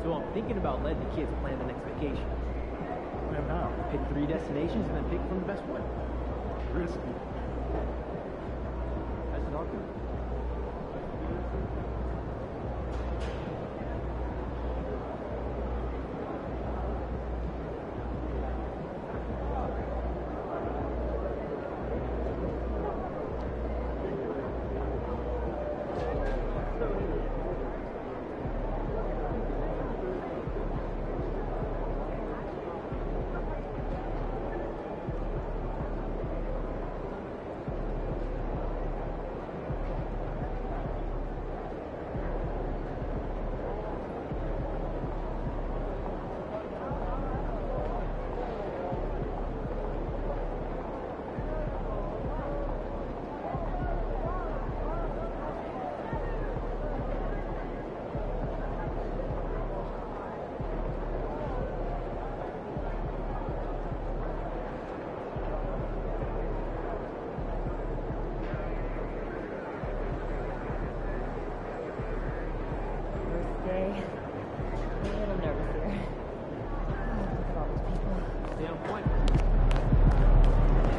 So I'm thinking about letting the kids plan the next vacation. And how? Pick 3 destinations and then pick from the best one. Risky. That's an argument.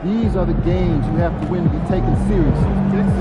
These are the games you have to win to be taken seriously. Get it,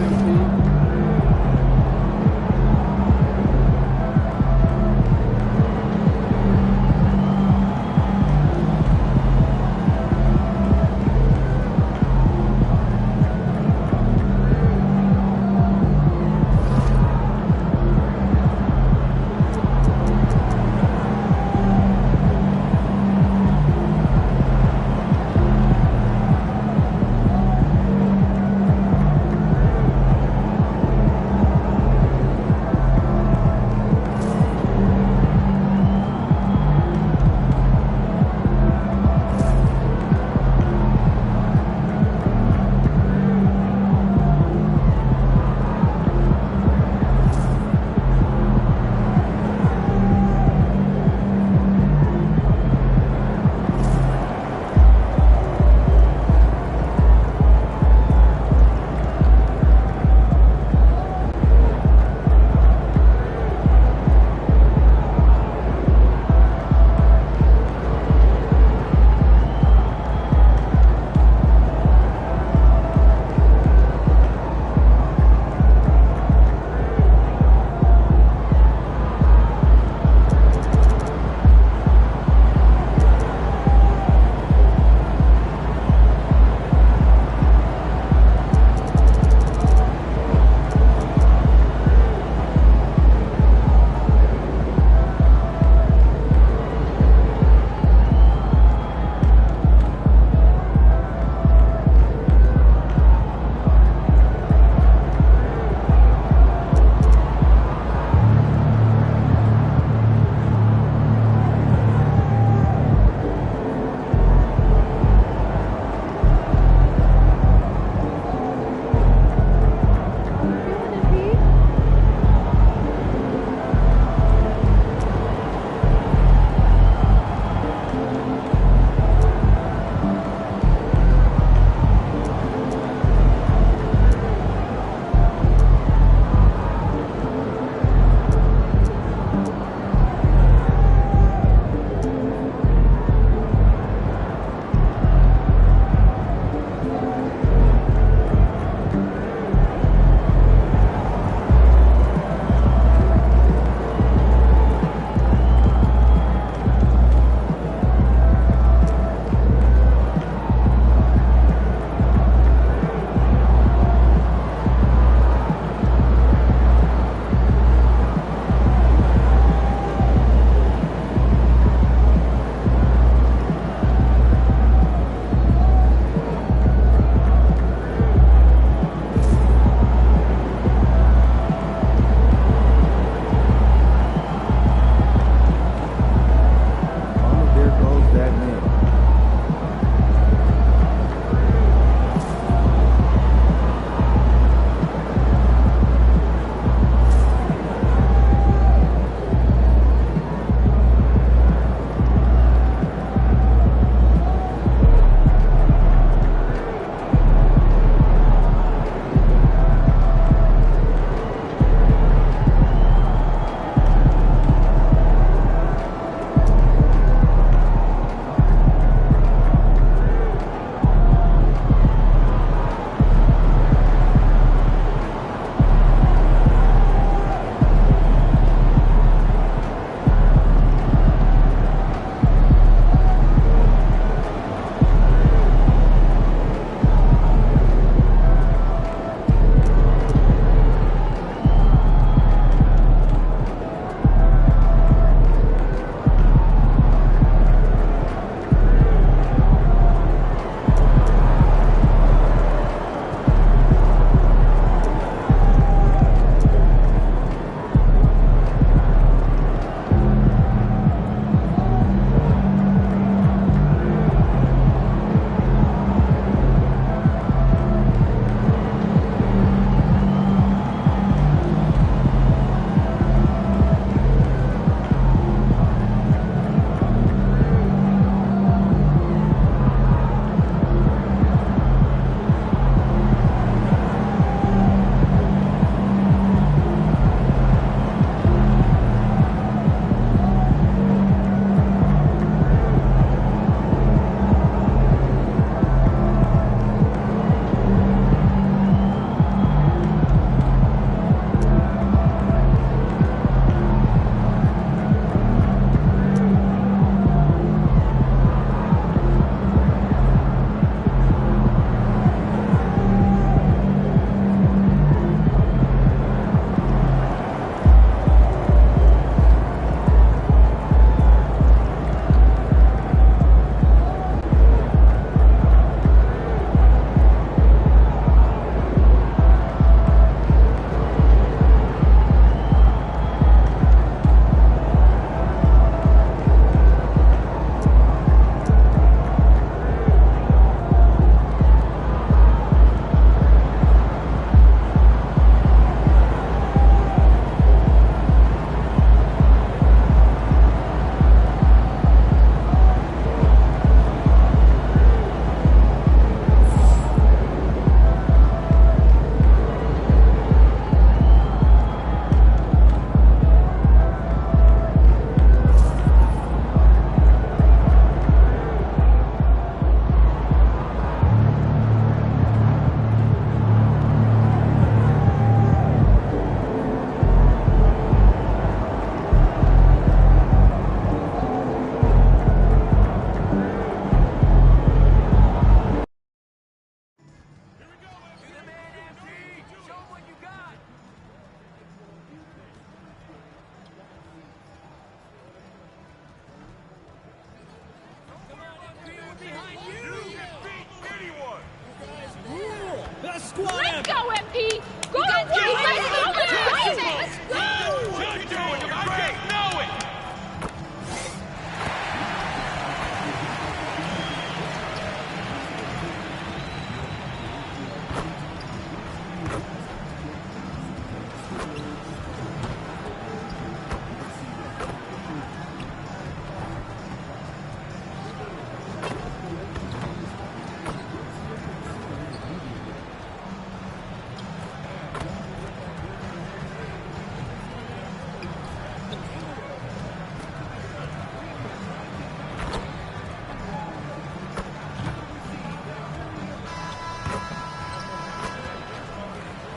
Let's go, MP! Go! Let's go! Let's go! You're doing it great! Know it!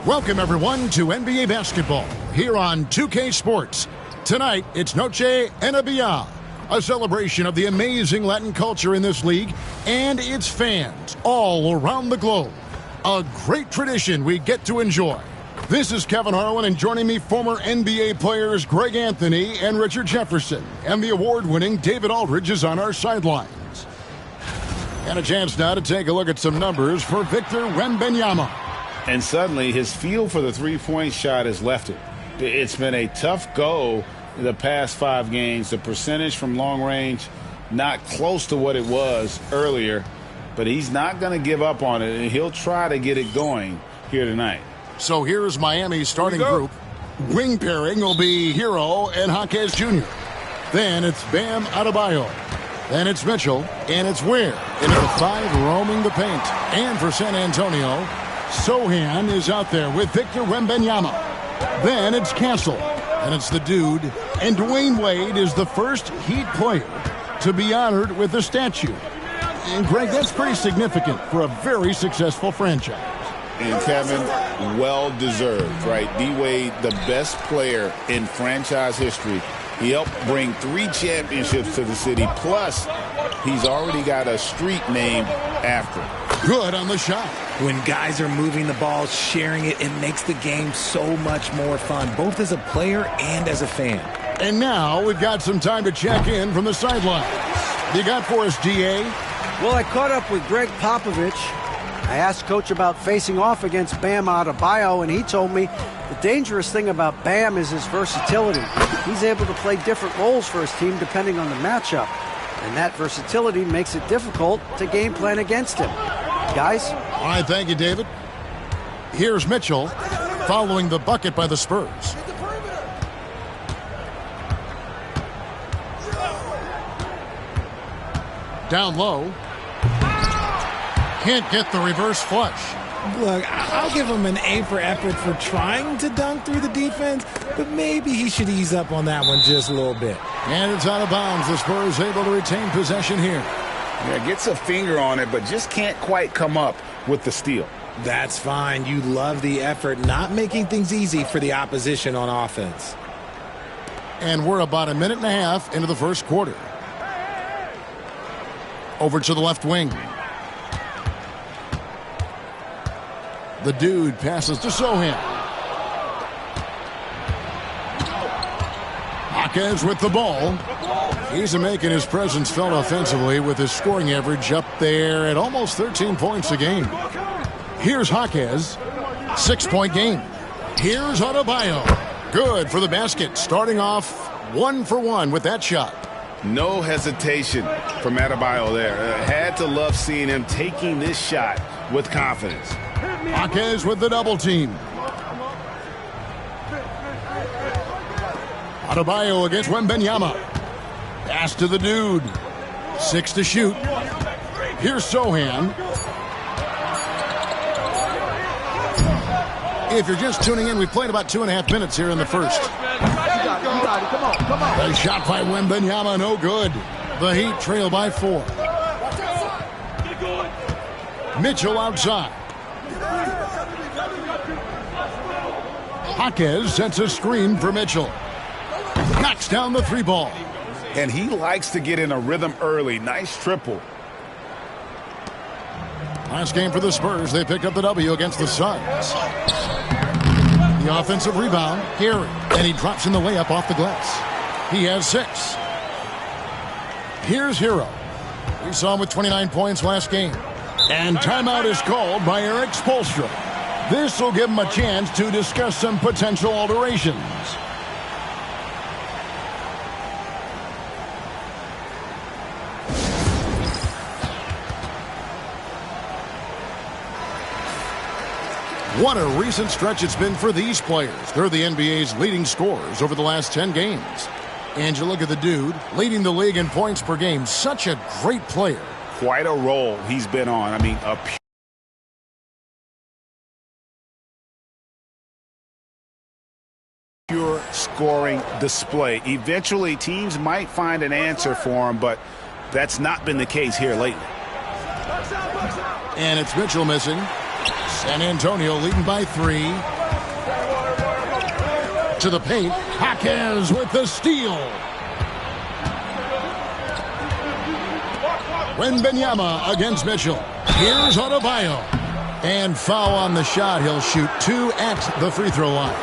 Welcome, everyone, to NBA basketball here on 2K Sports. Tonight, it's Noche Enabia, a celebration of the amazing Latin culture in this league and its fans all around the globe. A great tradition we get to enjoy. This is Kevin Harlan, and joining me, former NBA players Greg Anthony and Richard Jefferson, and the award-winning David Aldridge is on our sidelines. And a chance now to take a look at some numbers for Victor Wembanyama. And suddenly his feel for the three-point shot has left it. It's been a tough go the past 5 games. The percentage from long range not close to what it was earlier, but he's not going to give up on it, and he'll try to get it going here tonight. So here's Miami's starting group. Wing pairing will be Hero and Jaquez Jr. Then it's Bam Adebayo. Then it's Mitchell, and it's Ware into the 5 roaming the paint. And for San Antonio, Sohan is out there with Victor Wembanyama. Then it's Castle, and it's the dude. And Dwayne Wade is the first Heat player to be honored with a statue. And Greg, that's pretty significant for a very successful franchise. And Kevin, well deserved, right? D-Wade, the best player in franchise history. He helped bring 3 championships to the city, plus he's already got a street named after him. Good on the shot. When guys are moving the ball, sharing it, it makes the game so much more fun, both as a player and as a fan. And now we've got some time to check in from the sidelines. You got for us, DA? Well, I caught up with Greg Popovich. I asked Coach about facing off against Bam Adebayo, and he told me the dangerous thing about Bam is his versatility. He's able to play different roles for his team depending on the matchup, and that versatility makes it difficult to game plan against him. Guys? All right, thank you, David. Here's Mitchell following the bucket by the Spurs. Down low. Can't get the reverse flush. Look, I'll give him an A for effort for trying to dunk through the defense, but maybe he should ease up on that one just a little bit. And it's out of bounds. The Spurs able to retain possession here. Yeah, gets a finger on it, but just can't quite come up with the steal. That's fine. You love the effort, not making things easy for the opposition on offense. And we're about a minute and a half into the first quarter. Over to the left wing. The dude passes to Sohan. Jaquez with the ball. He's making his presence felt offensively with his scoring average up there at almost 13 points a game. Here's Jaquez. 6-point game. Here's Adebayo. Good for the basket. Starting off 1 for 1 with that shot. No hesitation from Adebayo there. Had to love seeing him taking this shot with confidence. Jaquez with the double team. Adebayo against Wembanyama. Pass to the dude. 6 to shoot. Here's Sohan. If you're just tuning in, we played about 2.5 minutes here in the first. You got it. Come on. A shot by Wembanyama, no good. The Heat trail by 4. Mitchell outside. Jaquez sets a screen for Mitchell. Knocks down the 3 ball. And he likes to get in a rhythm early. Nice triple. Last game for the Spurs, they picked up the W against the Suns. The offensive rebound, Gary, and he drops in the layup off the glass. He has 6. Here's Hero. We saw him with 29 points last game. And timeout is called by Eric Spoelstra. This will give him a chance to discuss some potential alterations. What a recent stretch it's been for these players. They're the NBA's leading scorers over the last 10 games. And you look at the dude leading the league in points per game. Such a great player. Quite a role he's been on. I mean, a pure scoring display. Eventually, teams might find an answer for him, but that's not been the case here lately. And it's Mitchell missing. San Antonio leading by 3. To the paint. Jaquez with the steal. Wembanyama against Mitchell. Here's Adebayo. And foul on the shot. He'll shoot 2 at the free throw line.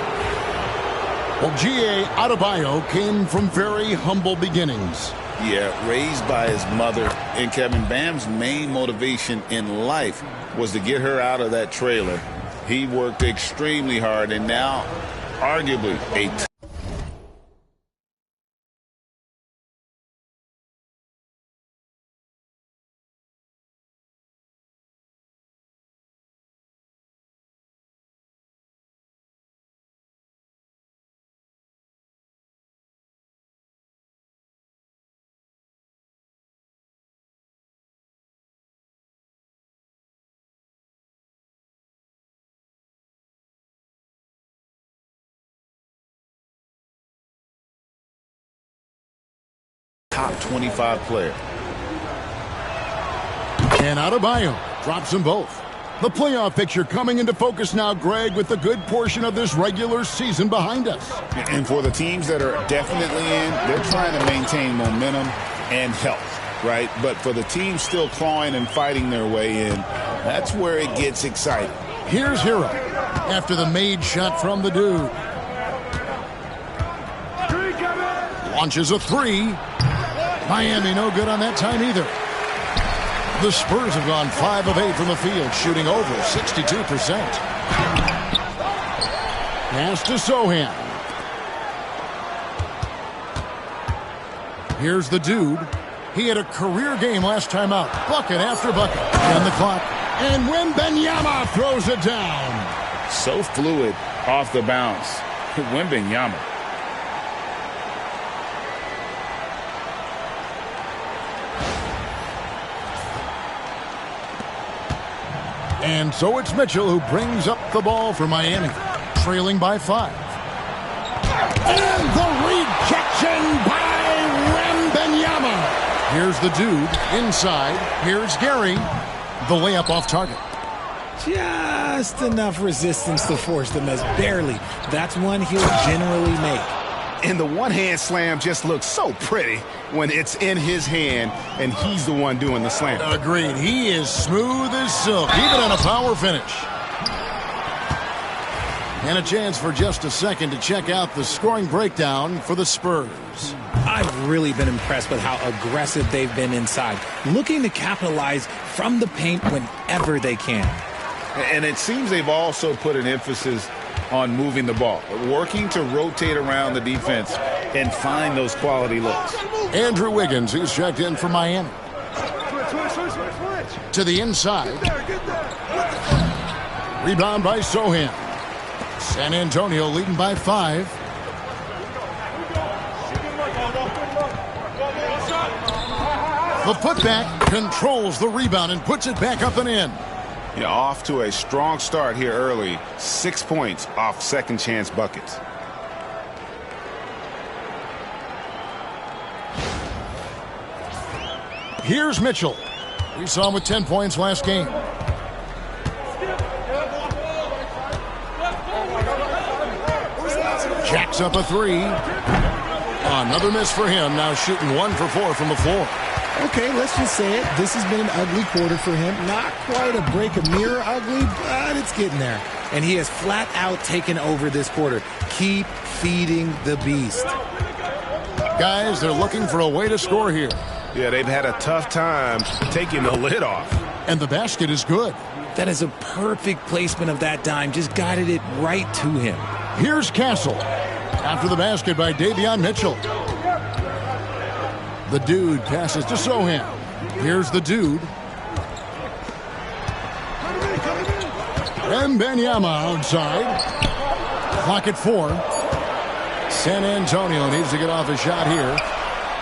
Well, G.A. Adebayo came from very humble beginnings. Yeah, raised by his mother. And Kevin, Bam's main motivation in life was to get her out of that trailer. He worked extremely hard, and now arguably a top 25 player. And Adebayo drops them both. The playoff picture coming into focus now, Greg, with a good portion of this regular season behind us. And for the teams that are definitely in, they're trying to maintain momentum and health, right? But for the teams still clawing and fighting their way in, that's where it gets exciting. Here's Hero after the made shot from the dude. Launches a 3. Miami no good on that time either. The Spurs have gone 5 of 8 from the field, shooting over 62%. Pass to Sohan. Here's the dude. He had a career game last time out. Bucket after bucket. And the clock. And Wembanyama throws it down. So fluid off the bounce. Wembanyama. And so it's Mitchell who brings up the ball for Miami, trailing by 5. And the rejection by Wembanyama. Here's the dude inside. Here's Gary. The layup off target. Just enough resistance to force the miss. Barely. That's one he'll generally make. And the one-hand slam just looks so pretty when it's in his hand and he's the one doing the slam. Agreed. He is smooth as silk, even on a power finish. And a chance for just a second to check out the scoring breakdown for the Spurs. I've really been impressed with how aggressive they've been inside, looking to capitalize from the paint whenever they can. And it seems they've also put an emphasis on moving the ball, working to rotate around the defense and find those quality looks. Andrew Wiggins, who's checked in for Miami. To the inside. Rebound by Sohan. San Antonio leading by 5. The putback controls the rebound and puts it back up and in. Yeah, off to a strong start here early. 6 points off second chance buckets. Here's Mitchell. We saw him with 10 points last game. Jacks up a 3. Another miss for him. Now shooting 1 for 4 from the floor. Okay, let's just say it. This has been an ugly quarter for him. Not quite a break a mirror ugly, but it's getting there. And he has flat out taken over this quarter. Keep feeding the beast. Guys, they're looking for a way to score here. Yeah, they've had a tough time taking the lid off. And the basket is good. That is a perfect placement of that dime. Just guided it right to him. Here's Castle. After the basket by Davion Mitchell. The dude passes to Sohan. Here's the dude. Wembanyama outside. Clock at 4. San Antonio needs to get off a shot here.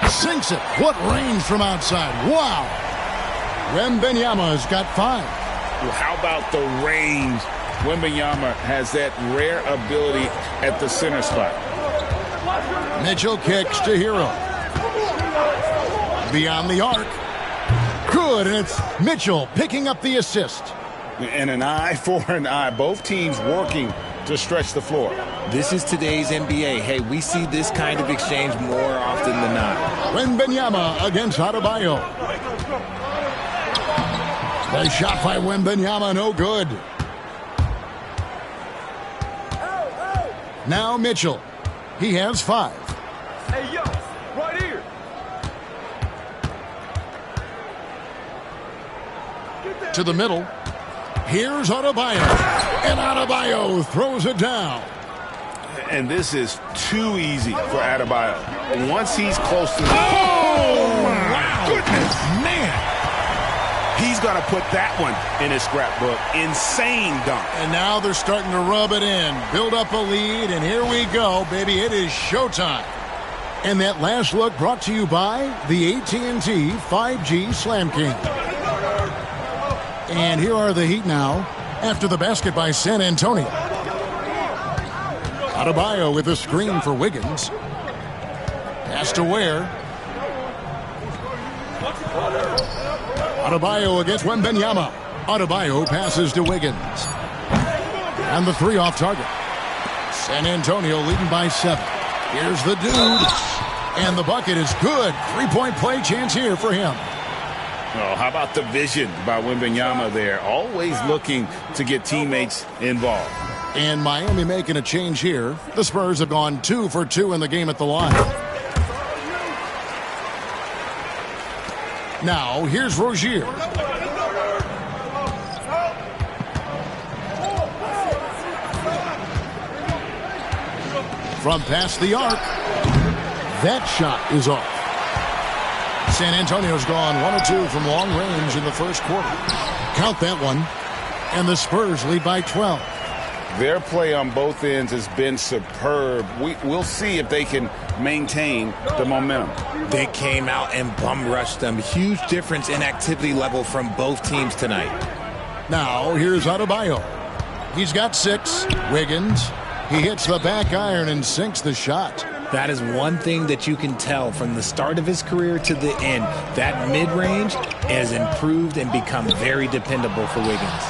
Sinks it. What range from outside. Wow. Wembanyama's got 5. Well, how about the range? Wembanyama has that rare ability at the center spot. Mitchell kicks to Hero. Beyond the arc. Good, and it's Mitchell picking up the assist. And an eye for an eye. Both teams working to stretch the floor. This is today's NBA. Hey, we see this kind of exchange more often than not. Wembanyama against Adebayo. The shot by Wembanyama, no good. Now Mitchell. He has 5. Hey, yo, right here. To the middle. Here's Adebayo. And Adebayo throws it down. And this is too easy for Adebayo. Once he's close to the... Oh, wow. Goodness. Man. He's going to put that one in his scrapbook. Insane dunk. And now they're starting to rub it in. Build up a lead, and here we go, baby. It is showtime. And that last look brought to you by the AT&T 5G Slam King. And here are the Heat now after the basket by San Antonio. Adebayo with a screen for Wiggins. Pass to Ware. Adebayo against Wembanyama. Adebayo passes to Wiggins. And the 3 off target. San Antonio leading by 7. Here's the dude. And the bucket is good. 3-point play chance here for him. Oh, how about the vision by Wembanyama there? Always looking to get teammates involved. And Miami making a change here. The Spurs have gone 2 for 2 in the game at the line. Now, here's Rozier. From past the arc. That shot is off. San Antonio's gone 1 of 2 from long range in the first quarter. Count that one. And the Spurs lead by 12. Their play on both ends has been superb. We'll see if they can maintain the momentum. They came out and bum rushed them. Huge difference in activity level from both teams tonight. Now, here's Adebayo. He's got 6. Wiggins. He hits the back iron and sinks the shot. That is one thing that you can tell from the start of his career to the end. That mid-range has improved and become very dependable for Wiggins.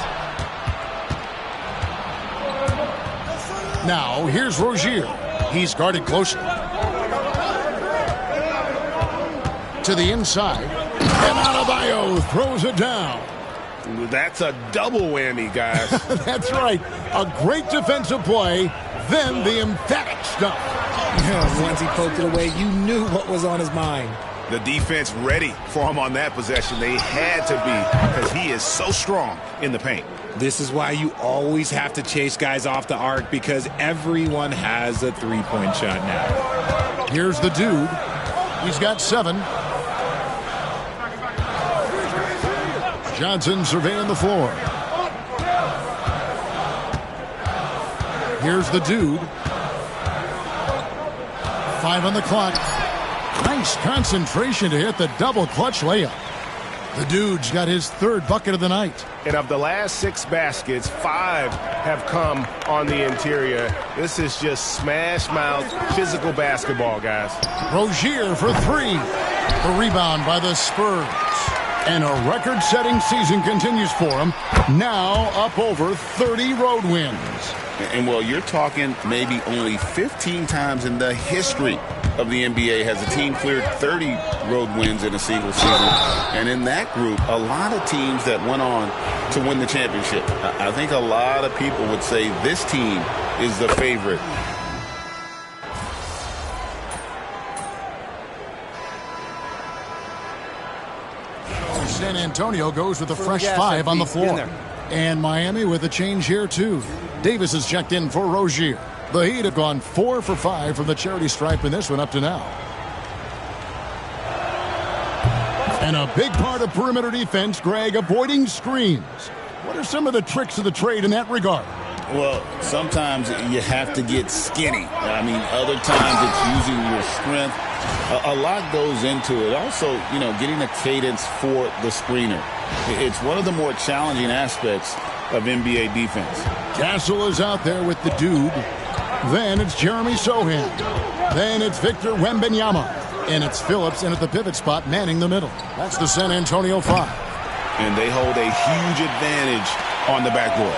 Now, here's Rozier. He's guarded closely. To the inside. And Adebayo throws it down. That's a double whammy, guys. That's right. A great defensive play, then the emphatic stuff. Once he poked it away, you knew what was on his mind. The defense ready for him on that possession. They had to be, because he is so strong in the paint. This is why you always have to chase guys off the arc, because everyone has a three-point shot now. Here's the dude. He's got 7. Johnson surveying the floor. Here's the dude. 5 on the clock. Nice concentration to hit the double clutch layup. The dude's got his 3rd bucket of the night. And of the last 6 baskets, 5 have come on the interior. This is just smash mouth physical basketball, guys. Rozier for 3. The rebound by the Spurs. And a record-setting season continues for him. Now up over 30 road wins. And, well, you're talking maybe only 15 times in the history of the NBA has a team cleared 30 road wins in a single season. And in that group, a lot of teams that went on to win the championship. I think a lot of people would say this team is the favorite. San Antonio goes with a fresh 5 on the floor. And Miami with a change here, too. Davis is checked in for Rozier. The Heat have gone 4 for 5 from the charity stripe in this one up to now. And a big part of perimeter defense, Greg, avoiding screens. What are some of the tricks of the trade in that regard? Well, sometimes you have to get skinny. I mean, other times it's using your strength. A lot goes into it. Also, getting a cadence for the screener. It's one of the more challenging aspects of NBA defense. Castle is out there with the dude. Then it's Jeremy Sohan. Then it's Victor Wembanyama. And it's Phillips in at the pivot spot manning the middle. That's the San Antonio 5. And they hold a huge advantage on the backboard.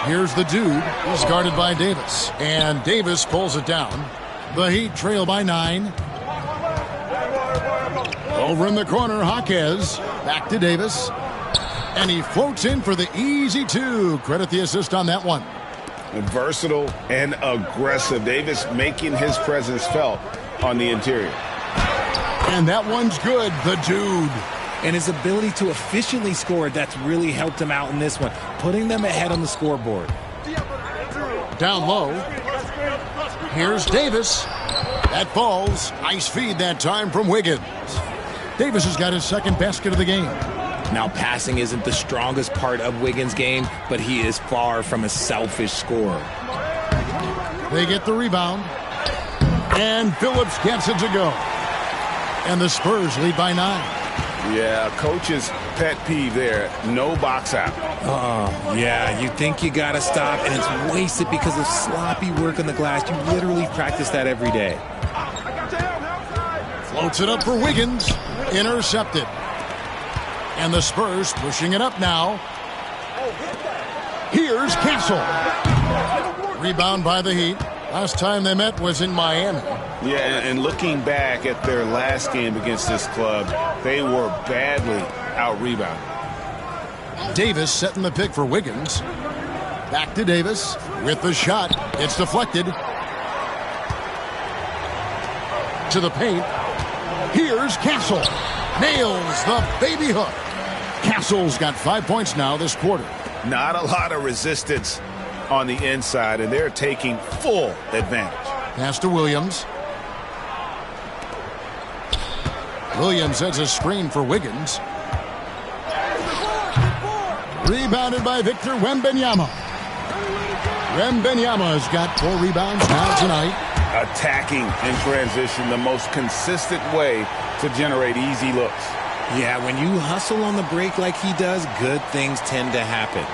Here's the dude. He's guarded by Davis. And Davis pulls it down. The Heat trail by 9. Over in the corner, Jaquez. Back to Davis. And he floats in for the easy 2. Credit the assist on that one. Versatile and aggressive. Davis making his presence felt on the interior. And that one's good. The dude. And his ability to efficiently score, that's really helped him out in this one, putting them ahead on the scoreboard. Down low. Here's Davis. That falls. Nice feed that time from Wiggins. Davis has got his second basket of the game. Now, passing isn't the strongest part of Wiggins' game, but he is far from a selfish scorer. They get the rebound. And Phillips gets it to go. And the Spurs lead by 9. Yeah, coach's pet peeve there. No box out. Yeah, you think you got to stop, and it's wasted because of sloppy work on the glass. You literally practice that every day. Floats it up for Wiggins. Intercepted. And the Spurs pushing it up now. Here's Castle. Rebound by the Heat. Last time they met was in Miami. Yeah, and looking back at their last game against this club, they were badly out-rebounded. Davis setting the pick for Wiggins. Back to Davis with the shot. It's deflected. To the paint. Here's Castle. Nails the baby hook. Castle's got 5 points now this quarter. Not a lot of resistance on the inside, and they're taking full advantage. Pass to Williams. Williams sets a screen for Wiggins. Rebounded by Victor Wembanyama. Wembanyama's got 4 rebounds now tonight. Attacking in transition, the most consistent way to generate easy looks. Yeah, when you hustle on the break like he does, good things tend to happen.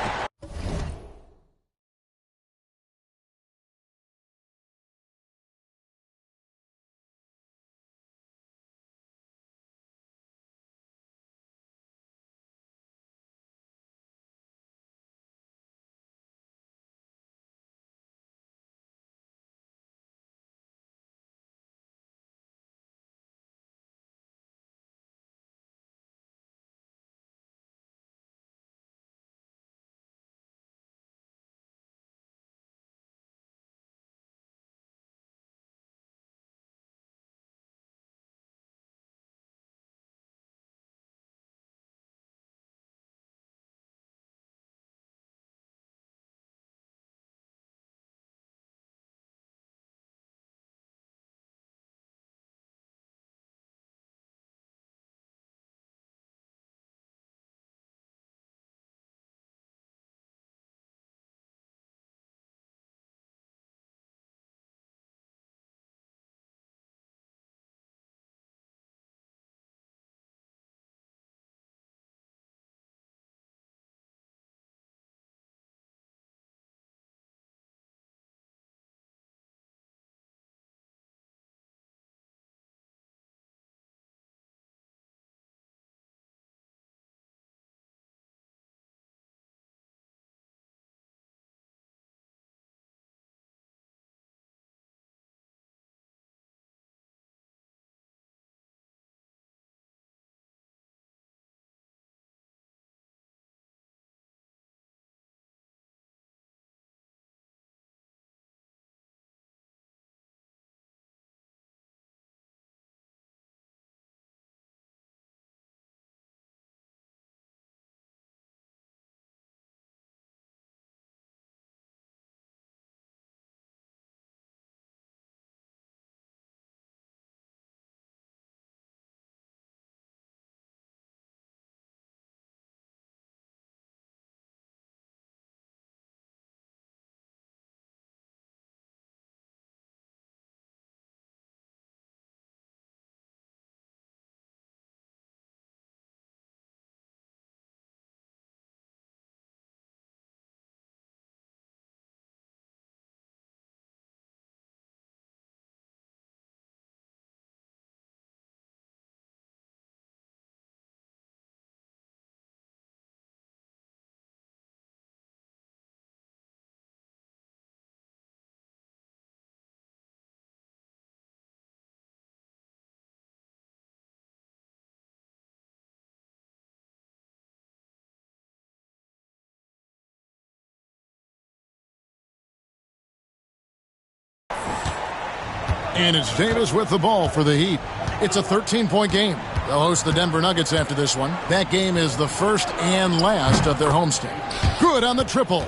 And it's Davis with the ball for the Heat. It's a 13-point game. They'll host the Denver Nuggets after this one. That game is the first and last of their homestand. Good on the triple.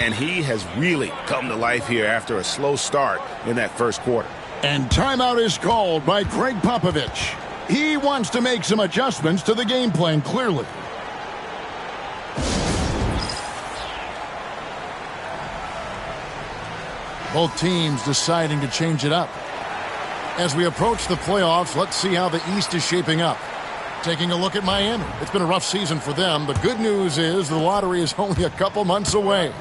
And he has really come to life here after a slow start in that first quarter. And timeout is called by Greg Popovich. He wants to make some adjustments to the game plan, clearly. Both teams deciding to change it up. As we approach the playoffs, let's see how the East is shaping up. Taking a look at Miami. It's been a rough season for them. The good news is the lottery is only a couple months away.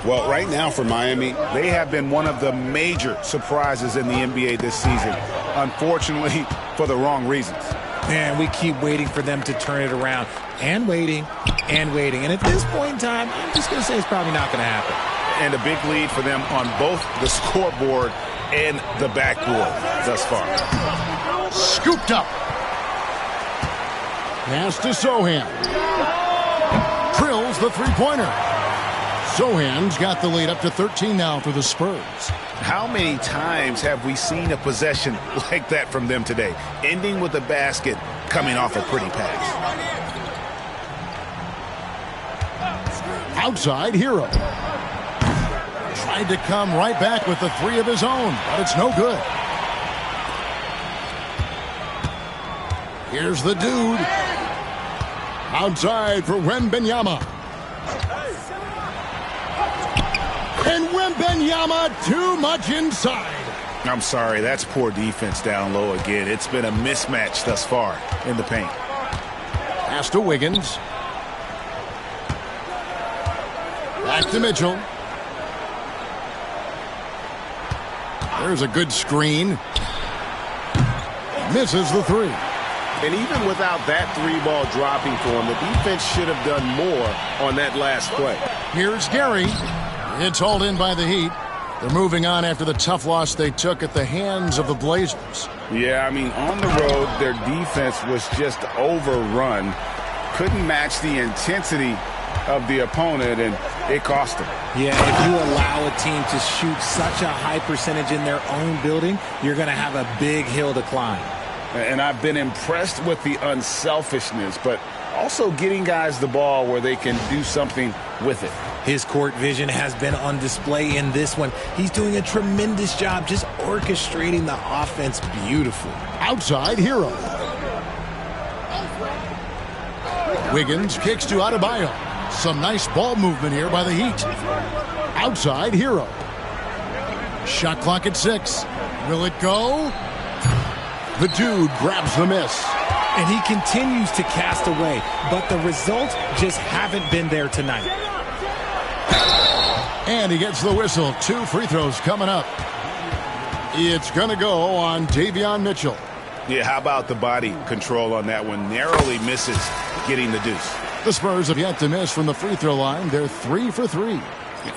Well, right now for Miami, they have been one of the major surprises in the NBA this season. Unfortunately, for the wrong reasons. Man, we keep waiting for them to turn it around. And waiting, and waiting. And at this point in time, I'm just going to say it's probably not going to happen. And a big lead for them on both the scoreboard and the backboard thus far. Scooped up. Pass to Sohan. Drills the three-pointer. Sohan's got the lead up to 13 now for the Spurs. How many times have we seen a possession like that from them today? Ending with a basket, coming off a pretty pass. Outside Hero. Tried to come right back with the three of his own, but it's no good. Here's the dude. Outside for Wembanyama. And Wembanyama too much inside. I'm sorry, that's poor defense down low again. It's been a mismatch thus far in the paint. Pass to Wiggins. Back to Mitchell. There's a good screen. Misses the three. And even without that three ball dropping for him, the defense should have done more on that last play. Here's Gary. It's hauled in by the Heat. They're moving on after the tough loss they took at the hands of the Blazers. Yeah, I mean, on the road, their defense was just overrun. Couldn't match the intensity of the opponent, and it cost them. Yeah, if you allow a team to shoot such a high percentage in their own building, you're going to have a big hill to climb. And I've been impressed with the unselfishness, but also getting guys the ball where they can do something with it. His court vision has been on display in this one. He's doing a tremendous job just orchestrating the offense beautifully. Outside Hero. Wiggins kicks to Adebayo. Some nice ball movement here by the Heat. Outside Hero. Shot clock at 6. Will it go? The dude grabs the miss. And he continues to cast away, but the results just haven't been there tonight. And he gets the whistle. 2 free throws coming up. It's going to go on Davion Mitchell. Yeah, how about the body control on that one? Narrowly misses getting the deuce. The Spurs have yet to miss from the free throw line. They're 3 for 3.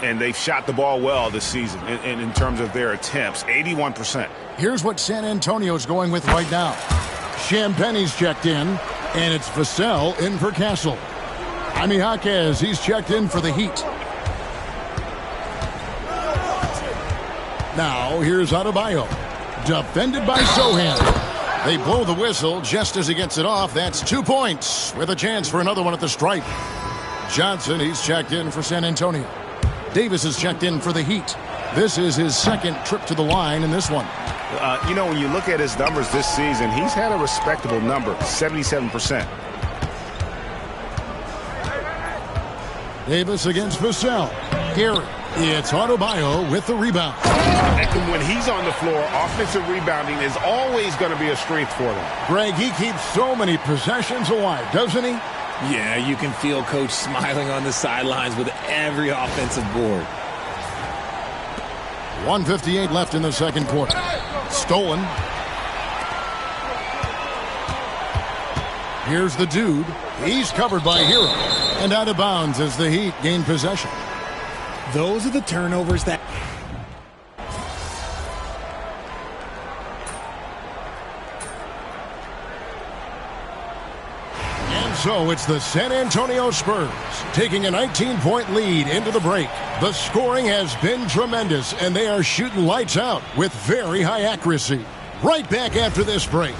And they've shot the ball well this season in terms of their attempts, 81%. Here's what San Antonio's going with right now. Champagne's checked in, and it's Vassell in for Castle. Jaime Jaquez, he's checked in for the Heat. Now, here's Adebayo. Defended by Sohan. They blow the whistle just as he gets it off. That's 2 points with a chance for another one at the stripe. Johnson, he's checked in for San Antonio. Davis is checked in for the Heat. This is his second trip to the line in this one. You know, when you look at his numbers this season, he's had a respectable number, 77%. Davis against Vassell. Gary. It's Adebayo with the rebound. And when he's on the floor, offensive rebounding is always going to be a strength for them. Greg, he keeps so many possessions alive, doesn't he? Yeah, you can feel Coach smiling on the sidelines with every offensive board. 1:58 left in the second quarter. Stolen. Here's the dude. He's covered by Hero. And out of bounds as the Heat gain possession. Those are the turnovers that... And So it's the San Antonio Spurs taking a 19-point lead into the break. The scoring has been tremendous, and they are shooting lights out with very high accuracy. Right back after this break.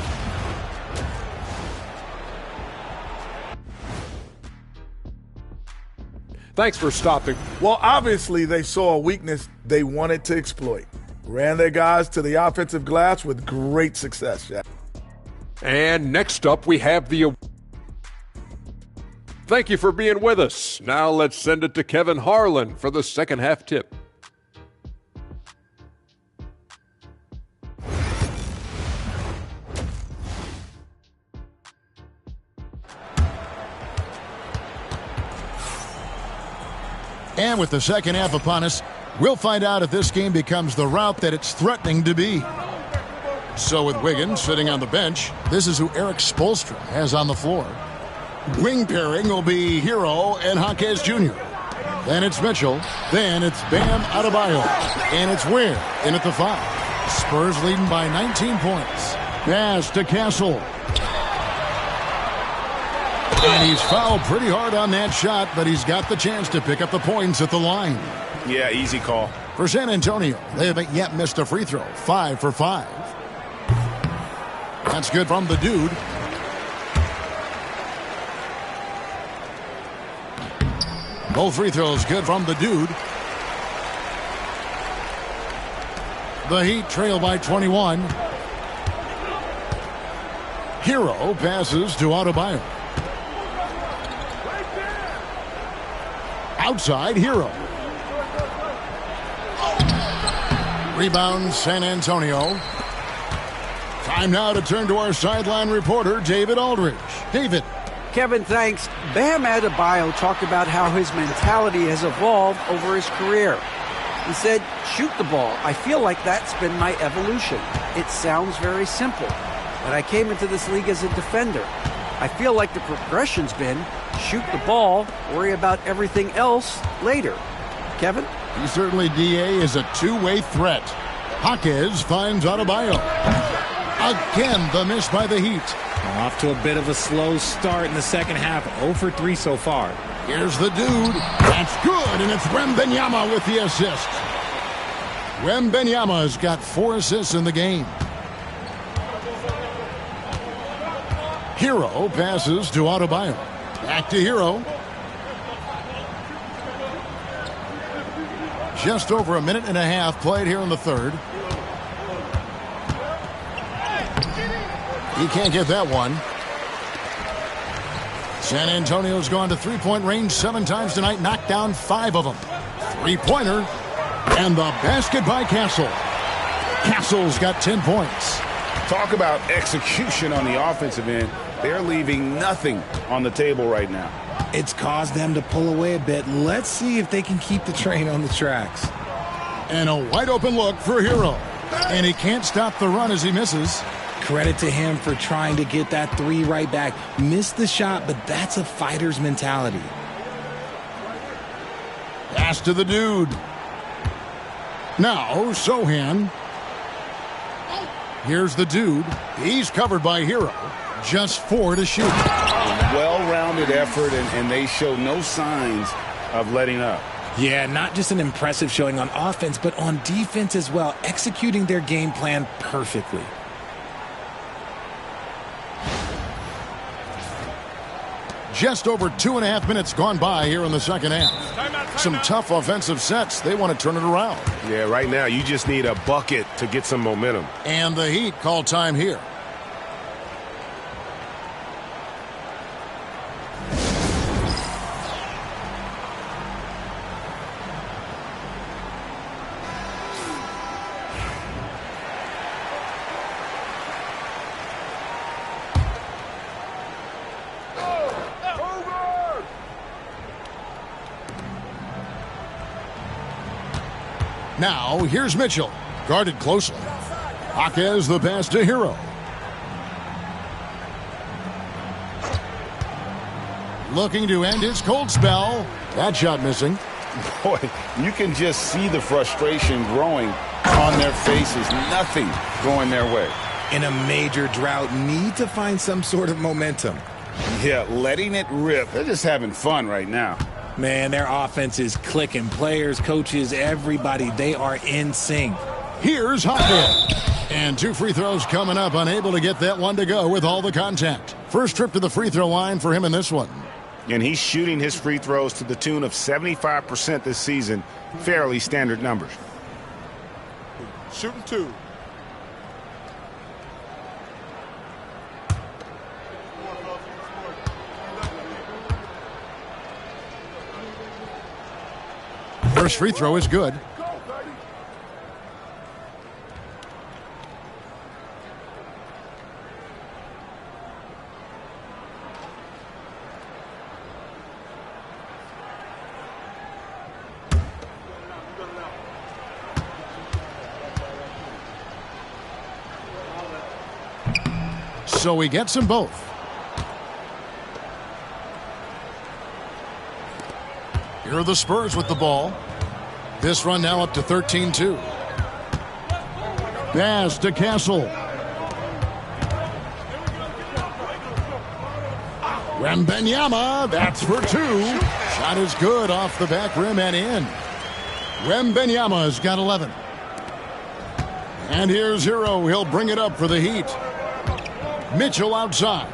Thanks for stopping. Well, obviously they saw a weakness they wanted to exploit. Ran their guys to the offensive glass with great success, Jack. And next up, we have the... Thank you for being with us. Now let's send it to Kevin Harlan for the second half tip. And with the second half upon us, we'll find out if this game becomes the route that it's threatening to be. So with Wiggins sitting on the bench, this is who Eric Spoelstra has on the floor. Wing pairing will be Hero and Jaquez Jr. Then it's Mitchell. Then it's Bam Adebayo. And it's Ware in at the 5. Spurs leading by 19 points. Pass to Castle. And he's fouled pretty hard on that shot, but he's got the chance to pick up the points at the line. Yeah, easy call. For San Antonio, they haven't yet missed a free throw. 5 for 5. That's good from the dude. Both free throws good from the dude. The Heat trail by 21. Hero passes to Adebayo. Outside, Hero. Rebound, San Antonio. Time now to turn to our sideline reporter, David Aldridge. David. Kevin, thanks. Bam Adebayo talked about how his mentality has evolved over his career. He said, shoot the ball. I feel like that's been my evolution. It sounds very simple, but I came into this league as a defender. I feel like the progression's been shoot the ball, worry about everything else later. Kevin? He certainly, DA, is a two-way threat. Jaquez finds Adebayo. Again, the miss by the Heat. Off to a bit of a slow start in the second half. 0 for 3 so far. Here's the dude. That's good, and it's Wembanyama with the assist. Wembanyama's got 4 assists in the game. Hero passes to Adebayo. Back to Hero. Just over a minute and a half played here in the third. He can't get that one. San Antonio's gone to three-point range 7 times tonight, knocked down 5 of them. Three-pointer, and the basket by Castle. Castle's got 10 points. Talk about execution on the offensive end. They're leaving nothing on the table right now. It's caused them to pull away a bit. Let's see if they can keep the train on the tracks. And a wide-open look for Hero. And he can't stop the run as he misses. Credit to him for trying to get that 3 right back. Missed the shot, but that's a fighter's mentality. Pass to the dude. Now, Sohan. Here's the dude. He's covered by Hero. Just 4 to shoot. Well-rounded effort, and they show no signs of letting up. Yeah, not just an impressive showing on offense, but on defense as well, executing their game plan perfectly. Just over 2.5 minutes gone by here in the second half. Some tough offensive sets. They want to turn it around. Yeah, right now you just need a bucket to get some momentum. And the Heat call time here. Now, here's Mitchell. Guarded closely. Jaquez the pass to Hero. Looking to end his cold spell. That shot missing. Boy, you can just see the frustration growing on their faces. Nothing going their way. In a major drought, need to find some sort of momentum. Yeah, letting it rip. They're just having fun right now. Man, their offense is clicking. Players, coaches, everybody, they are in sync. Here's Hawkins. And 2 free throws coming up, unable to get that one to go with all the contact. First trip to the free throw line for him in this one. And he's shooting his free throws to the tune of 75% this season. Fairly standard numbers. Shooting 2. First free throw is good. So he gets them both. Here are the Spurs with the ball. This run now up to 13-2. Pass to Castle. Wembanyama, that's for 2. Shot is good off the back rim and in. Wembanyama's got 11. And here's Hero. He'll bring it up for the Heat. Mitchell outside.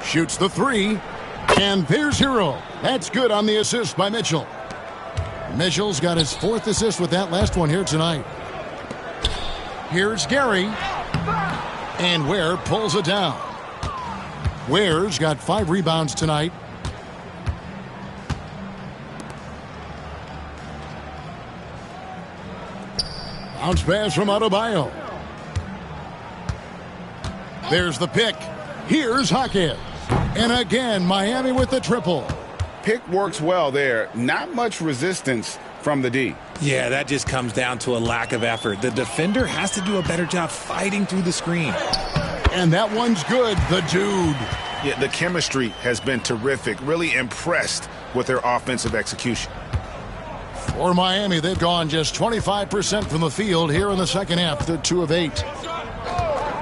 Shoots the 3. And there's Hero. That's good on the assist by Mitchell. Mitchell's got his 4th assist with that last one here tonight. Here's Gary. And Ware pulls it down. Ware's got 5 rebounds tonight. Bounce pass from Adebayo. There's the pick. Here's Hawkins. And again, Miami with the triple. Pick works well there. Not much resistance from the D. Yeah, that just comes down to a lack of effort. The defender has to do a better job fighting through the screen. And that one's good, the dude. Yeah, the chemistry has been terrific. Really impressed with their offensive execution. For Miami, they've gone just 25% from the field here in the second half. They're 2 of 8.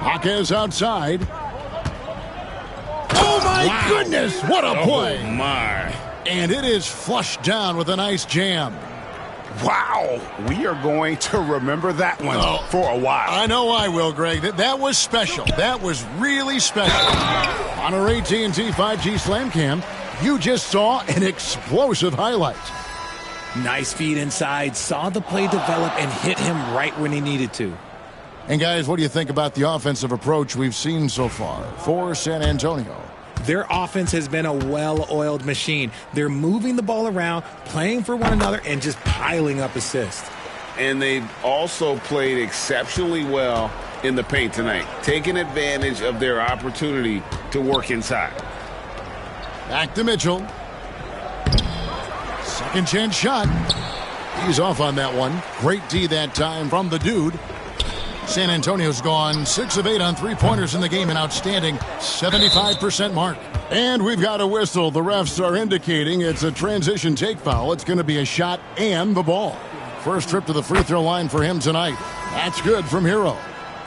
Hawkins outside. Oh, my goodness. What a play. Oh, my. And it is flushed down with a nice jam. Wow. We are going to remember that one for a while. I know I will, Greg. That was special. That was really special. On our AT&T 5G Slam Cam, you just saw an explosive highlight. Nice feed inside. Saw the play develop and hit him right when he needed to. And guys, what do you think about the offensive approach we've seen so far for San Antonio? Their offense has been a well-oiled machine. They're moving the ball around, playing for one another, and just piling up assists. And they've also played exceptionally well in the paint tonight, taking advantage of their opportunity to work inside. Back to Mitchell. Second chance shot. He's off on that one. Great D that time from the dude. San Antonio's gone 6 of 8 on 3-pointers in the game, an outstanding 75% mark. And we've got a whistle. The refs are indicating it's a transition take foul. It's going to be a shot and the ball. First trip to the free throw line for him tonight. That's good from Hero.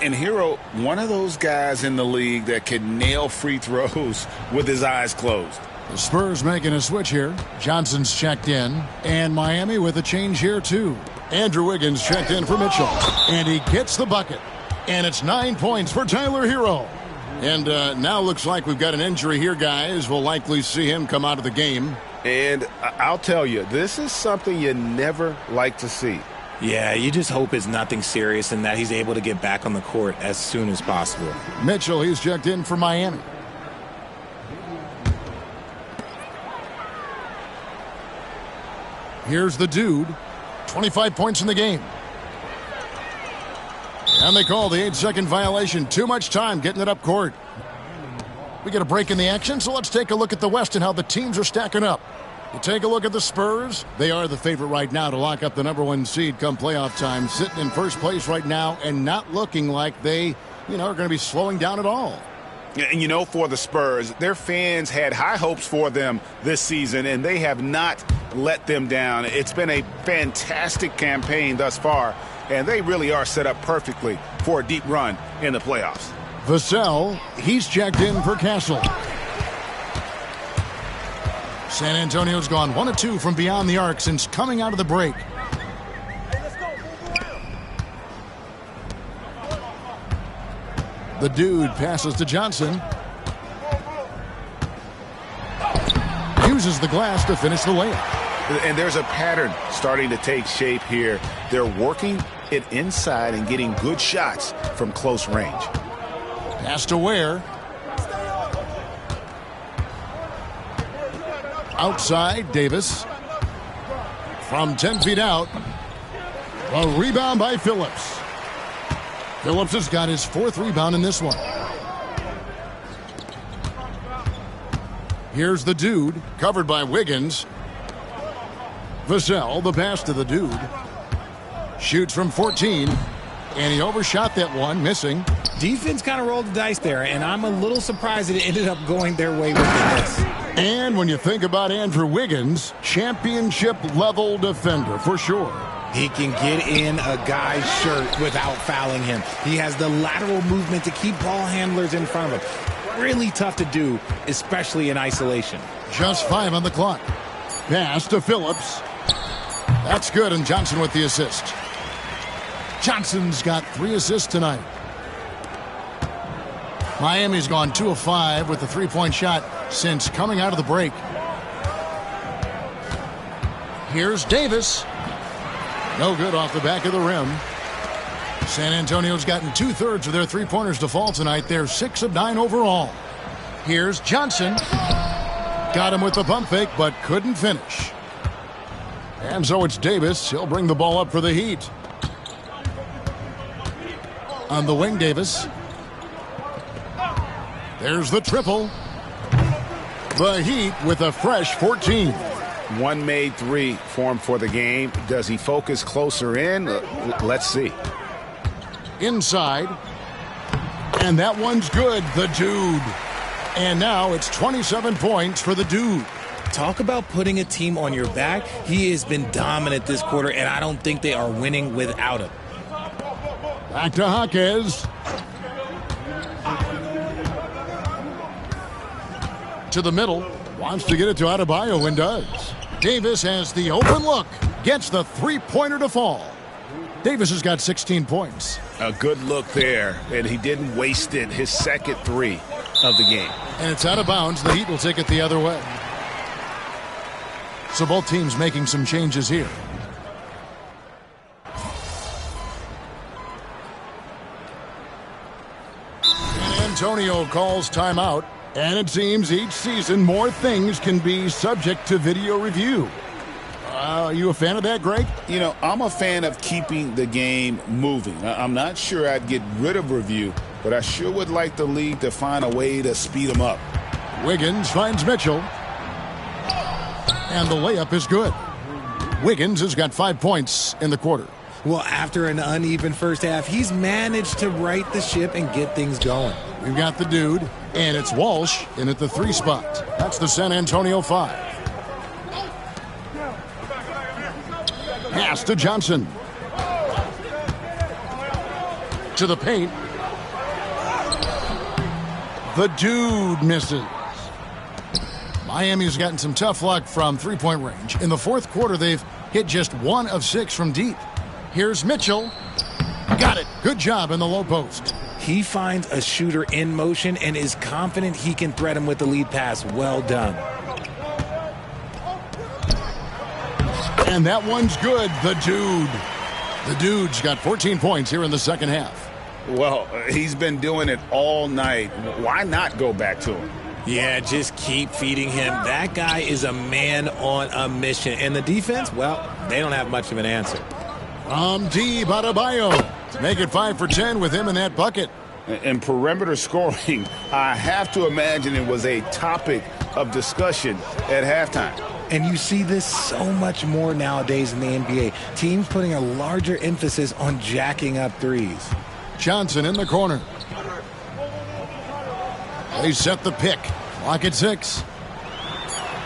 And Hero, one of those guys in the league that can nail free throws with his eyes closed. The Spurs making a switch here. Johnson's checked in. And Miami with a change here, too. Andrew Wiggins checked in for Mitchell. And he gets the bucket. And it's 9 points for Tyler Hero. And now looks like we've got an injury here, guys. We'll likely see him come out of the game. And I'll tell you, this is something you never like to see. Yeah, you just hope it's nothing serious and that he's able to get back on the court as soon as possible. Mitchell, he's checked in for Miami. Here's the dude. 25 points in the game. And they call the 8-second violation. Too much time getting it up court. We get a break in the action, so let's take a look at the West and how the teams are stacking up. You take a look at the Spurs. They are the favorite right now to lock up the #1 seed come playoff time. Sitting in first place right now and not looking like they, are going to be slowing down at all. And for the Spurs, their fans had high hopes for them this season, and they have not let them down. It's been a fantastic campaign thus far, and they really are set up perfectly for a deep run in the playoffs. Vassell, he's checked in for Castle. San Antonio's gone 1 of 2 from beyond the arc since coming out of the break. The dude passes to Johnson. Uses the glass to finish the layup. And there's a pattern starting to take shape here. They're working it inside and getting good shots from close range. Pass to Ware. Outside, Davis. From 10 feet out. A rebound by Phillips. Phillips has got his 4th rebound in this one. Here's the dude, covered by Wiggins. Vassell, the pass to the dude. Shoots from 14, and he overshot that one, missing. Defense kind of rolled the dice there, and I'm a little surprised that it ended up going their way with the miss. And when you think about Andrew Wiggins, championship-level defender for sure. He can get in a guy's shirt without fouling him. He has the lateral movement to keep ball handlers in front of him. Really tough to do, especially in isolation. Just 5 on the clock. Pass to Phillips. That's good, and Johnson with the assist. Johnson's got 3 assists tonight. Miami's gone 2 of 5 with the 3-point shot since coming out of the break. Here's Davis. No good off the back of the rim. San Antonio's gotten 2/3 of their 3-pointers to fall tonight. They're 6 of 9 overall. Here's Johnson. Got him with the pump fake, but couldn't finish. And so it's Davis. He'll bring the ball up for the Heat. On the wing, Davis. There's the triple. The Heat with a fresh 14. One made 3 for him for the game. Does he focus closer in? Let's see. Inside. And that one's good. The dude. And now it's 27 points for the dude. Talk about putting a team on your back. He has been dominant this quarter, and I don't think they are winning without him. Back to Jaquez. To the middle. Wants to get it to Adebayo and does. Davis has the open look. Gets the 3-pointer to fall. Davis has got 16 points. A good look there, and he didn't waste it. His second 3 of the game. And it's out of bounds. The Heat will take it the other way. So both teams making some changes here. San Antonio calls timeout. And it seems each season more things can be subject to video review. Are you a fan of that, Greg? You know, I'm a fan of keeping the game moving. I'm not sure I'd get rid of review, but I sure would like the league to find a way to speed them up. Wiggins finds Mitchell. And the layup is good. Wiggins has got 5 points in the quarter. Well, after an uneven first half, he's managed to right the ship and get things going. We've got the dude, and it's Walsh in at the 3 spot. That's the San Antonio 5. Pass to Johnson. To the paint. The dude misses. Miami's gotten some tough luck from 3-point range. In the 4th quarter, they've hit just 1 of 6 from deep. Here's Mitchell. Got it. Good job in the low post. He finds a shooter in motion and is confident he can thread him with the lead pass. Well done. And that one's good. The dude. The dude's got 14 points here in the second half. Well, he's been doing it all night. Why not go back to him? Yeah, just keep feeding him. That guy is a man on a mission. And the defense, well, they don't have much of an answer. Deep Adebayo. Make it 5 for 10 with him in that bucket. And perimeter scoring, I have to imagine it was a topic of discussion at halftime. And you see this so much more nowadays in the NBA. Teams putting a larger emphasis on jacking up threes. Johnson in the corner. They set the pick. Clock at 6.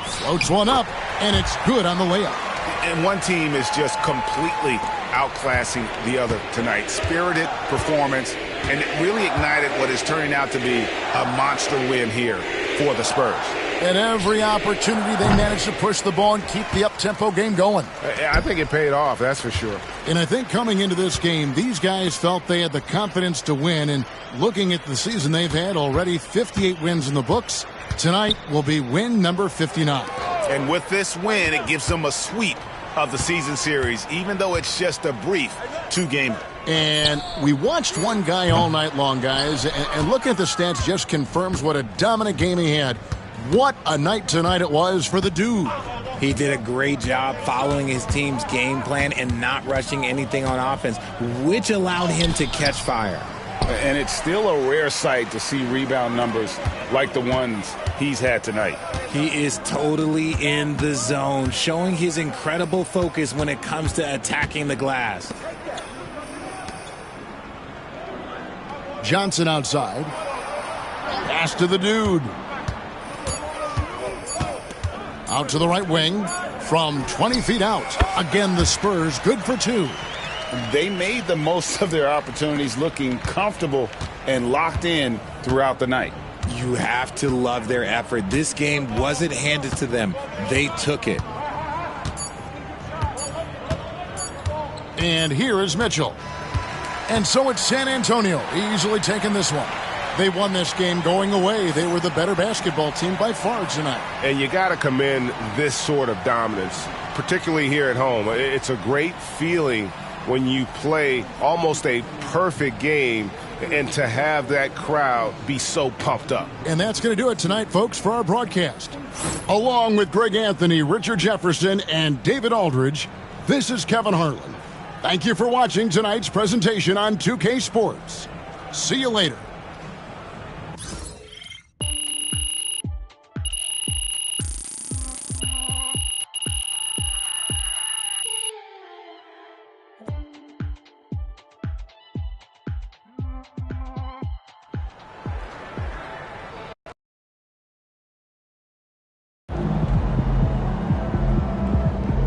Floats one up, and it's good on the layup. And one team is just completely outclassing the other tonight. Spirited performance, and it really ignited what is turning out to be a monster win here for the Spurs. And every opportunity they managed to push the ball and keep the up-tempo game going. I think it paid off, that's for sure. And I think coming into this game, these guys felt they had the confidence to win. And looking at the season they've had already, 58 wins in the books. Tonight will be win number 59. And with this win, it gives them a sweep of the season series, even though it's just a brief two-gamer. And we watched one guy all night long, guys, and looking at the stats just confirms what a dominant game he had. What a night tonight it was for the dude. He did a great job following his team's game plan and not rushing anything on offense, which allowed him to catch fire. And it's still a rare sight to see rebound numbers like the ones he's had tonight. He is totally in the zone, showing his incredible focus when it comes to attacking the glass. Johnson outside. Pass to the dude. Out to the right wing from 20 feet out. Again, the Spurs good for two. They made the most of their opportunities, looking comfortable and locked in throughout the night. You have to love their effort. This game wasn't handed to them. They took it. And here is Mitchell. And so it's San Antonio easily taking this one. They won this game going away. They were the better basketball team by far tonight. And you got to commend this sort of dominance, particularly here at home. It's a great feeling when you play almost a perfect game and to have that crowd be so pumped up. And that's going to do it tonight, folks, for our broadcast. Along with Greg Anthony, Richard Jefferson, and David Aldridge, this is Kevin Harlan. Thank you for watching tonight's presentation on 2K Sports. See you later.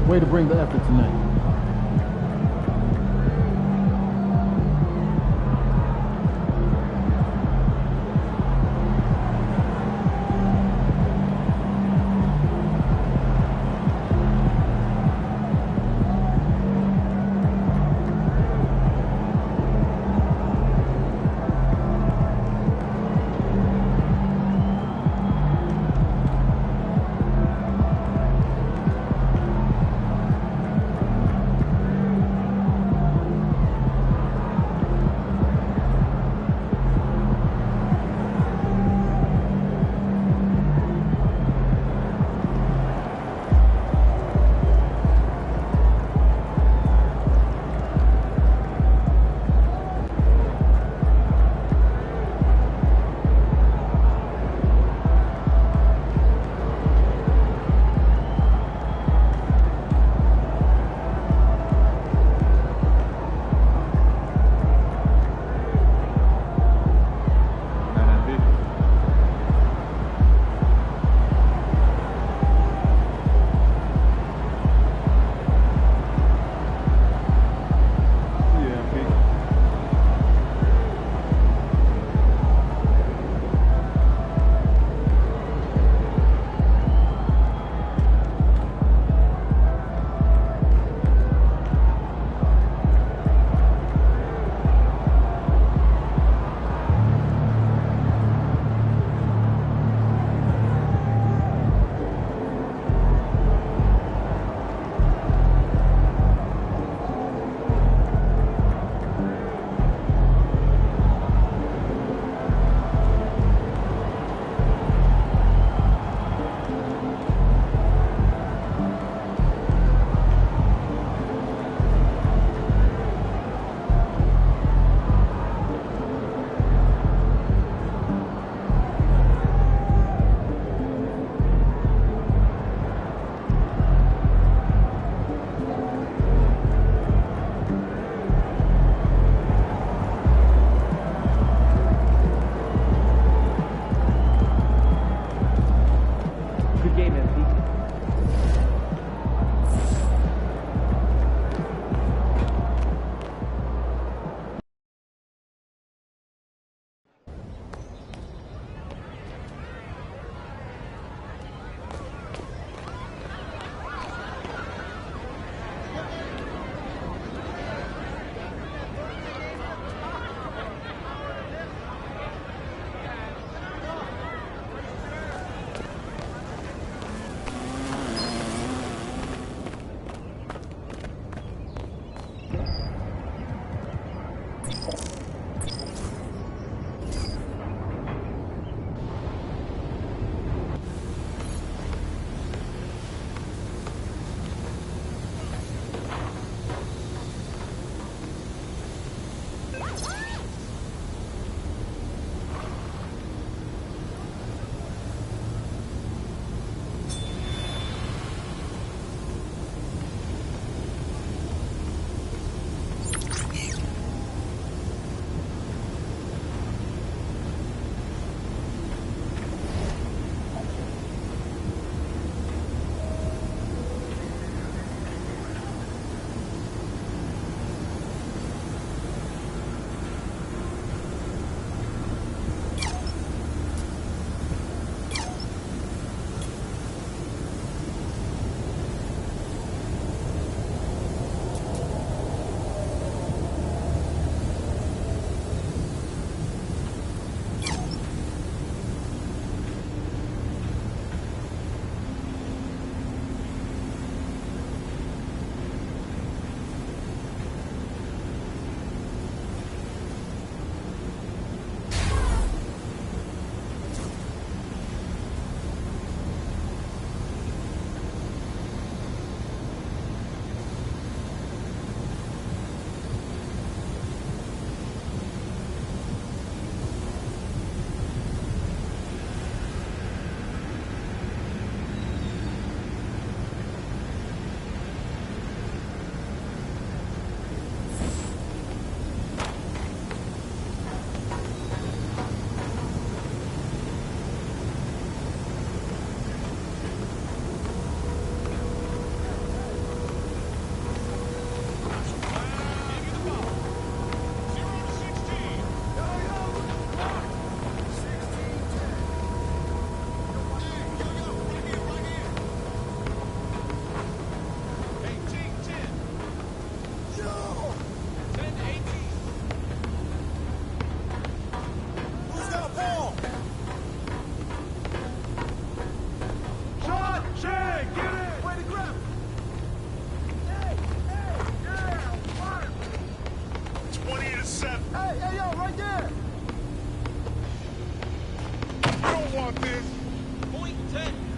Way to bring the effort tonight. want this? Point 10.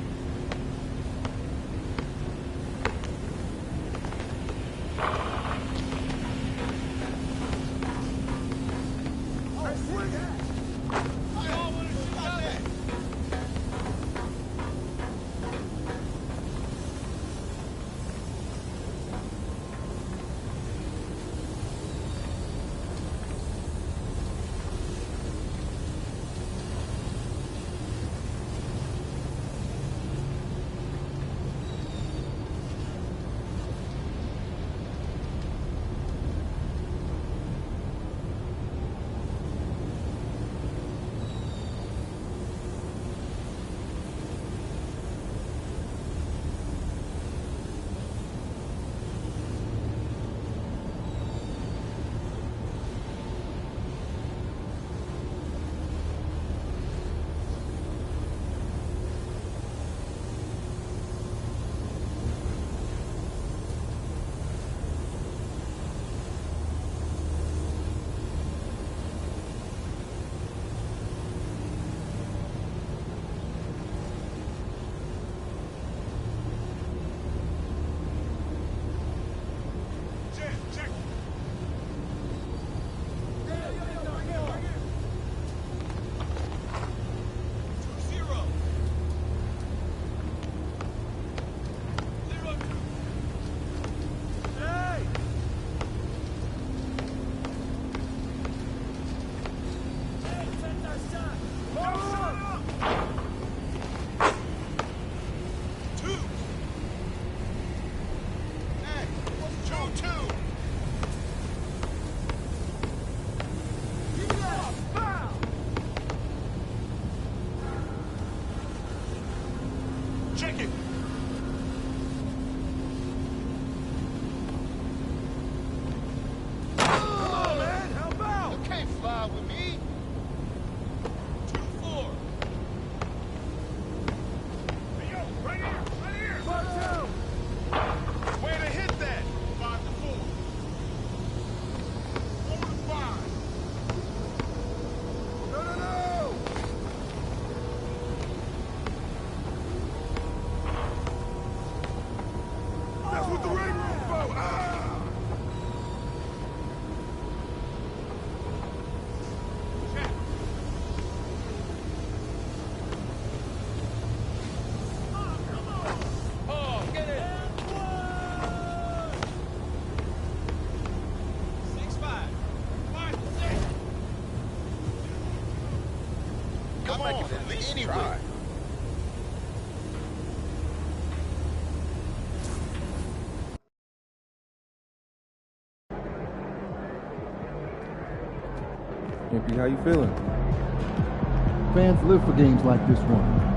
Anyway. MP, how you feeling? Fans live for games like this one.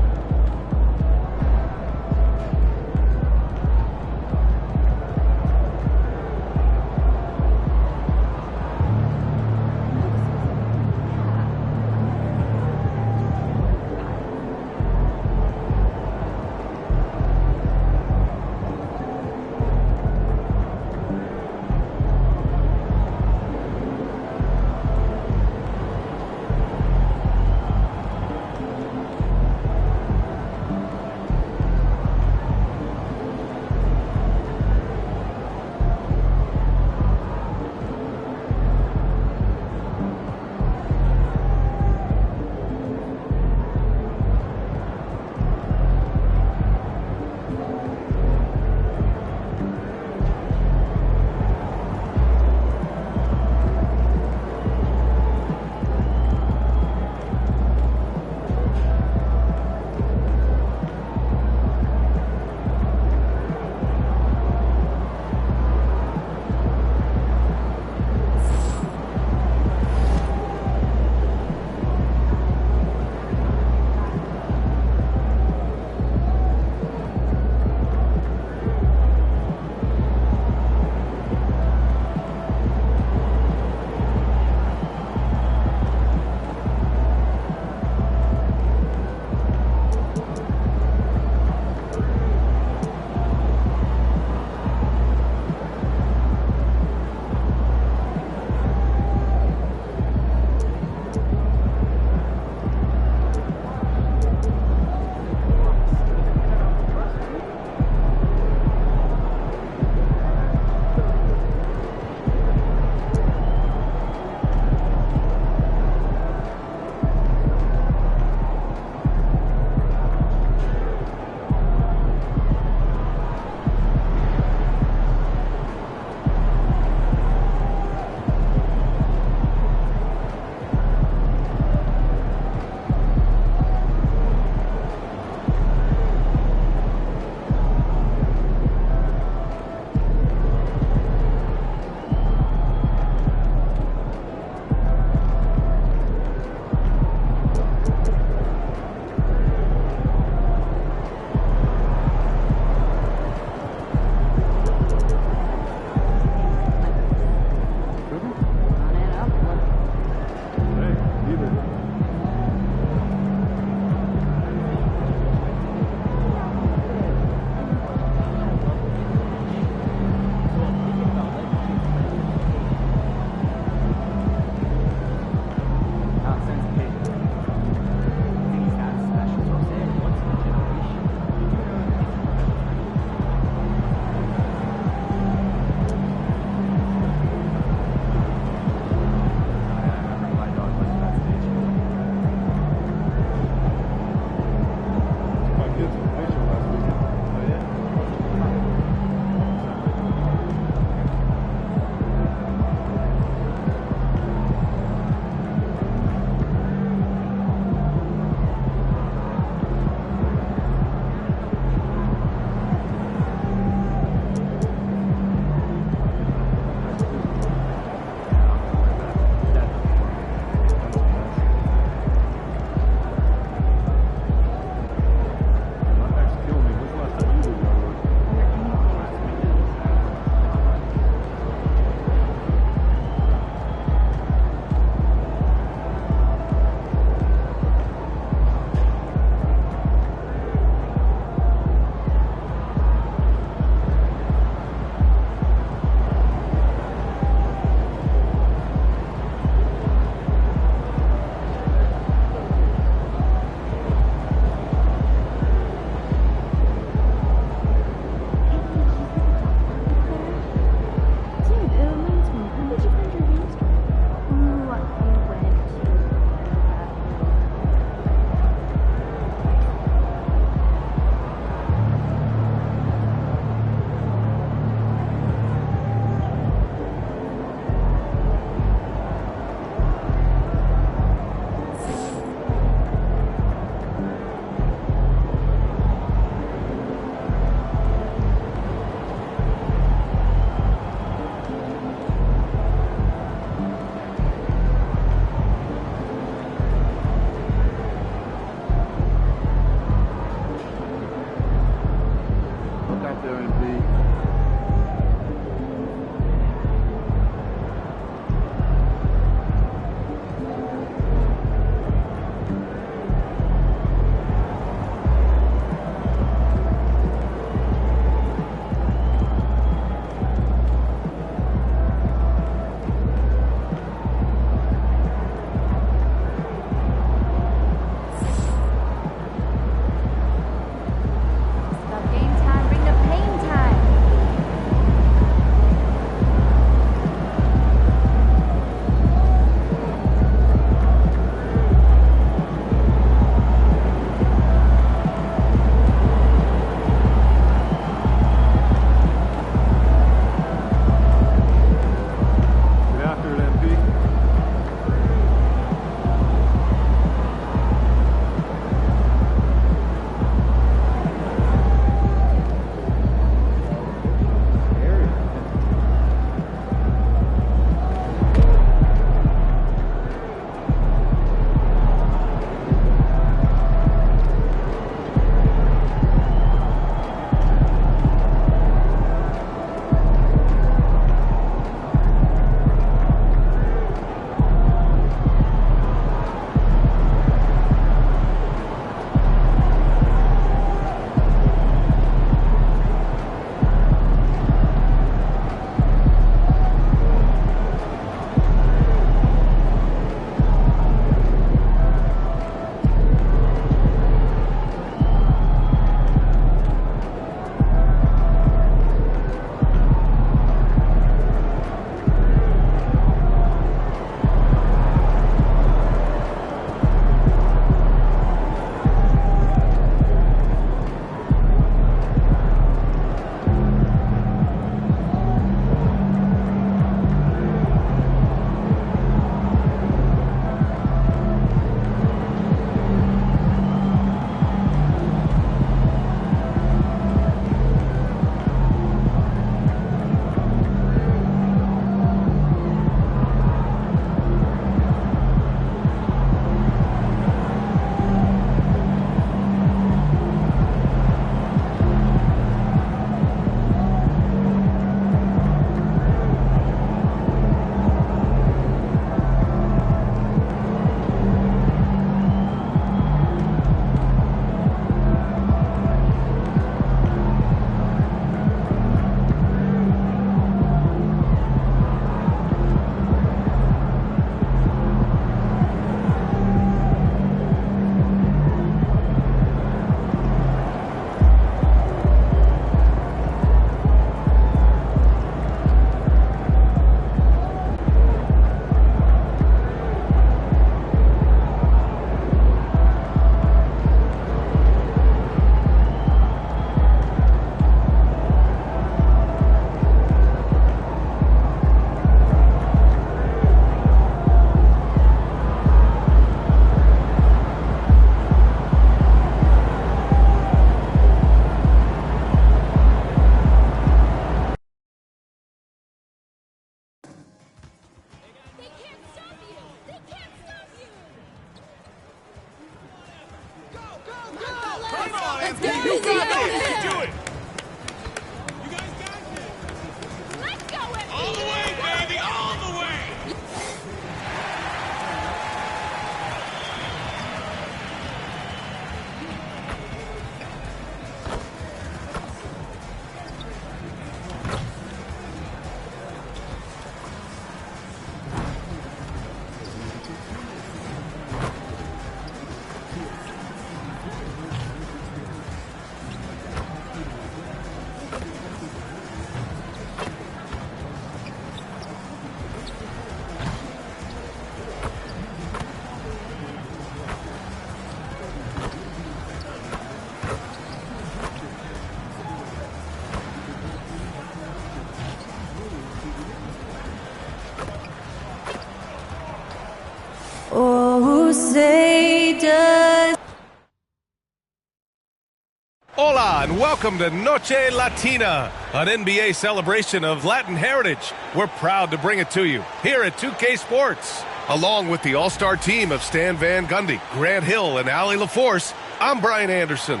Hola and welcome to Noche Latina, an NBA celebration of Latin heritage. We're proud to bring it to you here at 2K Sports. Along with the all-star team of Stan Van Gundy, Grant Hill, and Allie LaForce, I'm Brian Anderson.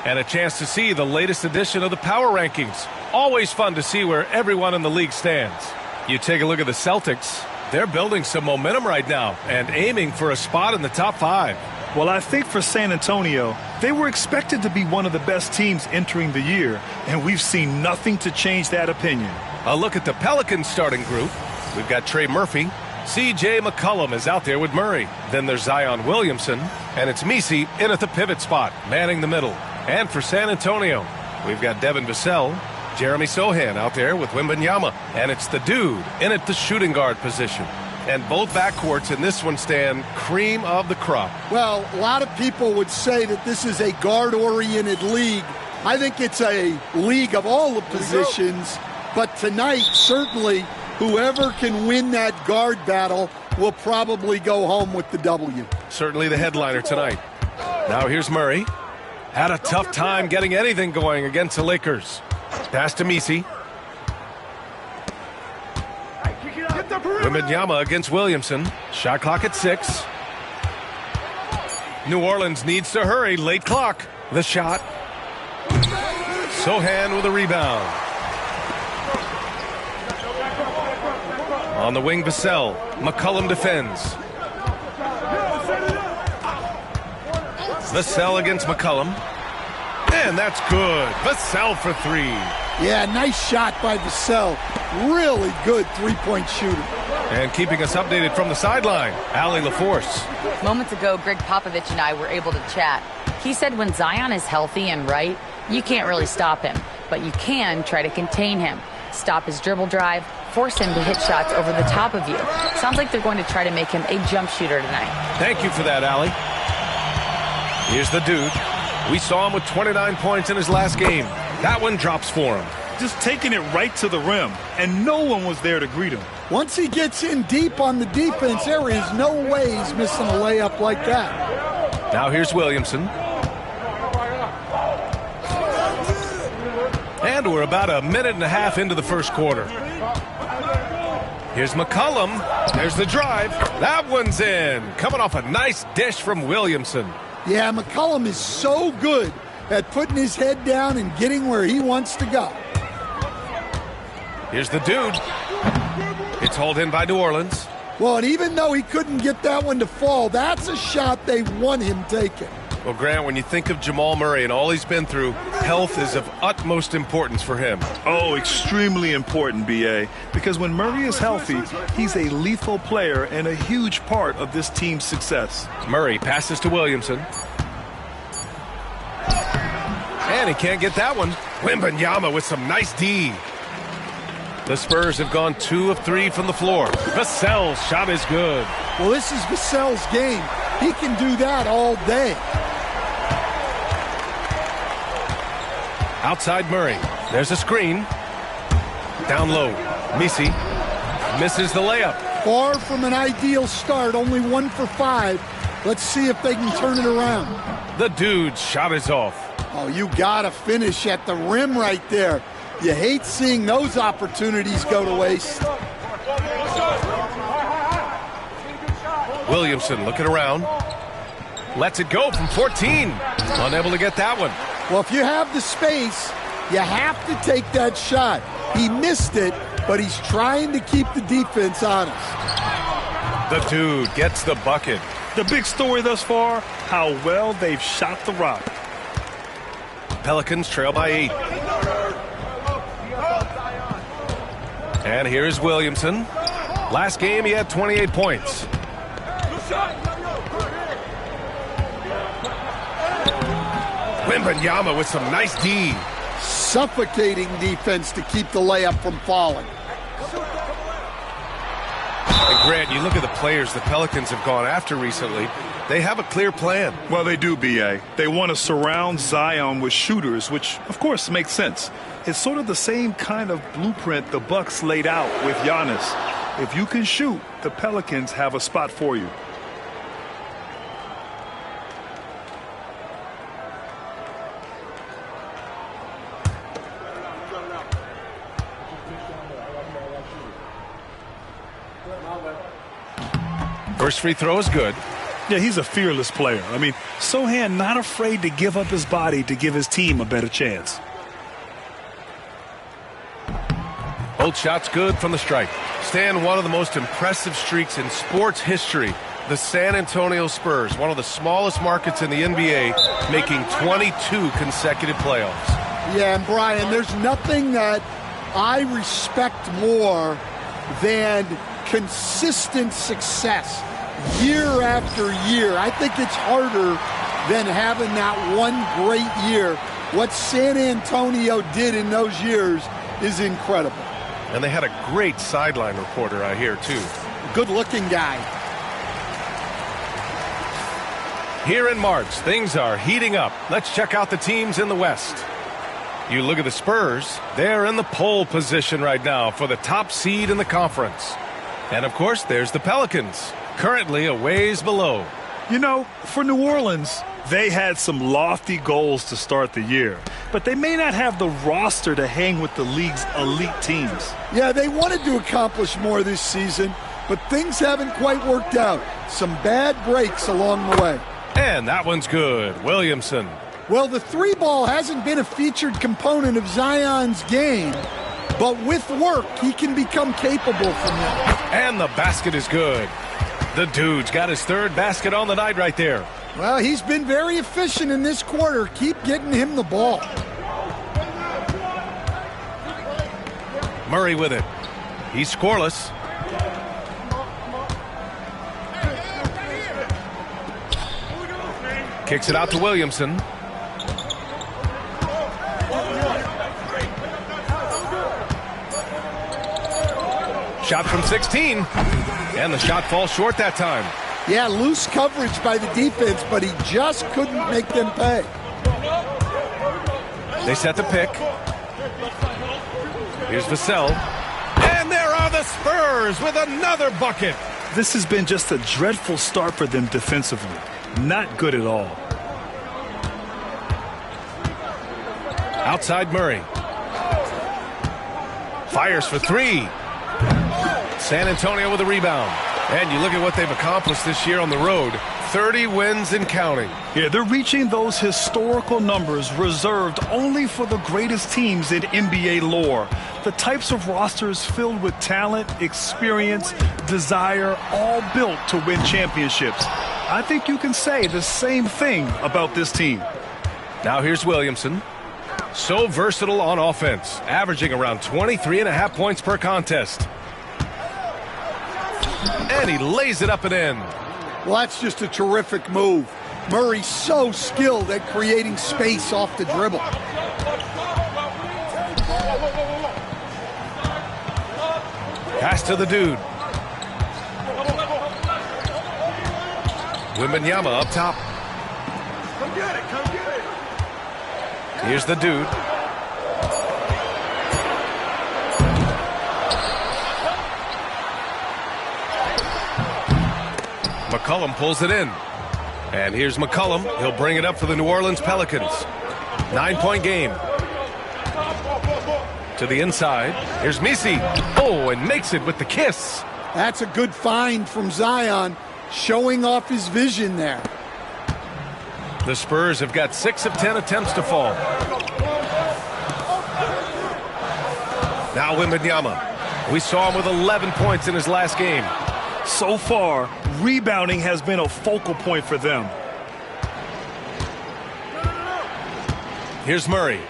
And a chance to see the latest edition of the Power Rankings. Always fun to see where everyone in the league stands. You take a look at the Celtics. They're building some momentum right now and aiming for a spot in the top 5. Well, I think for San Antonio, they were expected to be one of the best teams entering the year, and we've seen nothing to change that opinion. A look at the Pelicans starting group. We've got Trey Murphy. C.J. McCollum is out there with Murray. Then there's Zion Williamson, and it's Misi in at the pivot spot, manning the middle. And for San Antonio, we've got Devin Vassell, Jeremy Sohan out there with Wembanyama, and it's the dude in at the shooting guard position. And both backcourts in this one stand cream of the crop. Well, a lot of people would say that this is a guard-oriented league. I think it's a league of all the positions, but tonight, certainly, whoever can win that guard battle will probably go home with the W. Certainly the headliner tonight. Now here's Murray. Had a tough time getting anything going against the Lakers. Pass to Misi. Wembanyama against Williamson. Shot clock at 6. New Orleans needs to hurry. Late clock. The shot. Sohan with a rebound. On the wing, Vassell. McCollum defends. Vassell against McCollum. And that's good. Vassell for 3. Yeah, nice shot by Vassell. Really good three-point shooter. And keeping us updated from the sideline, Allie LaForce. Moments ago, Greg Popovich and I were able to chat. He said when Zion is healthy and right, you can't really stop him, but you can try to contain him. Stop his dribble drive, force him to hit shots over the top of you. Sounds like they're going to try to make him a jump shooter tonight. Thank you for that, Allie. Here's the dude. We saw him with 29 points in his last game. That one drops for him. Just taking it right to the rim, and no one was there to greet him. Once he gets in deep on the defense, there is no way he's missing a layup like that. Now here's Williamson. And we're about a minute and a half into the first quarter. Here's McCollum. There's the drive. That one's in. Coming off a nice dish from Williamson. Yeah, McCollum is so good at putting his head down and getting where he wants to go. Here's the dude. It's hauled in by New Orleans. Well, and even though he couldn't get that one to fall, that's a shot they want him taking. Well, Grant, when you think of Jamal Murray and all he's been through, health is of utmost importance for him. Oh, extremely important, B.A., because when Murray is healthy, he's a lethal player and a huge part of this team's success. Murray passes to Williamson. And he can't get that one. Wembanyama with some nice D. The Spurs have gone 2 of 3 from the floor. Vassell's shot is good. Well, this is Vassell's game. He can do that all day. Outside Murray. There's a screen. Down low. Misi misses the layup. Far from an ideal start. Only 1 for 5. Let's see if they can turn it around. The dude's shot is off. Oh, you got to finish at the rim right there. You hate seeing those opportunities go to waste. Williamson looking around. Lets it go from 14. Unable to get that one. Well, if you have the space, you have to take that shot. He missed it, but he's trying to keep the defense honest. The dude gets the bucket. The big story thus far, how well they've shot the rock. Pelicans trail by 8. And here's Williamson. Last game, he had 28 points. Wembanyama with some nice D. Suffocating defense to keep the layup from falling. And Grant, you look at the players the Pelicans have gone after recently. They have a clear plan. Well, they do, B.A. They want to surround Zion with shooters, which, of course, makes sense. It's sort of the same kind of blueprint the Bucks laid out with Giannis. If you can shoot, the Pelicans have a spot for you. First free throw is good. Yeah, he's a fearless player. I mean, Sohan not afraid to give up his body to give his team a better chance. Both shots good from the stripe. Stan, one of the most impressive streaks in sports history. The San Antonio Spurs, one of the smallest markets in the NBA, making 22 consecutive playoffs. Yeah, and Brian, there's nothing that I respect more than consistent success year after year. I think it's harder than having that one great year. What San Antonio did in those years is incredible. And they had a great sideline reporter, I hear, too. Good-looking guy. Here in March, things are heating up. Let's check out the teams in the West. You look at the Spurs, they're in the pole position right now for the top seed in the conference. And, of course, there's the Pelicans, currently a ways below. You know, for New Orleans, they had some lofty goals to start the year, but they may not have the roster to hang with the league's elite teams. Yeah, they wanted to accomplish more this season, but things haven't quite worked out. Some bad breaks along the way. And that one's good. Williamson. Well, the three ball hasn't been a featured component of Zion's game, but with work, he can become capable from that. And the basket is good. The dude's got his third basket on the night right there. Well, he's been very efficient in this quarter. Keep getting him the ball. Murray with it. He's scoreless. Kicks it out to Williamson. Shot from 16. And the shot falls short that time. Yeah, loose coverage by the defense, but he just couldn't make them pay. They set the pick. Here's Vassell. And there are the Spurs with another bucket. This has been just a dreadful start for them defensively. Not good at all. Outside Murray. Fires for three. San Antonio with a rebound. And you look at what they've accomplished this year on the road. 30 wins and counting. Yeah, they're reaching those historical numbers reserved only for the greatest teams in NBA lore. The types of rosters filled with talent, experience, desire, all built to win championships. I think you can say the same thing about this team. Now here's Williamson. So versatile on offense, averaging around 23.5 points per contest. And he lays it up and in. Well, that's just a terrific move. Murray's so skilled at creating space off the dribble. Pass to the dude. Wembanyama up top. Come get it, come get it. Here's the dude. McCollum pulls it in. And here's McCollum. He'll bring it up for the New Orleans Pelicans. 9-point game. To the inside. Here's Misi. Oh, and makes it with the kiss. That's a good find from Zion, showing off his vision there. The Spurs have got 6 of 10 attempts to fall. Now Wembanyama. We saw him with 11 points in his last game. So far, rebounding has been a focal point for them. Here's Murray.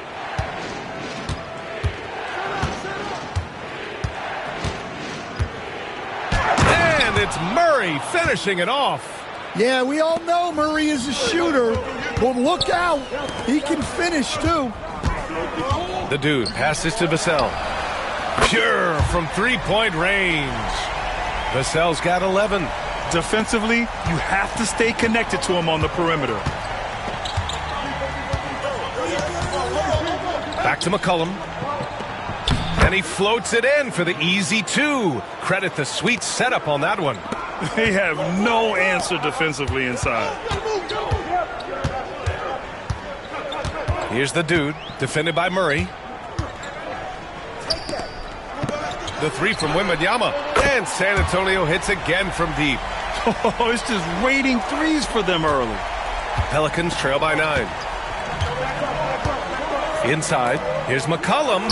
And it's Murray finishing it off. Yeah, we all know Murray is a shooter, but look out. He can finish, too. The dude passes to Vassell. Pure from three-point range. Vassell's got 11. Defensively, you have to stay connected to him on the perimeter. Back to McCollum. And he floats it in for the easy two. Credit the sweet setup on that one. They have no answer defensively inside. Here's the dude, defended by Murray. The three from Wembanyama. And San Antonio hits again from deep. Oh, it's just raining threes for them early. Pelicans trail by 9. Inside, here's McCollum.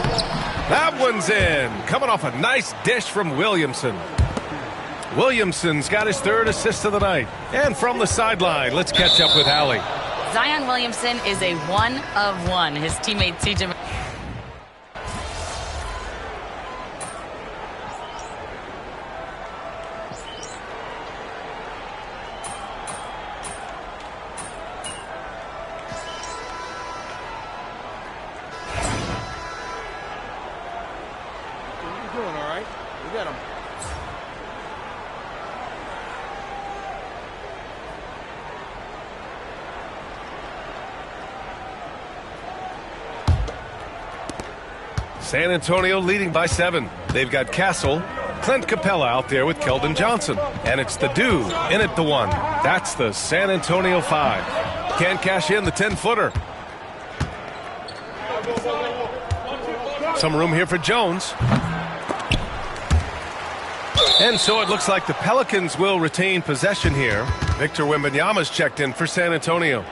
That one's in. Coming off a nice dish from Williamson. Williamson's got his 3rd assist of the night. And from the sideline, let's catch up with Allie. Zion Williamson is a 1 of 1. His teammate CJ. San Antonio leading by 7. They've got Castle, Clint Capella out there with Keldon Johnson. And it's the dude in at the 1. That's the San Antonio 5. Can't cash in the 10-footer. Some room here for Jones. And so it looks like the Pelicans will retain possession here. Victor Wembanyama's checked in for San Antonio.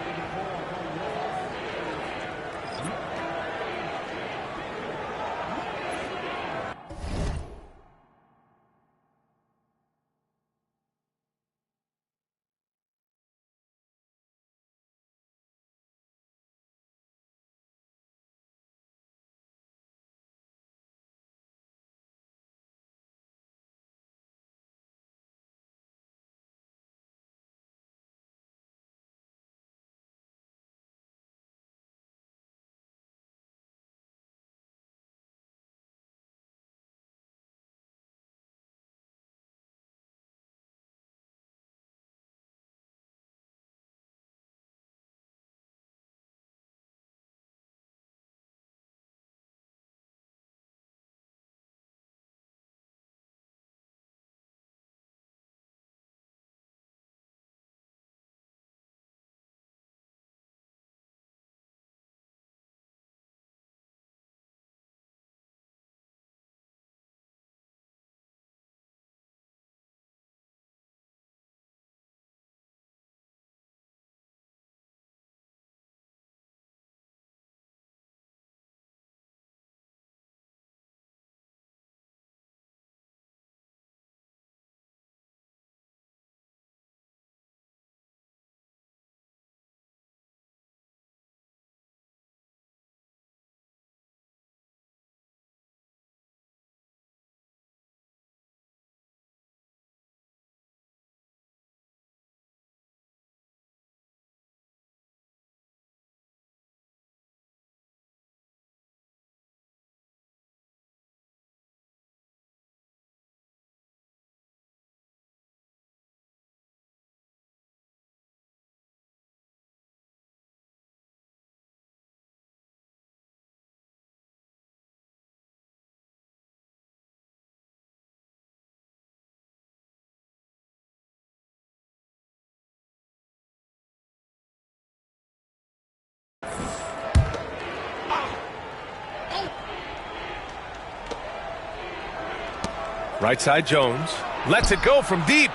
Right side Jones. Lets it go from deep.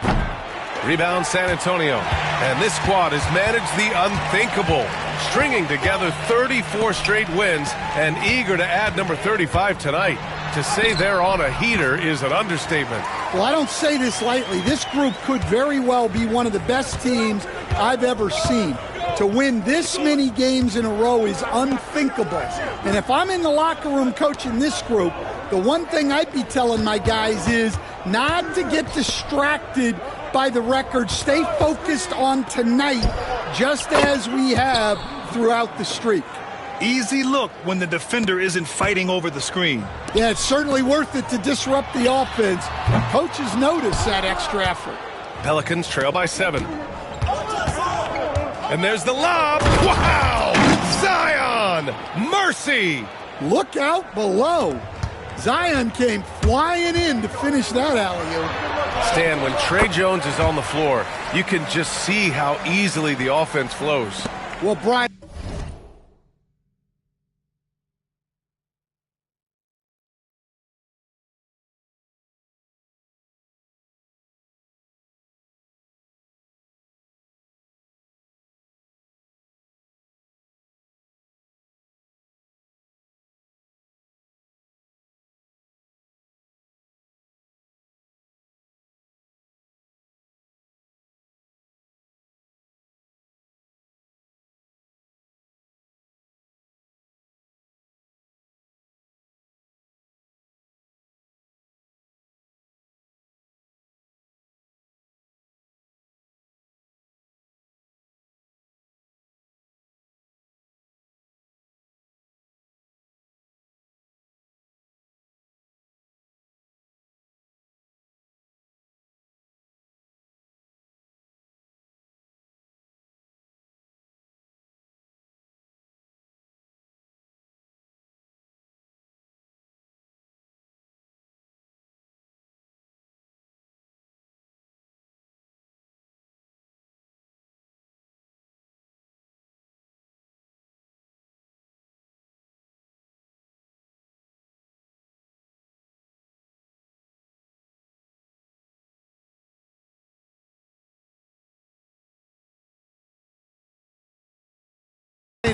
Rebound San Antonio. And this squad has managed the unthinkable, stringing together 34 straight wins and eager to add number 35 tonight. To say they're on a heater is an understatement. Well, I don't say this lightly. This group could very well be one of the best teams I've ever seen. To win this many games in a row is unthinkable. And if I'm in the locker room coaching this group, the one thing I'd be telling my guys is not to get distracted by the record. Stay focused on tonight, just as we have throughout the streak. Easy look when the defender isn't fighting over the screen. Yeah, it's certainly worth it to disrupt the offense. Coaches notice that extra effort. Pelicans trail by 7. And there's the lob. Wow! Zion! Mercy! Look out below. Zion came flying in to finish that alley-oop. Stan, when Trey Jones is on the floor, you can just see how easily the offense flows. Well, Brian...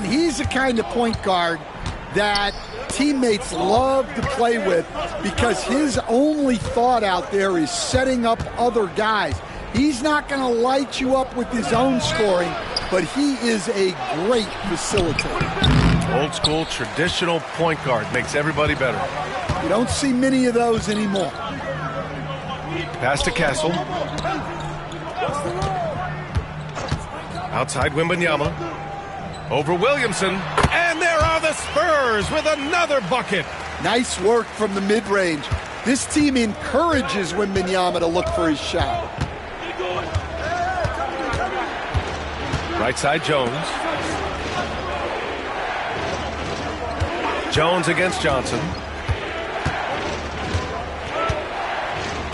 he's the kind of point guard that teammates love to play with because his only thought out there is setting up other guys. He's not going to light you up with his own scoring, but he is a great facilitator. Old school, traditional point guard makes everybody better. You don't see many of those anymore. Pass to Castle. Outside Wembanyama. Over Williamson. And there are the Spurs with another bucket. Nice work from the mid-range. This team encourages Wembanyama to look for his shot. Right side Jones. Jones against Johnson.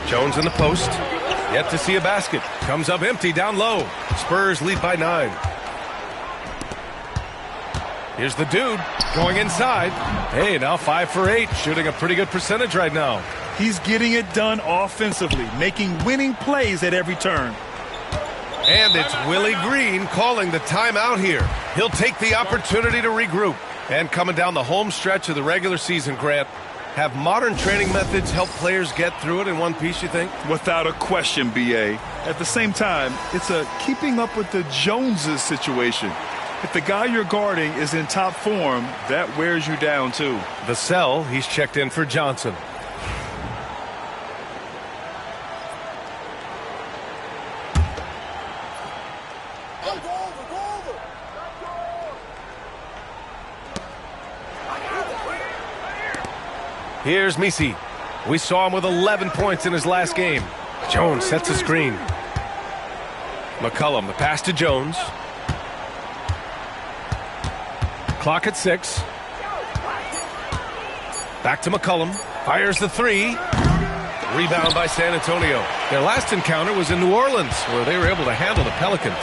Jones in the post. Yet to see a basket. Comes up empty down low. Spurs lead by 9. Here's the dude going inside. Hey, now 5 for 8. Shooting a pretty good percentage right now. He's getting it done offensively, making winning plays at every turn. And it's Willie Green calling the timeout here. He'll take the opportunity to regroup. And coming down the home stretch of the regular season, Grant, have modern training methods help players get through it in one piece, you think? Without a question, B.A. At the same time, it's a keeping up with the Joneses situation. If the guy you're guarding is in top form, that wears you down too. Vassell, he's checked in for Johnson. Here's Misi. We saw him with 11 points in his last game. Jones sets a screen. McCollum, the pass to Jones. Clock at 6. Back to McCollum. Fires the 3. Rebound by San Antonio. Their last encounter was in New Orleans, where they were able to handle the Pelicans.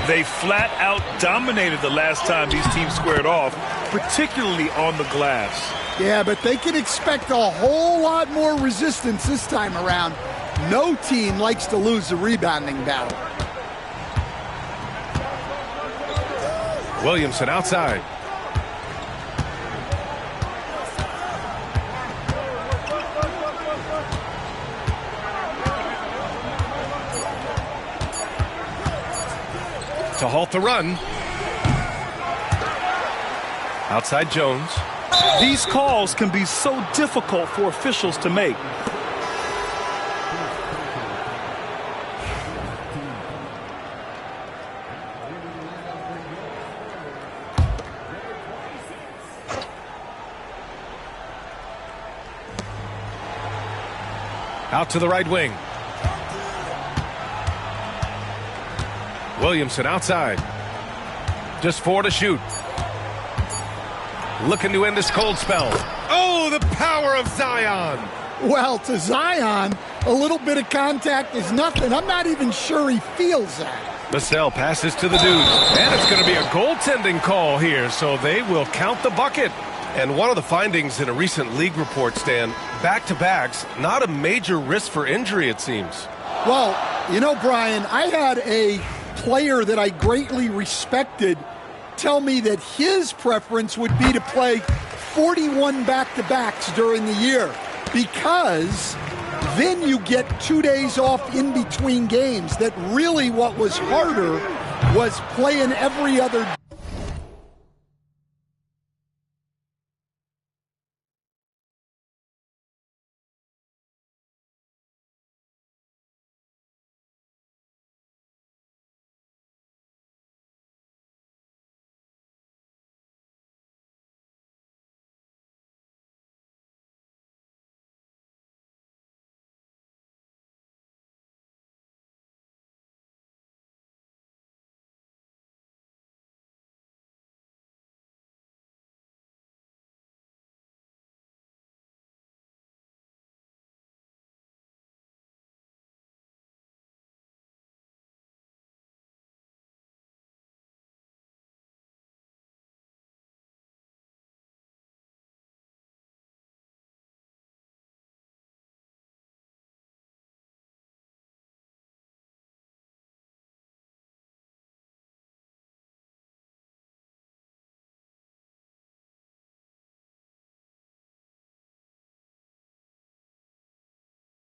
They flat out dominated the last time these teams squared off, particularly on the glass. Yeah, but they can expect a whole lot more resistance this time around. No team likes to lose the rebounding battle. Williamson outside. To halt the run. Outside Jones. These calls can be so difficult for officials to make. Out to the right wing. Williamson outside. Just 4 to shoot. Looking to end this cold spell. Oh, the power of Zion. Well, to Zion, a little bit of contact is nothing. I'm not even sure he feels that. Vassell passes to the dude. And it's going to be a goaltending call here, so they will count the bucket. And one of the findings in a recent league report, Stan, back-to-backs, not a major risk for injury, it seems. Well, you know, Brian, I had a player that I greatly respected tell me that his preference would be to play 41 back-to-backs during the year because then you get 2 days off in between games. That really what was harder was playing every other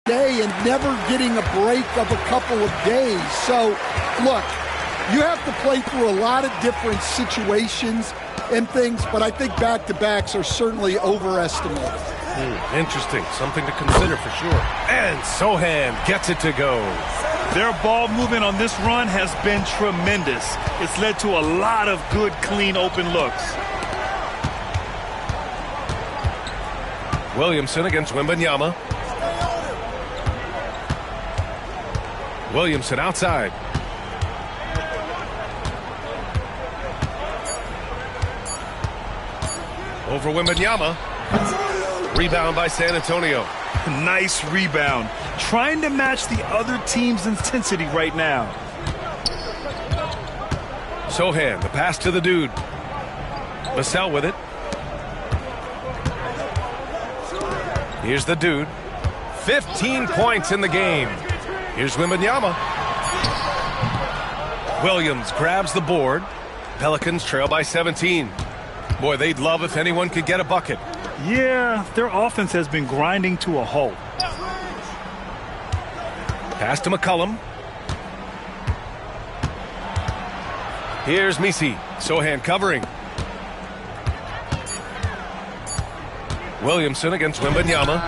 day and never getting a break of a couple of days. So, look, you have to play through a lot of different situations and things, but I think back-to-backs are certainly overestimated. Interesting. Something to consider for sure. And Sohan gets it to go. Their ball movement on this run has been tremendous. It's led to a lot of good, clean, open looks. Williamson against Wembanyama. Williamson outside. Over Wembanyama. Rebound by San Antonio. Nice rebound. Trying to match the other team's intensity right now. Sohan, the pass to the dude. Vassell with it. Here's the dude. 15 points in the game. Here's Wembanyama. Williams grabs the board. Pelicans trail by 17. Boy, they'd love if anyone could get a bucket. Yeah, their offense has been grinding to a halt. Pass to McCollum. Here's Misi. Sohan covering. Williamson against Wembanyama.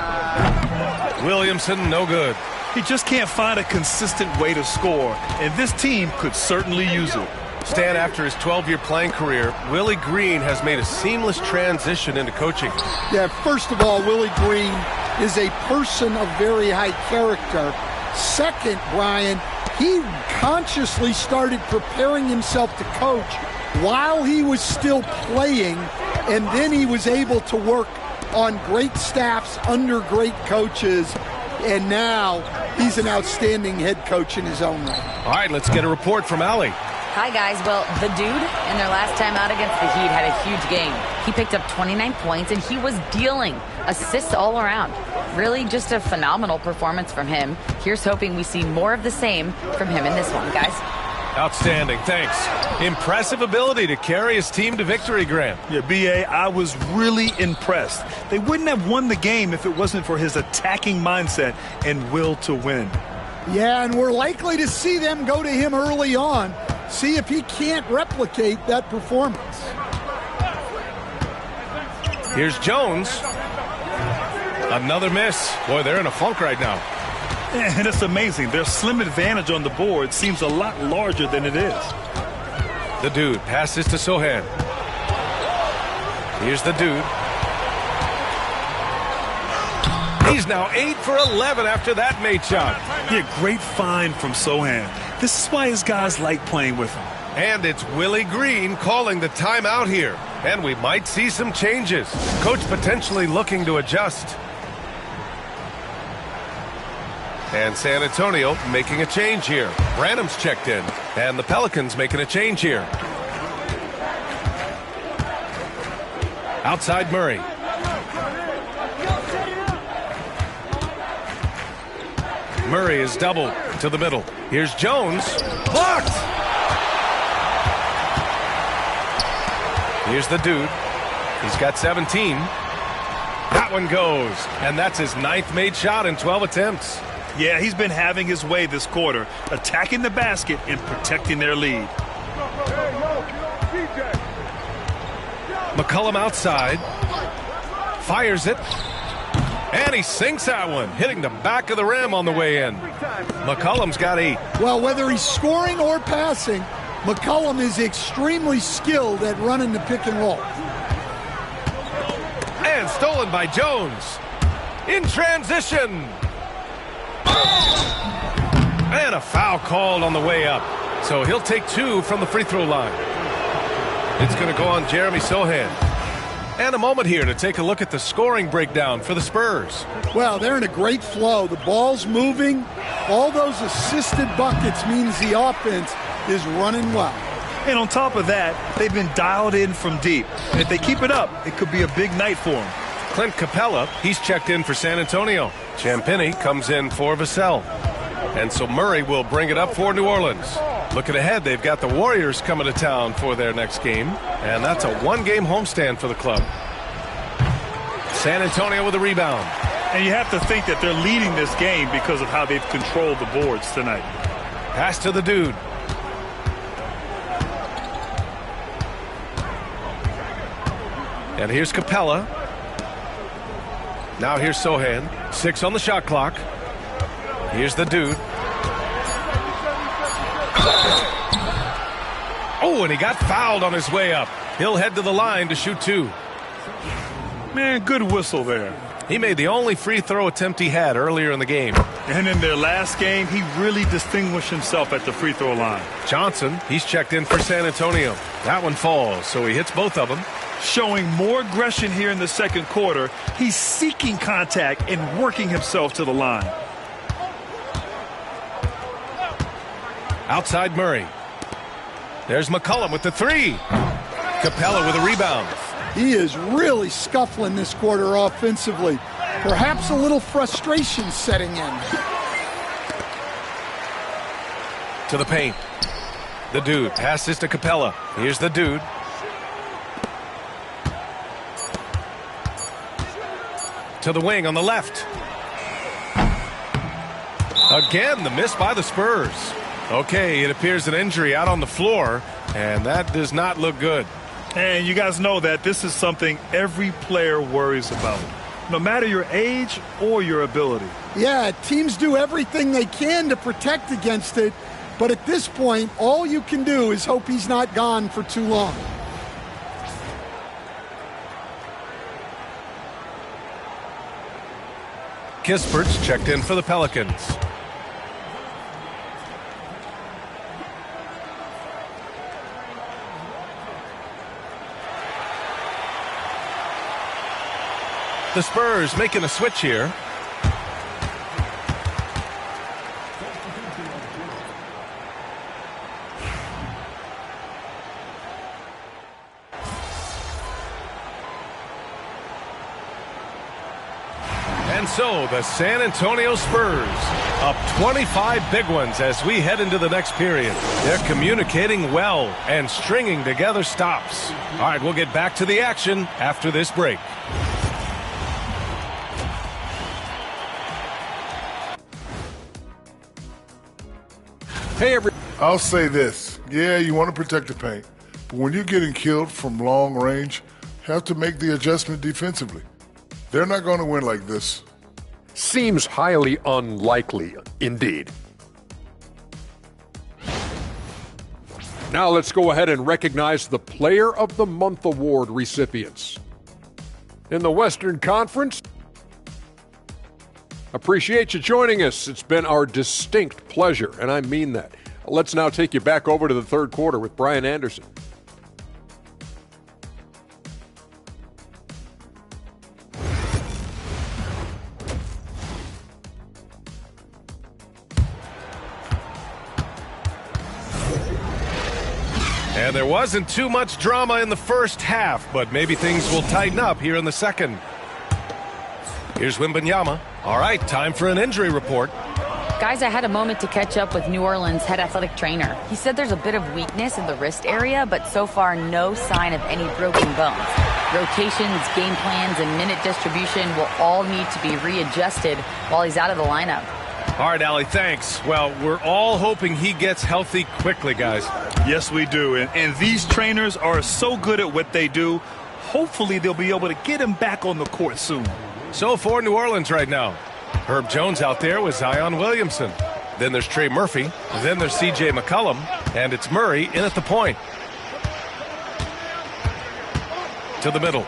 Williamson, no good. He just can't find a consistent way to score, and this team could certainly use it. Stan, after his 12-year playing career, Willie Green has made a seamless transition into coaching. Yeah, first of all, Willie Green is a person of very high character. Second, Brian, he consciously started preparing himself to coach while he was still playing, and then he was able to work on great staffs under great coaches, and now he's an outstanding head coach in his own right. All right, let's get a report from Allie. Hi, guys. Well, the dude in their last time out against the Heat had a huge game. He picked up 29 points, and he was dealing assists all around. Really just a phenomenal performance from him. Here's hoping we see more of the same from him in this one, guys. Outstanding, thanks. Impressive ability to carry his team to victory, Graham. Yeah, B.A., I was really impressed. They wouldn't have won the game if it wasn't for his attacking mindset and will to win. Yeah, and we're likely to see them go to him early on. See if he can't replicate that performance. Here's Jones. Another miss. Boy, they're in a funk right now. And it's amazing. Their slim advantage on the board seems a lot larger than it is. The dude passes to Sohan. Here's the dude. He's now 8 for 11 after that made shot. Yeah, great find from Sohan. This is why his guys like playing with him. And it's Willie Green calling the timeout here. And we might see some changes. Coach potentially looking to adjust. And San Antonio making a change here. Branham's checked in. And the Pelicans making a change here. Outside Murray. Murray is doubled to the middle. Here's Jones. Blocked! Here's the dude. He's got 17. That one goes. And that's his 9th made shot in 12 attempts. Yeah, he's been having his way this quarter, attacking the basket and protecting their lead. McCollum outside. Fires it. And he sinks that one, hitting the back of the rim on the way in. McCollum's got 8. Well, whether he's scoring or passing, McCollum is extremely skilled at running the pick and roll. And stolen by Jones. In transition. And a foul called on the way up. So he'll take 2 from the free throw line. It's going to go on Jeremy Sohan. And a moment here to take a look at the scoring breakdown for the Spurs. Well, they're in a great flow. The ball's moving. All those assisted buckets means the offense is running well. And on top of that, they've been dialed in from deep. And if they keep it up, it could be a big night for them. Clint Capella, he's checked in for San Antonio. Champagnie comes in for Vassell. And so Murray will bring it up for New Orleans. Looking ahead, they've got the Warriors coming to town for their next game. And that's a 1-game homestand for the club. San Antonio with a rebound. And you have to think that they're leading this game because of how they've controlled the boards tonight. Pass to the dude. And here's Capella. Now here's Sohan. 6 on the shot clock. Here's the dude. Oh, and he got fouled on his way up. He'll head to the line to shoot 2. Man, good whistle there. He made the only free throw attempt he had earlier in the game. And in their last game, he really distinguished himself at the free throw line. Johnson, he's checked in for San Antonio. That one falls, so he hits both of them. Showing more aggression here in the second quarter. He's seeking contact and working himself to the line. Outside Murray. There's McCollum with the 3. Capella with a rebound. He is really scuffling this quarter offensively. Perhaps a little frustration setting in. To the paint. The dude passes to Capella. Here's the dude. To the wing on the left. Again, the miss by the Spurs. Okay, it appears an injury out on the floor, and that does not look good. And you guys know that this is something every player worries about, no matter your age or your ability. Yeah, teams do everything they can to protect against it, but at this point, all you can do is hope he's not gone for too long. Kispert's checked in for the Pelicans. The Spurs making a switch here. And so the San Antonio Spurs up 25 big ones as we head into the next period. They're communicating well and stringing together stops. All right, we'll get back to the action after this break. Hey, I'll say this. Yeah, you want to protect the paint, but when you're getting killed from long range, you have to make the adjustment defensively. They're not going to win like this. Seems highly unlikely indeed. Now let's go ahead and recognize the Player of the Month Award recipients. In the Western Conference, appreciate you joining us. It's been our distinct pleasure, and I mean that. Let's now take you back over to the third quarter with Brian Anderson. And there wasn't too much drama in the first half, but maybe things will tighten up here in the second. Here's Wembanyama. All right, time for an injury report. Guys, I had a moment to catch up with New Orleans head athletic trainer. He said there's a bit of weakness in the wrist area, but so far no sign of any broken bones. Rotations, game plans, and minute distribution will all need to be readjusted while he's out of the lineup. All right, Allie, thanks. Well, we're all hoping he gets healthy quickly, guys. Yes, we do. And these trainers are so good at what they do. Hopefully they'll be able to get him back on the court soon. So for New Orleans right now, Herb Jones out there with Zion Williamson. Then there's Trey Murphy. Then there's C.J. McCollum. And it's Murray in at the point. To the middle.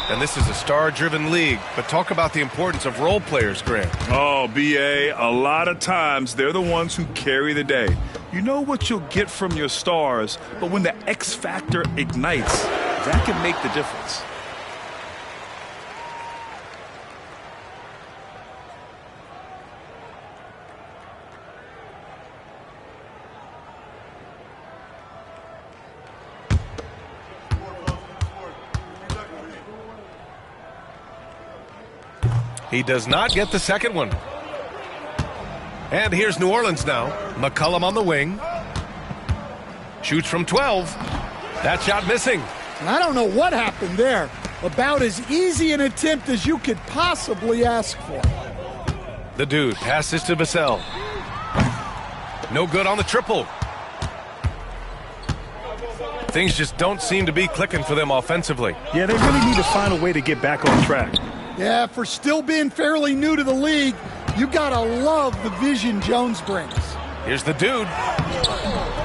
And this is a star-driven league. But talk about the importance of role players, Grant. Oh, B.A., a lot of times they're the ones who carry the day. You know what you'll get from your stars, but when the X factor ignites, that can make the difference. He does not get the second one. And here's New Orleans now. McCollum on the wing. Shoots from 12. That shot missing. And I don't know what happened there. About as easy an attempt as you could possibly ask for. The dude passes to Vassell. No good on the triple. Things just don't seem to be clicking for them offensively. Yeah, they really need to find a way to get back on track. Yeah, for still being fairly new to the league, you gotta love the vision Jones brings. Here's the dude.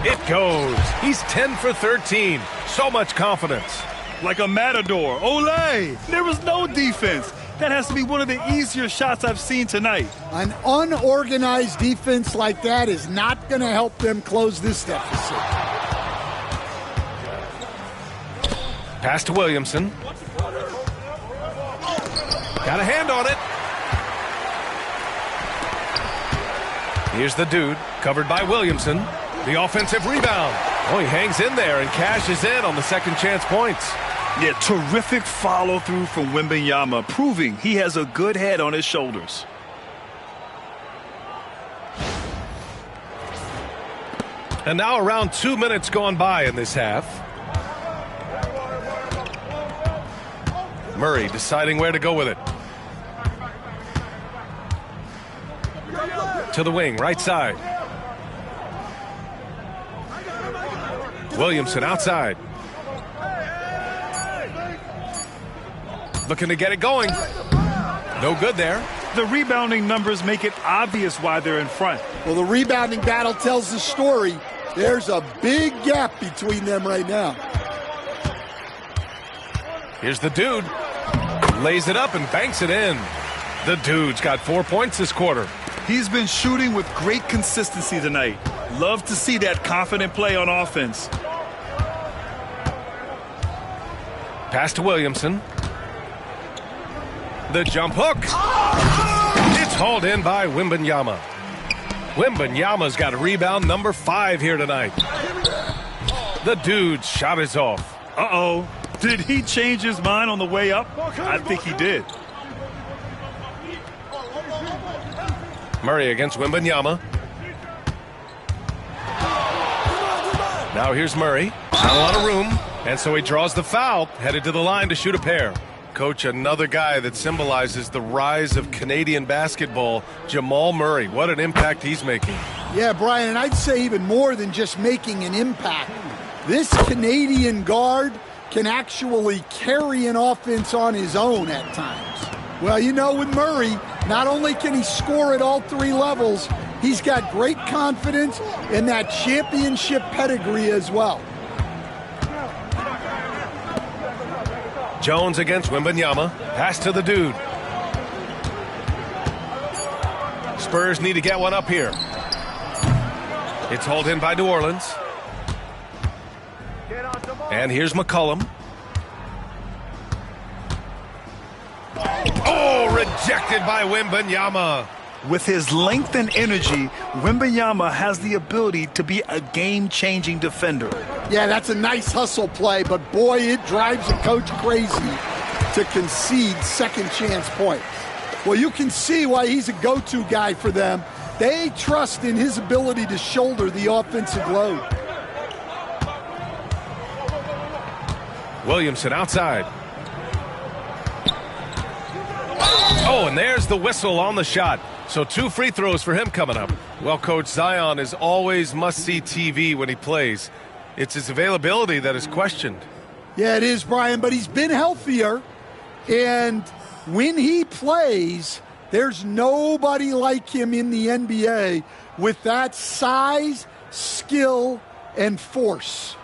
It goes. He's 10 for 13. So much confidence. Like a matador. Olay! There was no defense. That has to be one of the easier shots I've seen tonight. An unorganized defense like that is not going to help them close this deficit. Pass to Williamson. Got a hand on it. Here's the dude, covered by Williamson. The offensive rebound. Oh, he hangs in there and cashes in on the second chance points. Yeah, terrific follow-through from Wembanyama, proving he has a good head on his shoulders. And now around 2 minutes gone by in this half. Murray deciding where to go with it. To the wing, right side. Williamson outside. Looking to get it going. No good there. The rebounding numbers make it obvious why they're in front. Well, the rebounding battle tells the story. There's a big gap between them right now. Here's the dude. Lays it up and banks it in. The dude's got 4 points this quarter. He's been shooting with great consistency tonight. Love to see that confident play on offense. Pass to Williamson. The jump hook. It's hauled in by Wembanyama. Wembanyama's got a rebound number 5 here tonight. The dude's shot is off. Uh-oh. Did he change his mind on the way up? I think he did. Murray against Wembanyama. Now here's Murray. Not a lot of room. And so he draws the foul, headed to the line to shoot a pair. Coach, another guy that symbolizes the rise of Canadian basketball, Jamal Murray. What an impact he's making. Yeah, Brian, and I'd say even more than just making an impact. This Canadian guard can actually carry an offense on his own at times. Well, you know, with Murray, not only can he score at all 3 levels, he's got great confidence and that championship pedigree as well. Jones against Wembanyama. Pass to the dude. Spurs need to get one up here. It's hauled in by New Orleans. And here's McCollum. Oh, rejected by Wembanyama. With his length and energy, Wembanyama has the ability to be a game-changing defender. Yeah, that's a nice hustle play, but boy, it drives a coach crazy to concede second chance points. Well, you can see why he's a go-to guy for them. They trust in his ability to shoulder the offensive load. Williamson outside. Oh, and there's the whistle on the shot. So 2 free throws for him coming up. Well, Coach, Zion is always must-see TV when he plays. It's his availability that is questioned. Yeah, it is, Brian, but he's been healthier. And when he plays, there's nobody like him in the NBA with that size, skill, and force.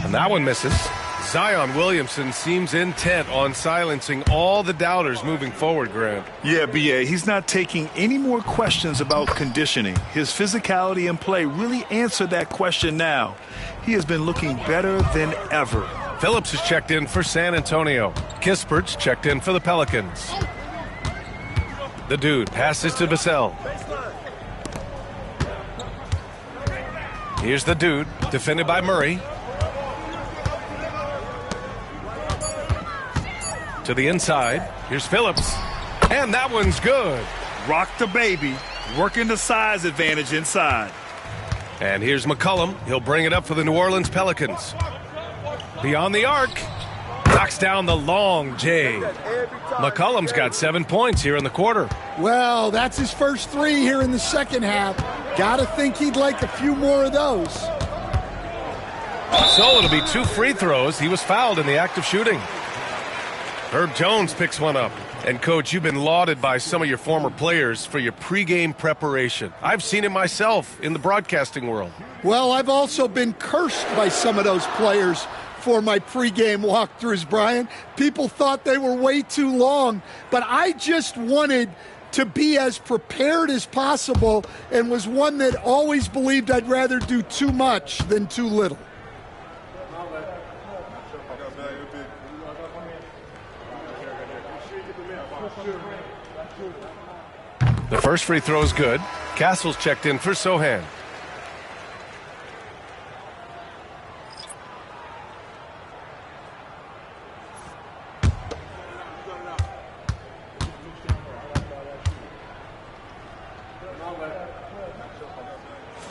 And that one misses. Zion Williamson seems intent on silencing all the doubters moving forward, Grant. Yeah, B.A., he's not taking any more questions about conditioning. His physicality and play really answer that question now. He has been looking better than ever. Phillips has checked in for San Antonio. Kispert's checked in for the Pelicans. The dude passes to Vassell. Here's the dude, defended by Murray. To the inside. Here's Phillips. And that one's good. Rock the baby. working the size advantage inside. And here's McCollum. He'll bring it up for the New Orleans Pelicans. Beyond the arc. Knocks down the long J. McCollum's got 7 points here in the quarter. Well, that's his first 3 here in the second half. Gotta think he'd like a few more of those. So it'll be 2 free throws. He was fouled in the act of shooting. Herb Jones picks one up. And, Coach, you've been lauded by some of your former players for your pregame preparation. I've seen it myself in the broadcasting world. Well, I've also been cursed by some of those players for my pregame walkthroughs, Brian. People thought they were way too long, but I just wanted to be as prepared as possible and was one that always believed I'd rather do too much than too little. The first free throw is good. Castle's checked in for Sohan.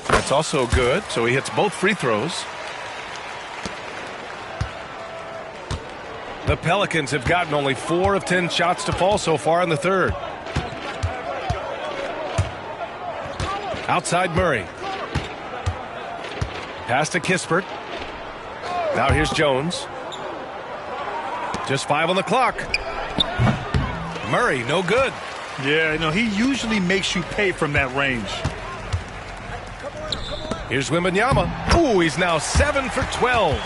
That's also good, so he hits both free throws. The Pelicans have gotten only 4 of 10 shots to fall so far in the third. Outside Murray. Pass to Kispert. Now here's Jones. Just 5 on the clock. Murray, no good. Yeah, he usually makes you pay from that range. Here's Wembanyama. Ooh, he's now 7 for 12.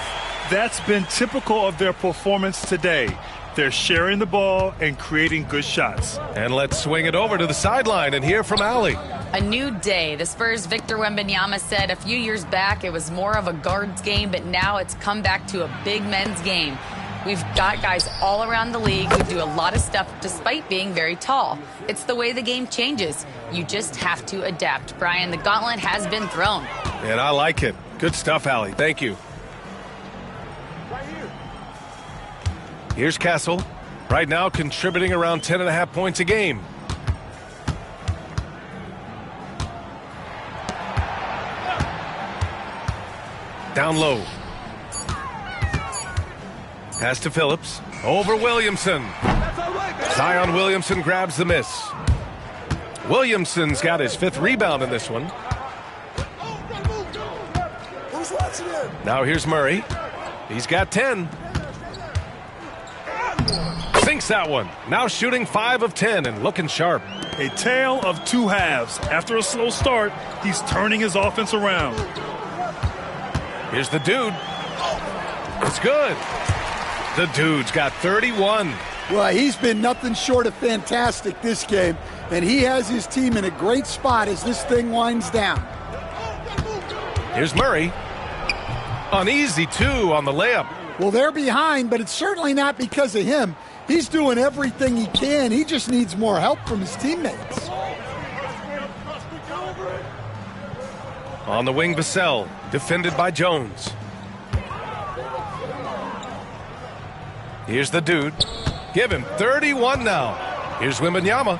That's been typical of their performance today. They're sharing the ball and creating good shots. And let's swing it over to the sideline and hear from Allie. A new day. The Spurs' Victor Wembanyama said a few years back it was more of a guards game, but now it's come back to a big men's game. We've got guys all around the league who do a lot of stuff despite being very tall. It's the way the game changes. You just have to adapt. Brian, the gauntlet has been thrown. And I like it. Good stuff, Allie. Thank you. Here's Castle. Right now contributing around 10.5 points a game. Down low. Pass to Phillips. Over Williamson. Zion Williamson grabs the miss. Williamson's got his 5th rebound in this one. Now here's Murray. He's got 10. Sinks that one. Now shooting 5 of 10 and looking sharp. A tale of 2 halves. After a slow start, he's turning his offense around. Here's the dude. It's good. The dude's got 31. Well, he's been nothing short of fantastic this game, and he has his team in a great spot as this thing winds down. Here's Murray. An easy 2 on the layup. Well, they're behind, but it's certainly not because of him. He's doing everything he can. He just needs more help from his teammates. On the wing, Vassell, defended by Jones. Here's the dude. Give him 31 now. Here's Wembanyama.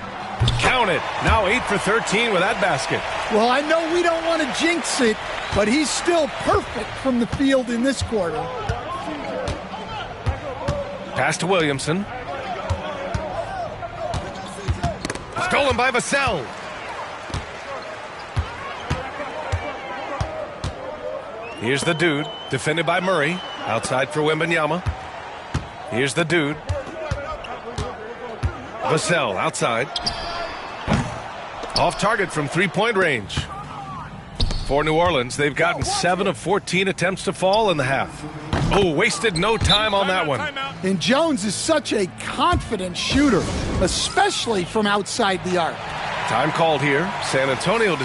Count it. Now 8 for 13 with that basket. Well, I know we don't want to jinx it, but he's still perfect from the field in this quarter. Pass to Williamson. Stolen by Vassell. Here's the dude, defended by Murray. Outside for Wembanyama. Here's the dude. Vassell outside. Off target from 3-point range. For New Orleans, they've gotten 7 of 14 attempts to fall in the half. Oh, wasted no time on that one. And Jones is such a confident shooter, especially from outside the arc. Time called here. San Antonio.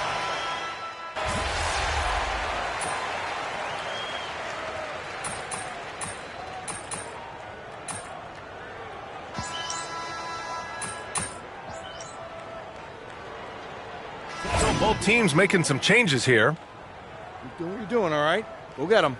So both teams making some changes here. What are you doing, all right? Go get him.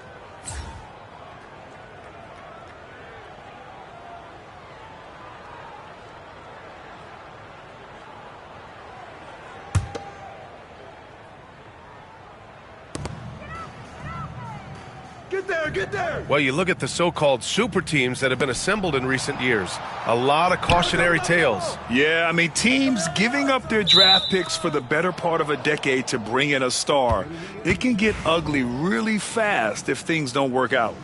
Well, you look at the so-called super teams that have been assembled in recent years. A lot of cautionary tales. Yeah, I mean, teams giving up their draft picks for the better part of a decade to bring in a star. It can get ugly really fast if things don't work out.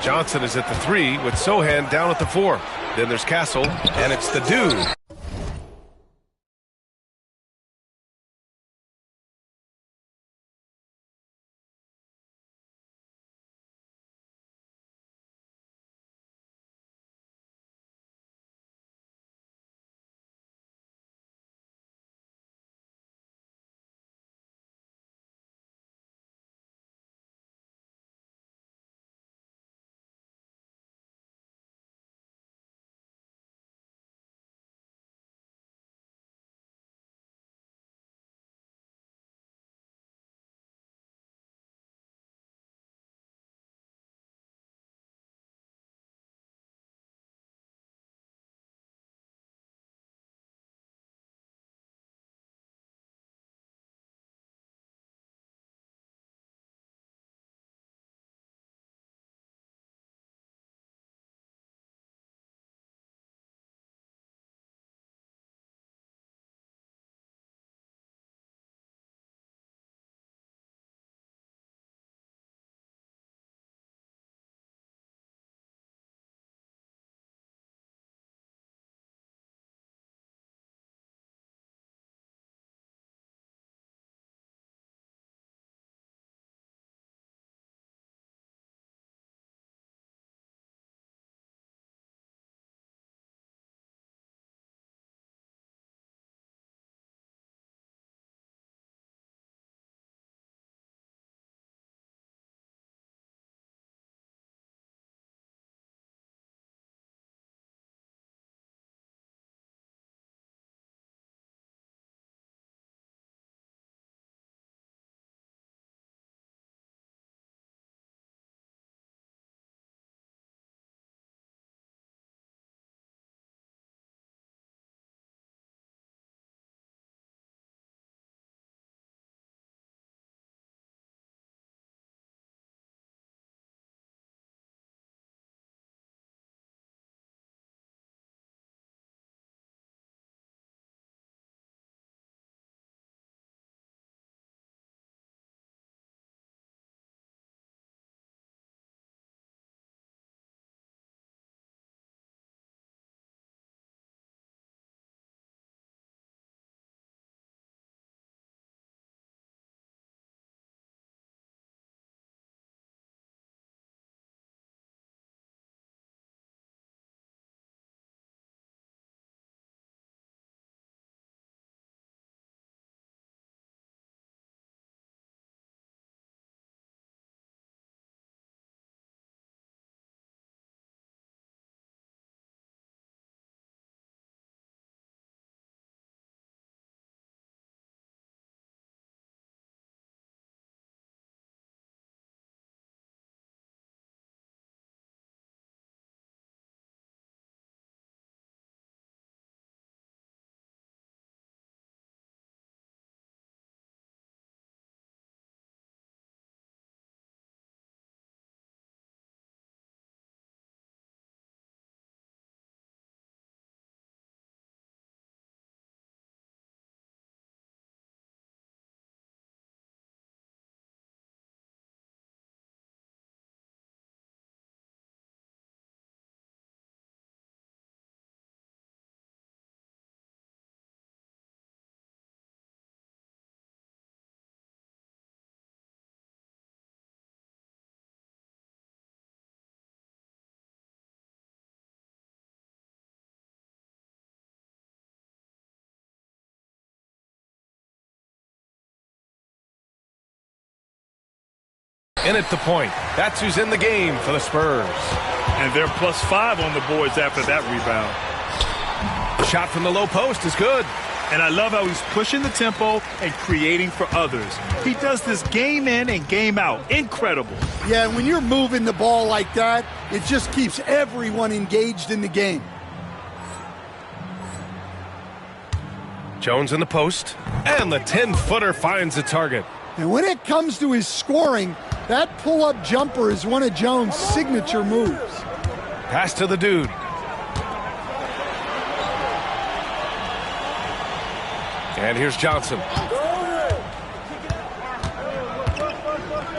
Johnson is at the 3 with Sohan down at the 4. Then there's Castle, and it's the dude. In at the point. That's who's in the game for the Spurs. And they're +5 on the boards after that rebound. The shot from the low post is good. And I love how he's pushing the tempo and creating for others. He does this game in and game out. Incredible. Yeah, and when you're moving the ball like that, it just keeps everyone engaged in the game. Jones in the post, and the 10-footer finds the target. And when it comes to his scoring, that pull-up jumper is one of Jones' signature moves. Pass to the dude. And here's Johnson.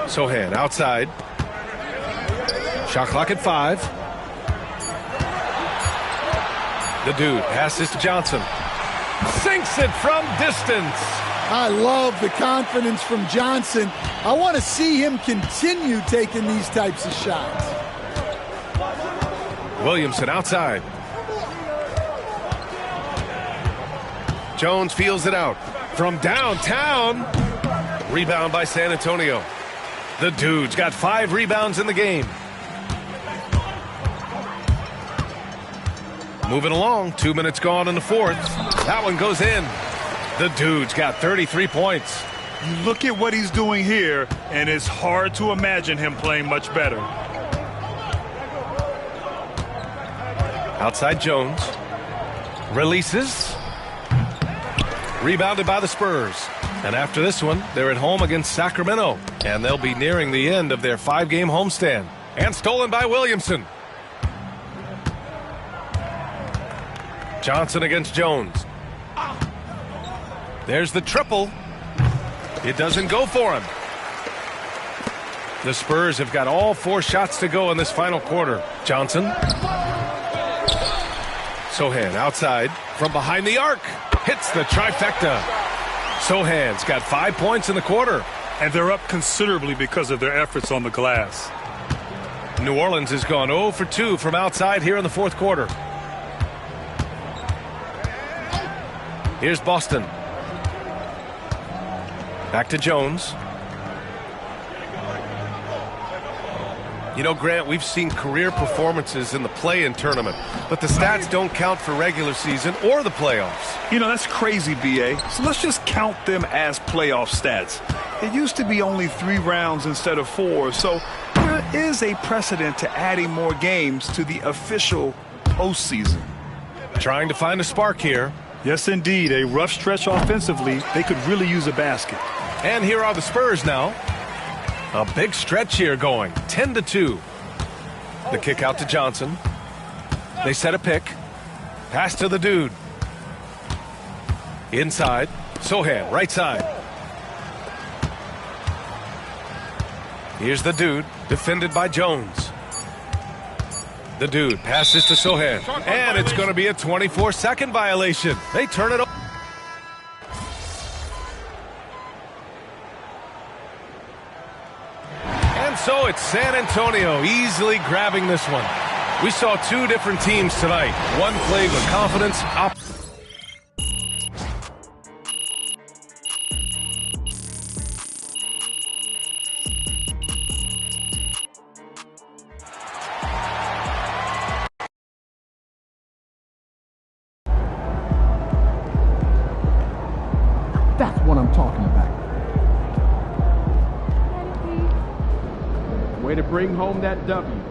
Sohan outside. Shot clock at 5. The dude passes to Johnson. Sinks it from distance. I love the confidence from Johnson. I want to see him continue taking these types of shots. Williamson outside. Jones feels it out from downtown. Rebound by San Antonio. The dude's got 5 rebounds in the game. Moving along, 2 minutes gone in the fourth. That one goes in. The dude's got 33 points. You look at what he's doing here, and it's hard to imagine him playing much better. Outside Jones. Releases. Rebounded by the Spurs. And after this one, they're at home against Sacramento. And they'll be nearing the end of their 5-game homestand. And stolen by Williamson. Johnson against Jones. There's the triple. It doesn't go for him. The Spurs have got all 4 shots to go in this final quarter. Johnson. Sohan outside from behind the arc. Hits the trifecta. Sohan's got 5 points in the quarter. And they're up considerably because of their efforts on the glass. New Orleans has gone 0 for 2 from outside here in the fourth quarter. Here's Boston. Back to Jones. You know, Grant, we've seen career performances in the play-in tournament, but the stats don't count for regular season or the playoffs. You know, that's crazy, B.A. So let's just count them as playoff stats. It used to be only 3 rounds instead of 4, so there is a precedent to adding more games to the official postseason. Trying to find a spark here. Yes, indeed. A rough stretch offensively. They could really use a basket. And here are the Spurs now. A big stretch here going. 10-2. The kick out to Johnson. They set a pick. Pass to the dude. Inside. Sohan, right side. Here's the dude. Defended by Jones. The dude passes to Sohan. And it's going to be a 24-second violation. They turn it over. And so it's San Antonio easily grabbing this one. We saw 2 different teams tonight. One played with confidence. That's what I'm talking about. Way to bring home that W.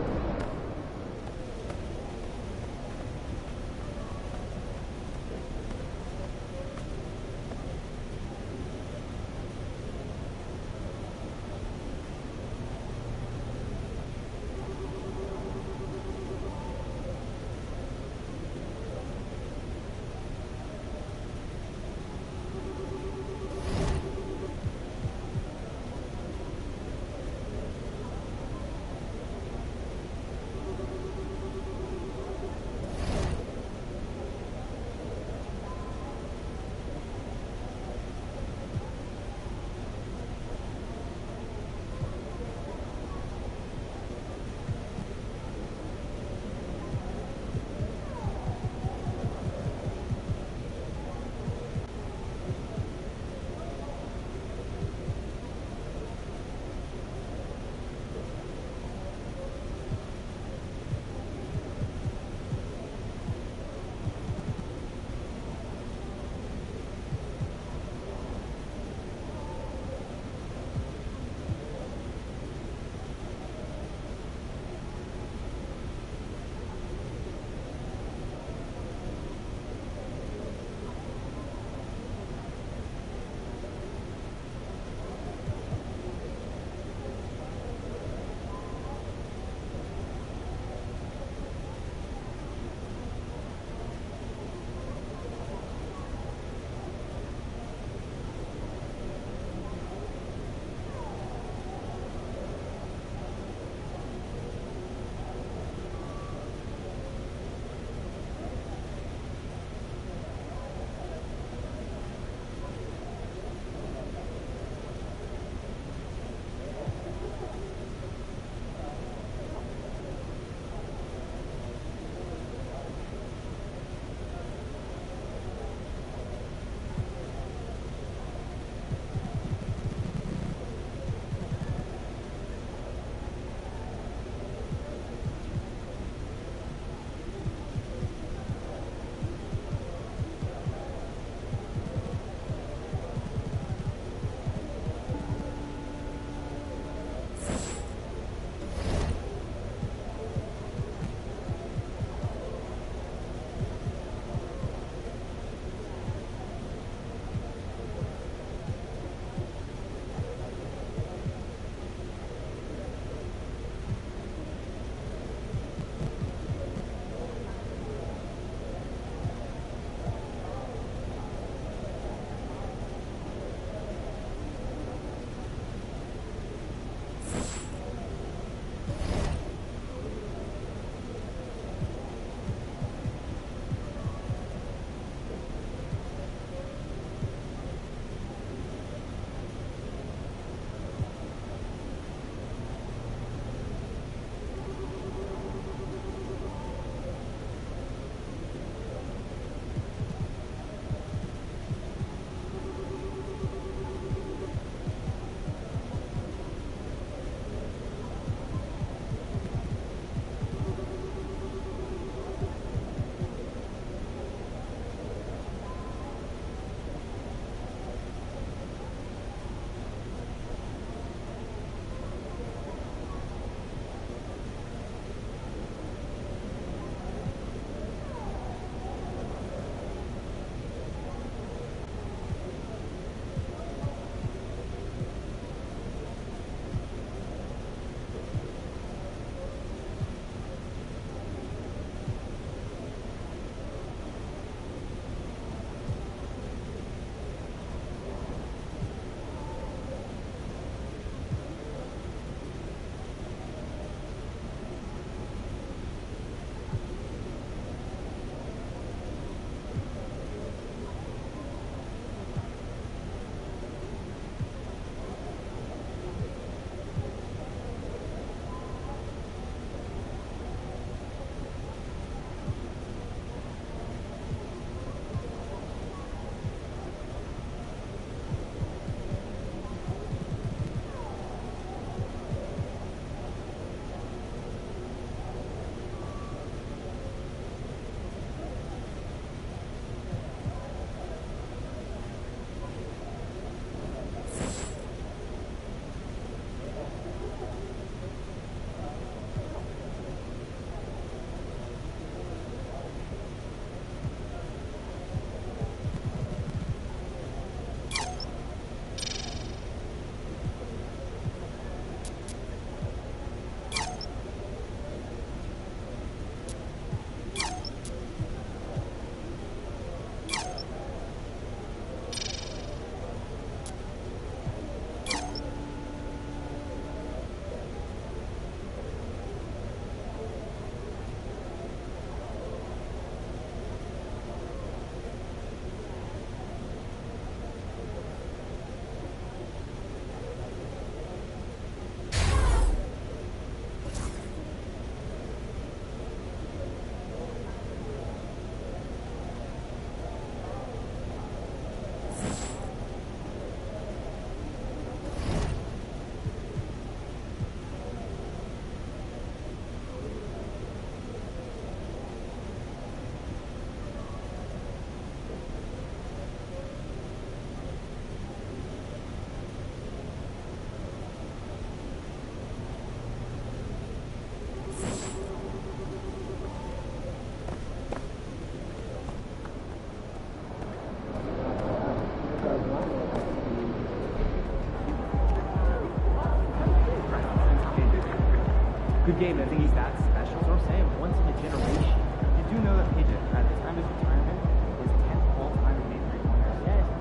game. I think he's that special. So I'm saying once in a generation. You do know that PJ, at the time of his retirement, is 10th all-time in made three-pointers. Yes.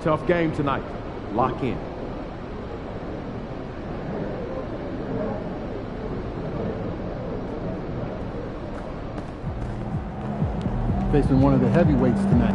tough game tonight. Lock in. Facing one of the heavyweights tonight.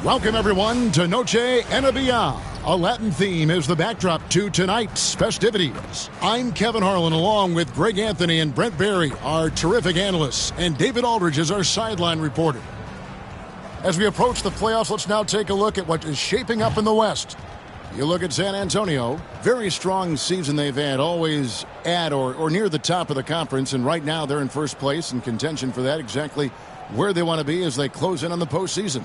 Welcome, everyone, to Noche Enabia. A Latin theme is the backdrop to tonight's festivities. I'm Kevin Harlan, along with Greg Anthony and Brent Barry, our terrific analysts, and David Aldridge is our sideline reporter. As we approach the playoffs, let's now take a look at what is shaping up in the West. You look at San Antonio, very strong season they've had, always at or near the top of the conference, and right now they're in first place in contention for that, exactly where they want to be as they close in on the postseason.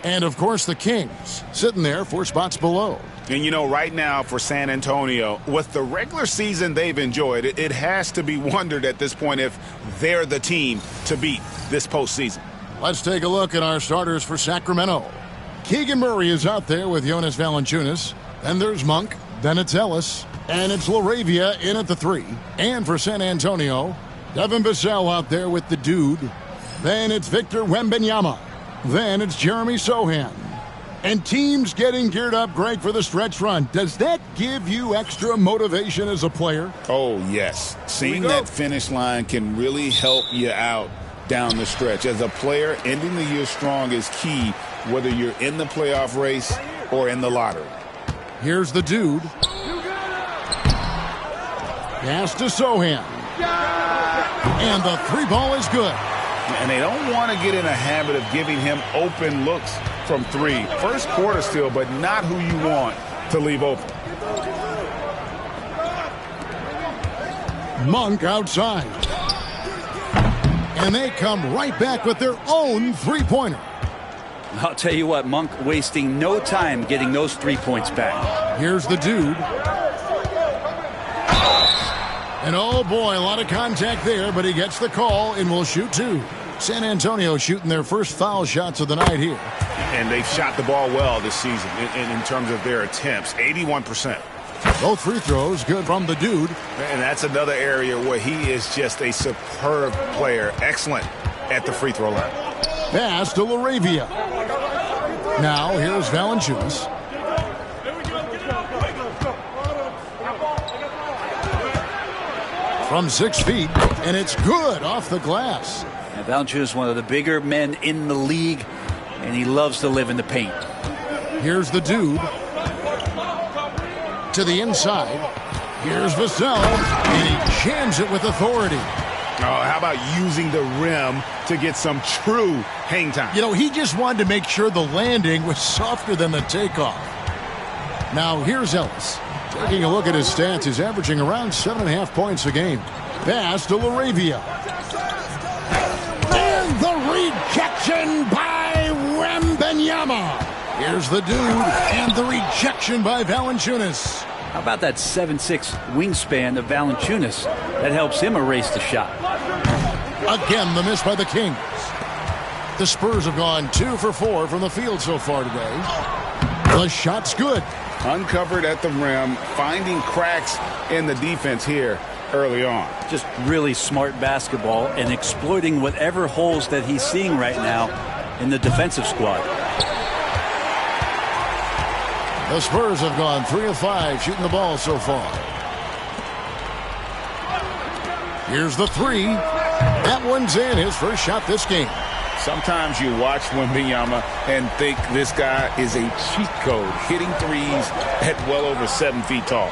And, of course, the Kings sitting there 4 spots below. And, you know, right now for San Antonio, with the regular season they've enjoyed, it has to be wondered at this point if they're the team to beat this postseason. Let's take a look at our starters for Sacramento. Keegan Murray is out there with Jonas Valanciunas. Then there's Monk. Then it's Ellis. And it's LaRavia in at the 3. And for San Antonio, Devin Vassell out there with the dude. Then it's Victor Wembanyama. Then it's Jeremy Sohan. And teams getting geared up, Greg, for the stretch run. Does that give you extra motivation as a player? Oh, yes. Seeing that finish line can really help you out down the stretch. As a player, ending the year strong is key, whether you're in the playoff race or in the lottery. Here's the dude. Pass to Sohan. And the 3-ball is good. And they don't want to get in a habit of giving him open looks from 3. First quarter still, but not who you want to leave open. Monk outside. And they come right back with their own 3-pointer. I'll tell you what, Monk wasting no time getting those 3 points back. Here's the dude. And oh boy, a lot of contact there, but he gets the call and will shoot 2. San Antonio shooting their first foul shots of the night here. And they've shot the ball well this season in terms of their attempts, 81%. Both free throws good from the dude. And that's another area where he is just a superb player, excellent at the free throw line. Pass to LaRavia. Now here's Valanciunas. From 6 feet, and it's good off the glass. And Valanciunas is one of the bigger men in the league, and he loves to live in the paint. Here's the dude. To the inside. Here's Vassell, and he jams it with authority. Oh, how about using the rim to get some true hang time? You know, he just wanted to make sure the landing was softer than the takeoff. Now here's Ellis. Taking a look at his stats, he's averaging around 7.5 points a game. Pass to Laravia. And the rejection by Wembanyama. Here's the dude, and the rejection by Valanciunas. How about that 7'6" wingspan of Valanciunas? That helps him erase the shot. Again, the miss by the Kings. The Spurs have gone 2 for 4 from the field so far today. The shot's good. Uncovered at the rim, finding cracks in the defense here early on. Just really smart basketball and exploiting whatever holes that he's seeing right now in the defensive squad. The Spurs have gone 3 of 5 shooting the ball so far. Here's the three. That one's in, his first shot this game. Sometimes you watch Wembanyama and think this guy is a cheat code, hitting threes at well over 7 feet tall.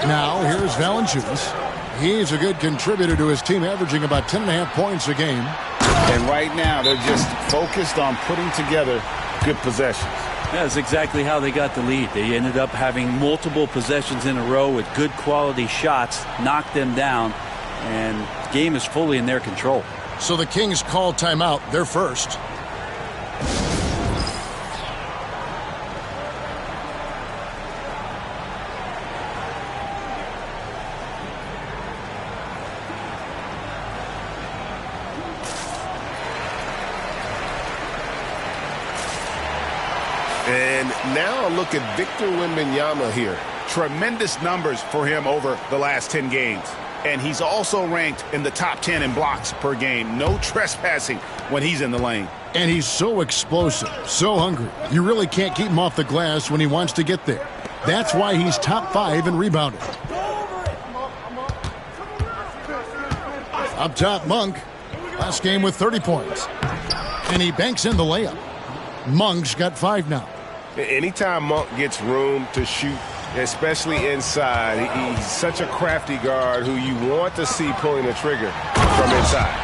Now here's Valanciunas. He's a good contributor to his team, averaging about 10.5 points a game. And right now they're just focused on putting together good possessions. That's exactly how they got the lead. They ended up having multiple possessions in a row with good quality shots, knocked them down, and the game is fully in their control. So the Kings call timeout, their first. And now look at Victor Wembanyama here. Tremendous numbers for him over the last 10 games. And he's also ranked in the top 10 in blocks per game. No trespassing when he's in the lane. And he's so explosive, so hungry. You really can't keep him off the glass when he wants to get there. That's why he's top 5 in rebounding. Up top, Monk. Last game with 30 points. And he banks in the layup. Monk's got 5 now. Anytime Monk gets room to shoot, especially inside, he's such a crafty guard who you want to see pulling the trigger from inside.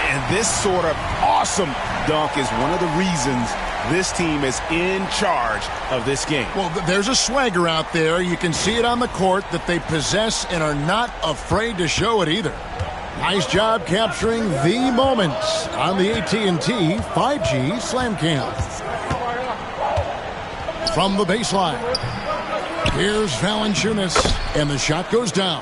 And this sort of awesome dunk is one of the reasons this team is in charge of this game. Well, there's a swagger out there. You can see it on the court that they possess and are not afraid to show it either. Nice job capturing the moments on the AT&T 5G Slam Cam. From the baseline, here's Valanciunas, and the shot goes down.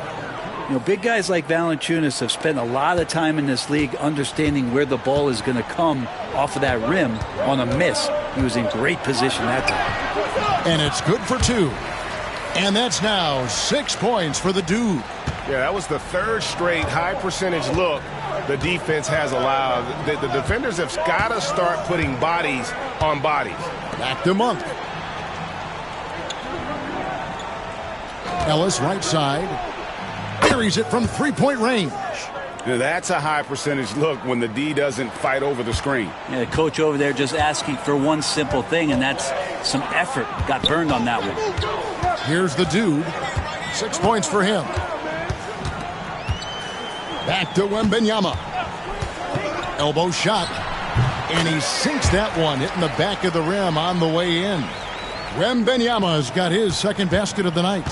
You know, big guys like Valanciunas have spent a lot of time in this league understanding where the ball is going to come off of that rim on a miss. He was in great position that time. And it's good for 2. And that's now 6 points for the dude. Yeah, that was the 3rd straight high percentage look the defense has allowed. The defenders have got to start putting bodies on bodies. Back to Monk. Ellis right side. Buries it from 3-point range. Now, that's a high percentage look when the D doesn't fight over the screen. Yeah, the coach over there just asking for one simple thing, and that's some effort. Got burned on that one. Here's the dude. 6 points for him. Back to Wembanyama. Elbow shot. And he sinks that one, hitting the back of the rim on the way in. Wembanyama's got his second basket of the night.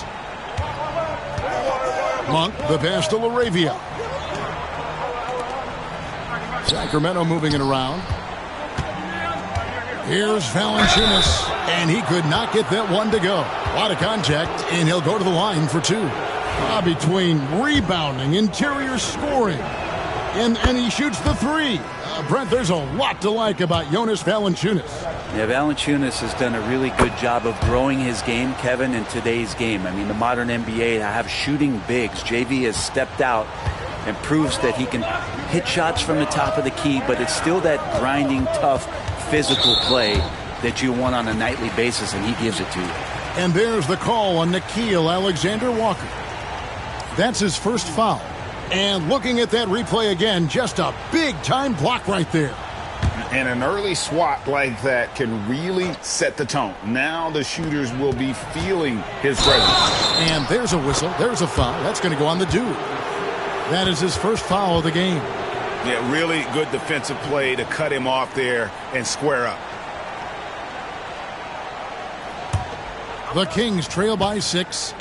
Monk, the pass to Laravia. Sacramento moving it around. Here's Valanciunas, and he could not get that one to go. A lot of contact, and he'll go to the line for 2. Between rebounding, interior scoring, and he shoots the 3. Brent, there's a lot to like about Jonas Valanciunas. Yeah, Valanciunas has done a really good job of growing his game, Kevin, in today's game. I mean, the modern NBA have shooting bigs. JV has stepped out and proves that he can hit shots from the top of the key, but it's still that grinding, tough, physical play that you want on a nightly basis, and he gives it to you. And there's the call on Nickeil Alexander-Walker. That's his first foul. And looking at that replay again, just a big-time block right there. And an early swat like that can really set the tone. Now the shooters will be feeling his presence. And there's a whistle. There's a foul. That's going to go on the dude. That is his first foul of the game. Yeah, really good defensive play to cut him off there and square up. The Kings trail by 6.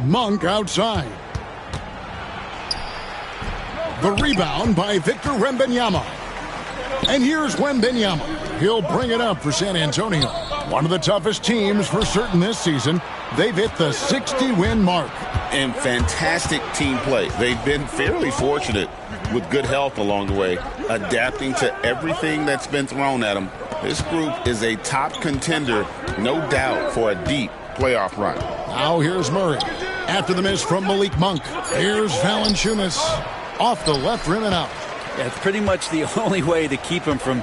Monk outside. The rebound by Victor Wembanyama. And here's Wembanyama. He'll bring it up for San Antonio. One of the toughest teams for certain this season. They've hit the 60-win mark. And fantastic team play. They've been fairly fortunate with good health along the way, adapting to everything that's been thrown at them. This group is a top contender, no doubt, for a deep playoff run. Now here's Murray. After the miss from Malik Monk, here's Valanciunas. Off the left rim and out. Yeah, it's pretty much the only way to keep him from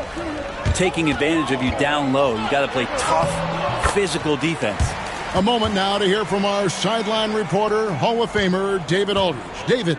taking advantage of you down low. You got to play tough, physical defense. A moment now to hear from our sideline reporter, Hall of Famer David Aldridge. David.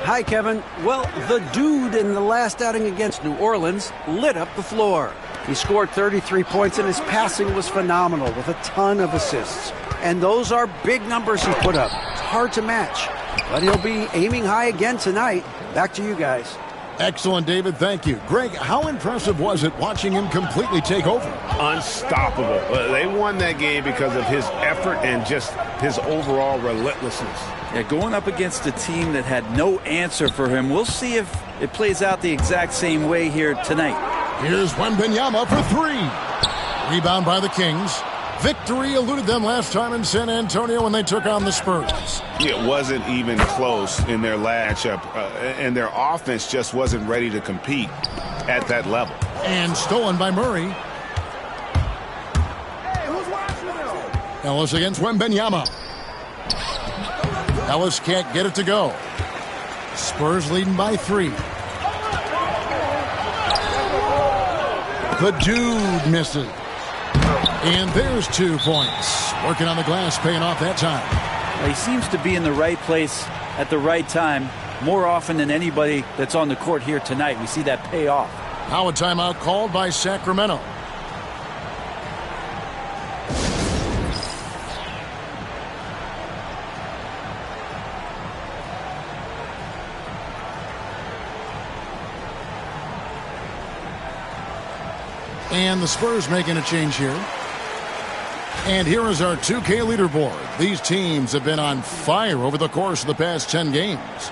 Hi, Kevin. Well, the dude in the last outing against New Orleans lit up the floor. He scored 33 points, and his passing was phenomenal with a ton of assists. And those are big numbers he put up. It's hard to match. But he'll be aiming high again tonight. Back to you guys. Excellent, David. Thank you. Greg, how impressive was it watching him completely take over? Unstoppable. They won that game because of his effort and just his overall relentlessness. Yeah, going up against a team that had no answer for him. We'll see if it plays out the exact same way here tonight. Here's Wembanyama for three. Rebound by the Kings. Victory eluded them last time in San Antonio when they took on the Spurs. It wasn't even close in their matchup, and their offense just wasn't ready to compete at that level. And stolen by Murray. Ellis against Wembanyama. Ellis can't get it to go. Spurs leading by 3. The dude misses. And there's 2 points. Working on the glass, paying off that time. He seems to be in the right place at the right time more often than anybody that's on the court here tonight. We see that pay off. Now a timeout called by Sacramento. And the Spurs making a change here. And here is our 2K leaderboard. These teams have been on fire over the course of the past 10 games.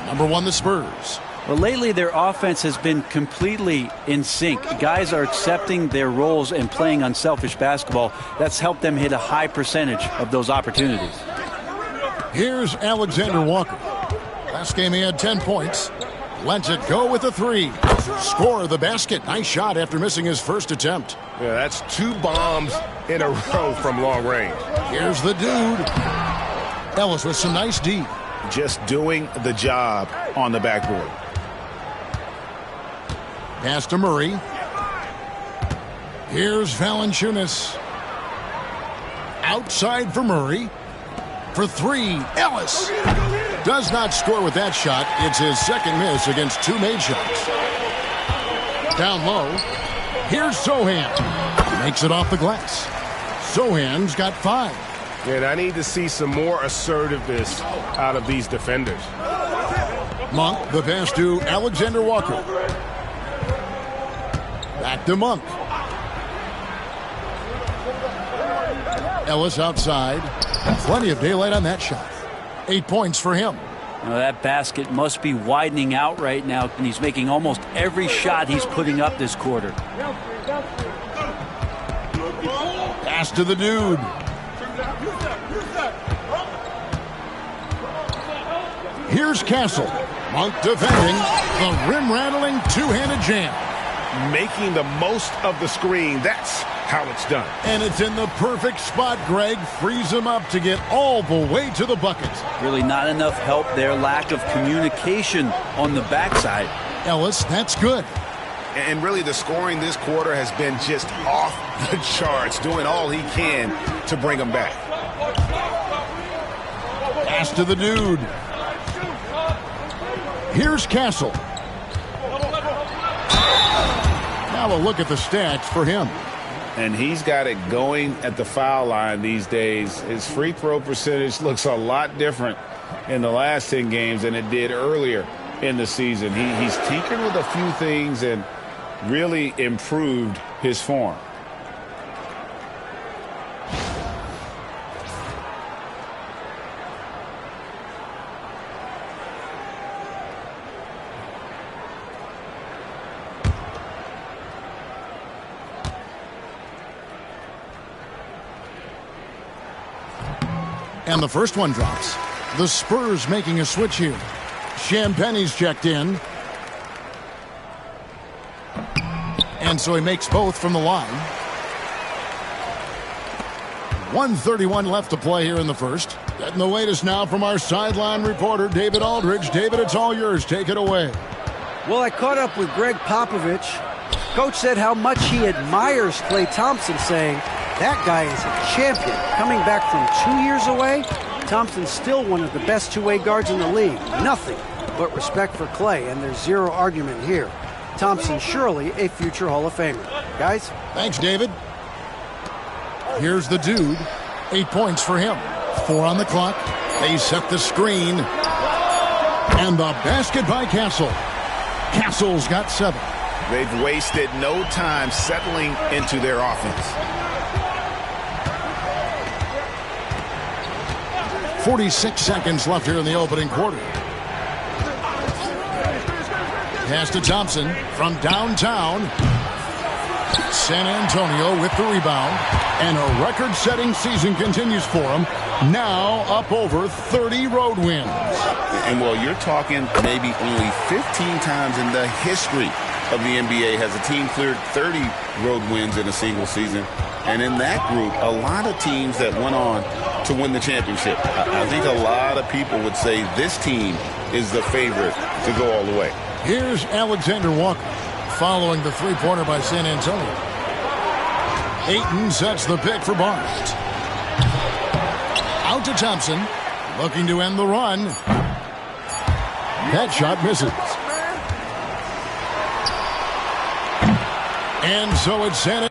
Number 1, the Spurs. Well, lately their offense has been completely in sync. Guys are accepting their roles and playing unselfish basketball. That's helped them hit a high percentage of those opportunities. Here's Alexander Walker. Last game he had 10 points. Lets it go with a 3. Score the basket. Nice shot after missing his first attempt. Yeah, that's 2 bombs in a row from long range. Here's the dude. Ellis with some nice D. Just doing the job on the backboard. Pass to Murray. Here's Valanciunas. Outside for Murray. For 3, Ellis. Does not score with that shot. It's his second miss against 2 made shots. Down low. Here's Sohan. Makes it off the glass. Sohan's got 5. And I need to see some more assertiveness out of these defenders. Monk, the pass to Alexander Walker. Back to Monk. Ellis outside. Plenty of daylight on that shot. 8 points for him. Now that basket must be widening out right now, and he's making almost every shot he's putting up this quarter. Pass to the dude. Here's Castle. Monk defending. The rim-rattling two-handed jam. Making the most of the screen. That's how it's done. And it's in the perfect spot, Greg. Frees him up to get all the way to the bucket. Really not enough help there. Lack of communication on the backside. Ellis, that's good. And really the scoring this quarter has been just off the charts, doing all he can to bring them back. Pass to the dude. Here's Castle. Now a look at the stats for him. And he's got it going at the foul line these days. His free throw percentage looks a lot different in the last 10 games than it did earlier in the season. He's tinkered with a few things and really improved his form. And the first one drops. The Spurs making a switch here. Champagne's checked in. And so he makes both from the line. 1:31 left to play here in the first. Getting the latest now from our sideline reporter, David Aldridge. David, it's all yours. Take it away. Well, I caught up with Greg Popovich. Coach said how much he admires Klay Thompson, saying that guy is a champion. Coming back from 2 years away, Thompson's still one of the best two-way guards in the league. Nothing but respect for Klay, and there's zero argument here. Thompson surely a future Hall of Famer. Guys? Thanks, David. Here's the dude. 8 points for him. 4 on the clock. They set the screen. And the basket by Castle. Castle's got 7. They've wasted no time settling into their offense. 46 seconds left here in the opening quarter. Pass to Thompson from downtown. San Antonio with the rebound. And a record-setting season continues for them. Now up over 30 road wins. And well, you're talking maybe only 15 times in the history of the NBA has a team cleared 30 road wins in a single season. And in that group, a lot of teams that went on to win the championship. I think a lot of people would say this team is the favorite to go all the way. Here's Alexander Walker following the three-pointer by San Antonio. Ayton sets the pick for Barnes. Out to Thompson, looking to end the run. That shot misses. And so it's San Antonio.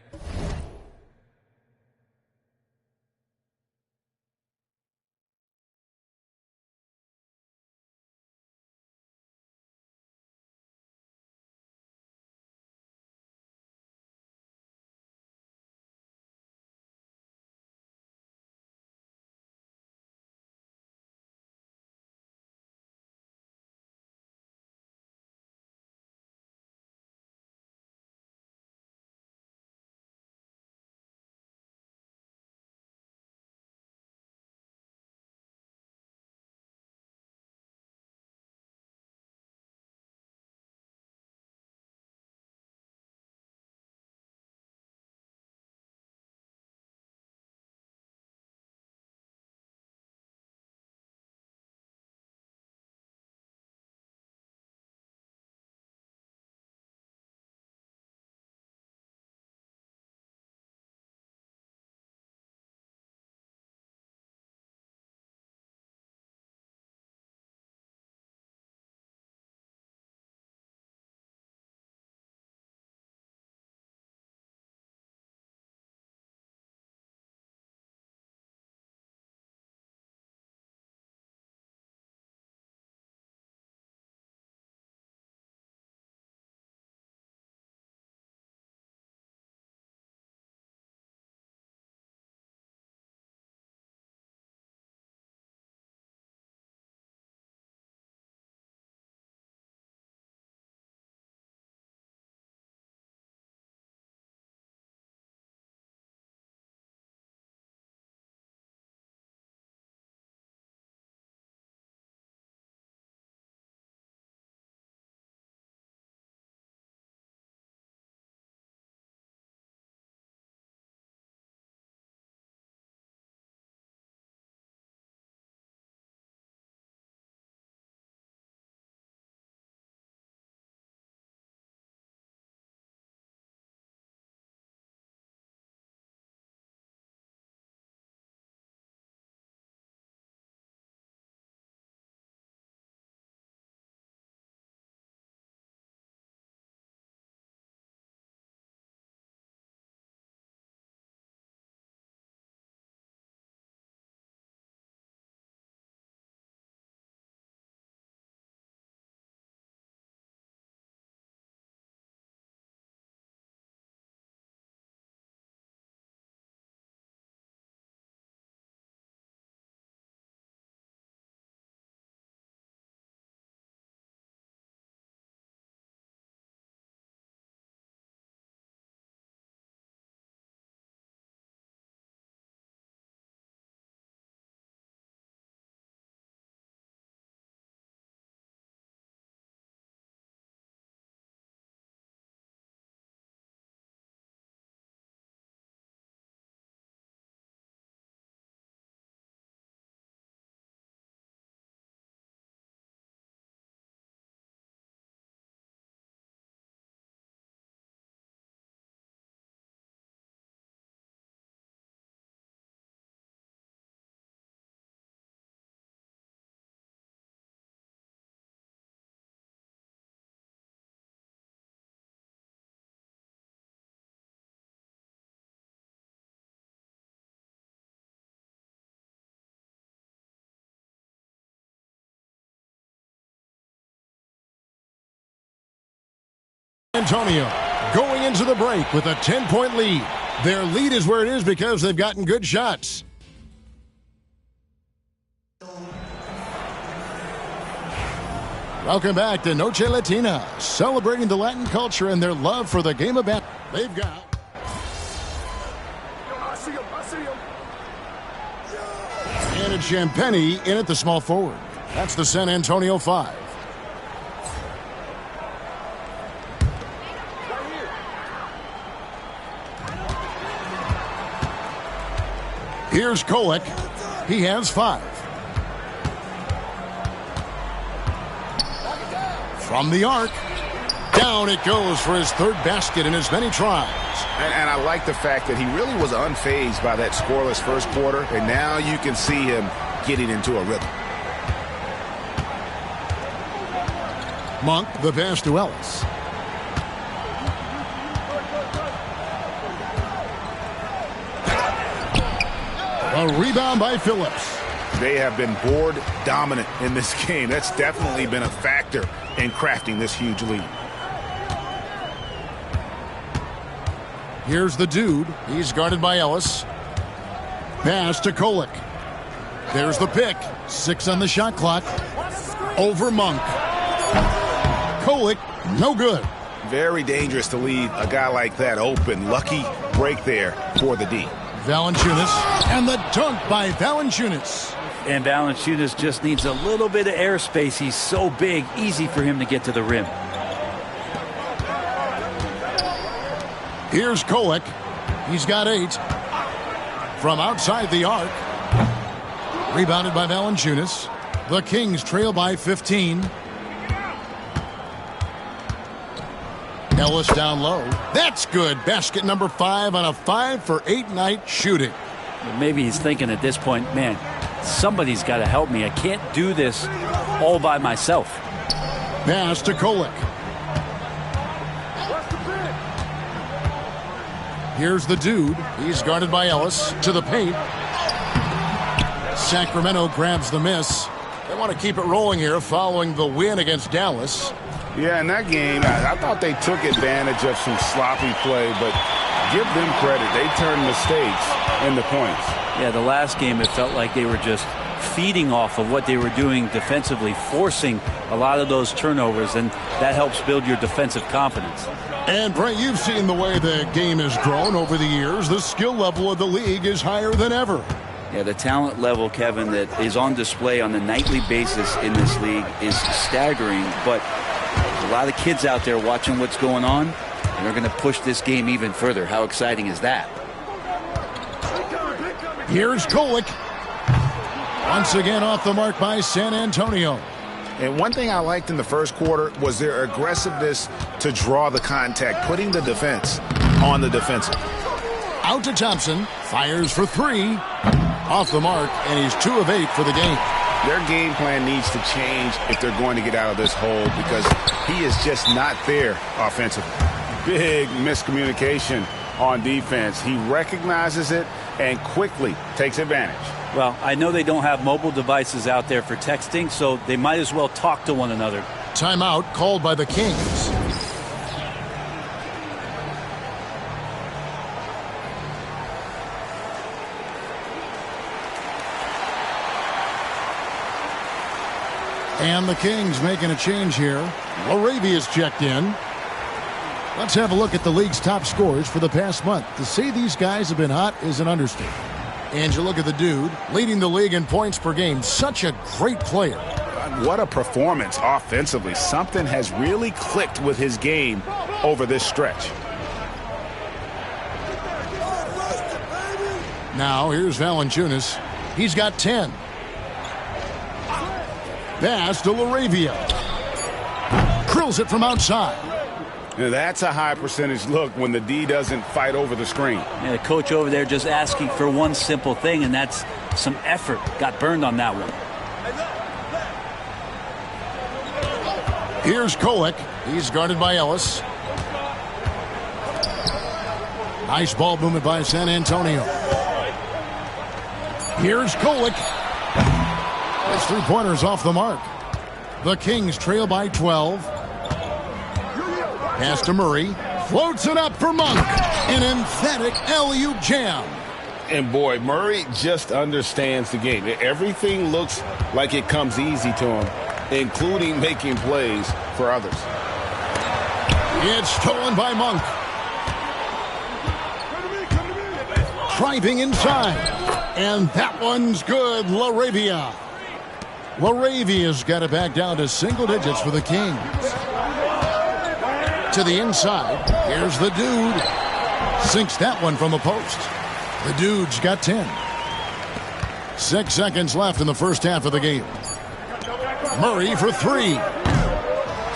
Antonio going into the break with a 10-point lead. Their lead is where it is because they've gotten good shots. Welcome back to Noche Latina, celebrating the Latin culture and their love for the game of basketball. They've got... And it's Champagny in at the small forward. That's the San Antonio 5. Here's Kolek. He has 5. From the arc. Down it goes for his 3rd basket in as many tries. And I like the fact that he really was unfazed by that scoreless first quarter. And now you can see him getting into a rhythm. Monk, the pass to Ellis. A rebound by Phillips. They have been board dominant in this game. That's definitely been a factor in crafting this huge lead. Here's the dude. He's guarded by Ellis. Pass to Kolek. There's the pick. 6 on the shot clock. Over Monk. Kolek, no good. Very dangerous to leave a guy like that open. Lucky break there for the D. Valanciunas, and the dunk by Valanciunas. And Valanciunas just needs a little bit of airspace. He's so big, easy for him to get to the rim. Here's Kolek. He's got 8. From outside the arc. Rebounded by Valanciunas. The Kings trail by 15. Ellis down low. That's good. Basket number 5 on a 5-for-8 night shooting. Maybe he's thinking at this point, man, somebody's got to help me. I can't do this all by myself. Pass to Kolek. Here's the dude. He's guarded by Ellis to the paint. Sacramento grabs the miss. They want to keep it rolling here following the win against Dallas. Yeah, in that game, I thought they took advantage of some sloppy play, but give them credit. They turned mistakes into points. Yeah, the last game, it felt like they were just feeding off of what they were doing defensively, forcing a lot of those turnovers, and that helps build your defensive confidence. And, Brent, you've seen the way the game has grown over the years. The skill level of the league is higher than ever. Yeah, the talent level, Kevin, that is on display on a nightly basis in this league is staggering, but there's a lot of kids out there watching what's going on, and they're going to push this game even further. How exciting is that? Here's Kolek. Once again off the mark by San Antonio. And one thing I liked in the first quarter was their aggressiveness to draw the contact, putting the defense on the defensive. Out to Thompson. Fires for 3. Off the mark, and he's 2 of 8 for the game. Their game plan needs to change if they're going to get out of this hole because he is just not there offensively. Big miscommunication on defense. He recognizes it and quickly takes advantage. Well, I know they don't have mobile devices out there for texting, so they might as well talk to one another. Timeout called by the Kings. And the Kings making a change here. Laravia's checked in. Let's have a look at the league's top scorers for the past month. To say these guys have been hot is an understatement. And you look at the dude leading the league in points per game. Such a great player. What a performance offensively. Something has really clicked with his game over this stretch. Now here's Valanciunas. He's got 10. Pass to Laravia. Drills it from outside. Now that's a high percentage look when the D doesn't fight over the screen. Yeah, the coach over there just asking for one simple thing, and that's some effort. Got burned on that one. Here's Kolek. He's guarded by Ellis. Nice ball movement by San Antonio. Here's Kolek. His 3-pointers off the mark. The Kings trail by 12. Pass to Murray. Floats it up for Monk. An emphatic alley-oop jam. And boy, Murray just understands the game. Everything looks like it comes easy to him, including making plays for others. It's stolen by Monk. Driving inside. And that one's good. LaRavia. LaRavia's got it back down to single digits for the Kings. To the inside. Here's the dude. Sinks that one from the post. The dude's got 10. 6 seconds left in the first half of the game. Murray for 3.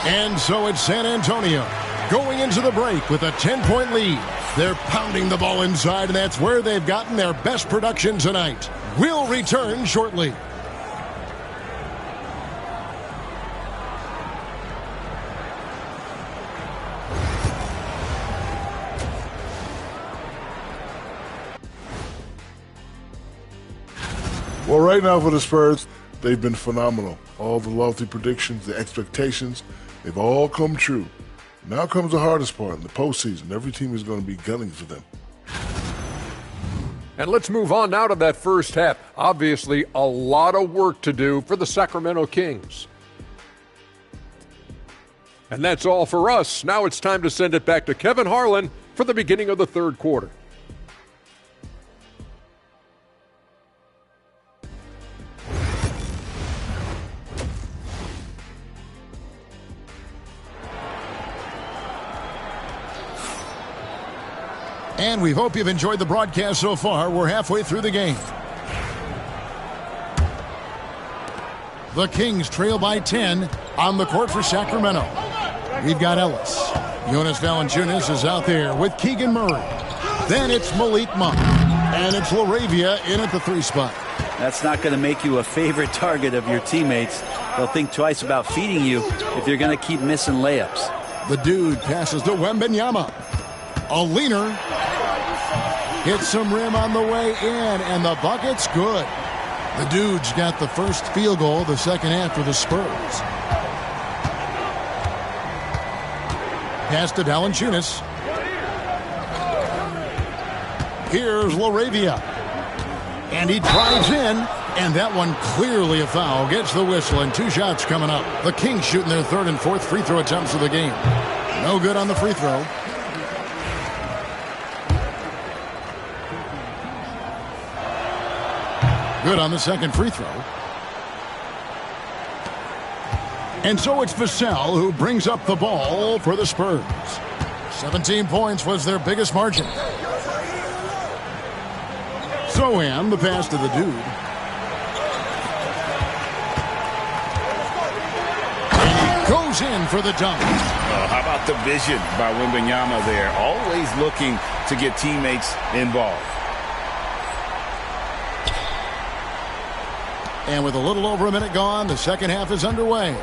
And so it's San Antonio going into the break with a 10-point lead. They're pounding the ball inside, and that's where they've gotten their best production tonight. We'll return shortly. Well, right now for the Spurs, they've been phenomenal. All the lofty predictions, the expectations, they've all come true. Now comes the hardest part in the postseason. Every team is going to be gunning for them. And let's move on now to that first half. Obviously, a lot of work to do for the Sacramento Kings. And that's all for us. Now it's time to send it back to Kevin Harlan for the beginning of the third quarter. And we hope you've enjoyed the broadcast so far. We're halfway through the game. The Kings trail by 10 on the court for Sacramento. We've got Ellis. Jonas Valanciunas is out there with Keegan Murray. Then it's Malik Monk. And it's LaRavia in at the 3 spot. That's not going to make you a favorite target of your teammates. They'll think twice about feeding you if you're going to keep missing layups. The dude passes to Wembanyama. A leaner. Hits some rim on the way in, and the bucket's good. The dude's got the first field goal of the second half for the Spurs. Pass to Valanciunas. Here's LaRavia. And he drives in, and that one clearly a foul. Gets the whistle, and 2 shots coming up. The Kings shooting their 3rd and 4th free throw attempts of the game. No good on the free throw. Good on the second free throw. And so it's Vassell who brings up the ball for the Spurs. 17 points was their biggest margin. Soham, the pass to the dude. And he goes in for the dunk. How about the vision by Wembanyama there? Always looking to get teammates involved. And with a little over a minute gone, the second half is underway.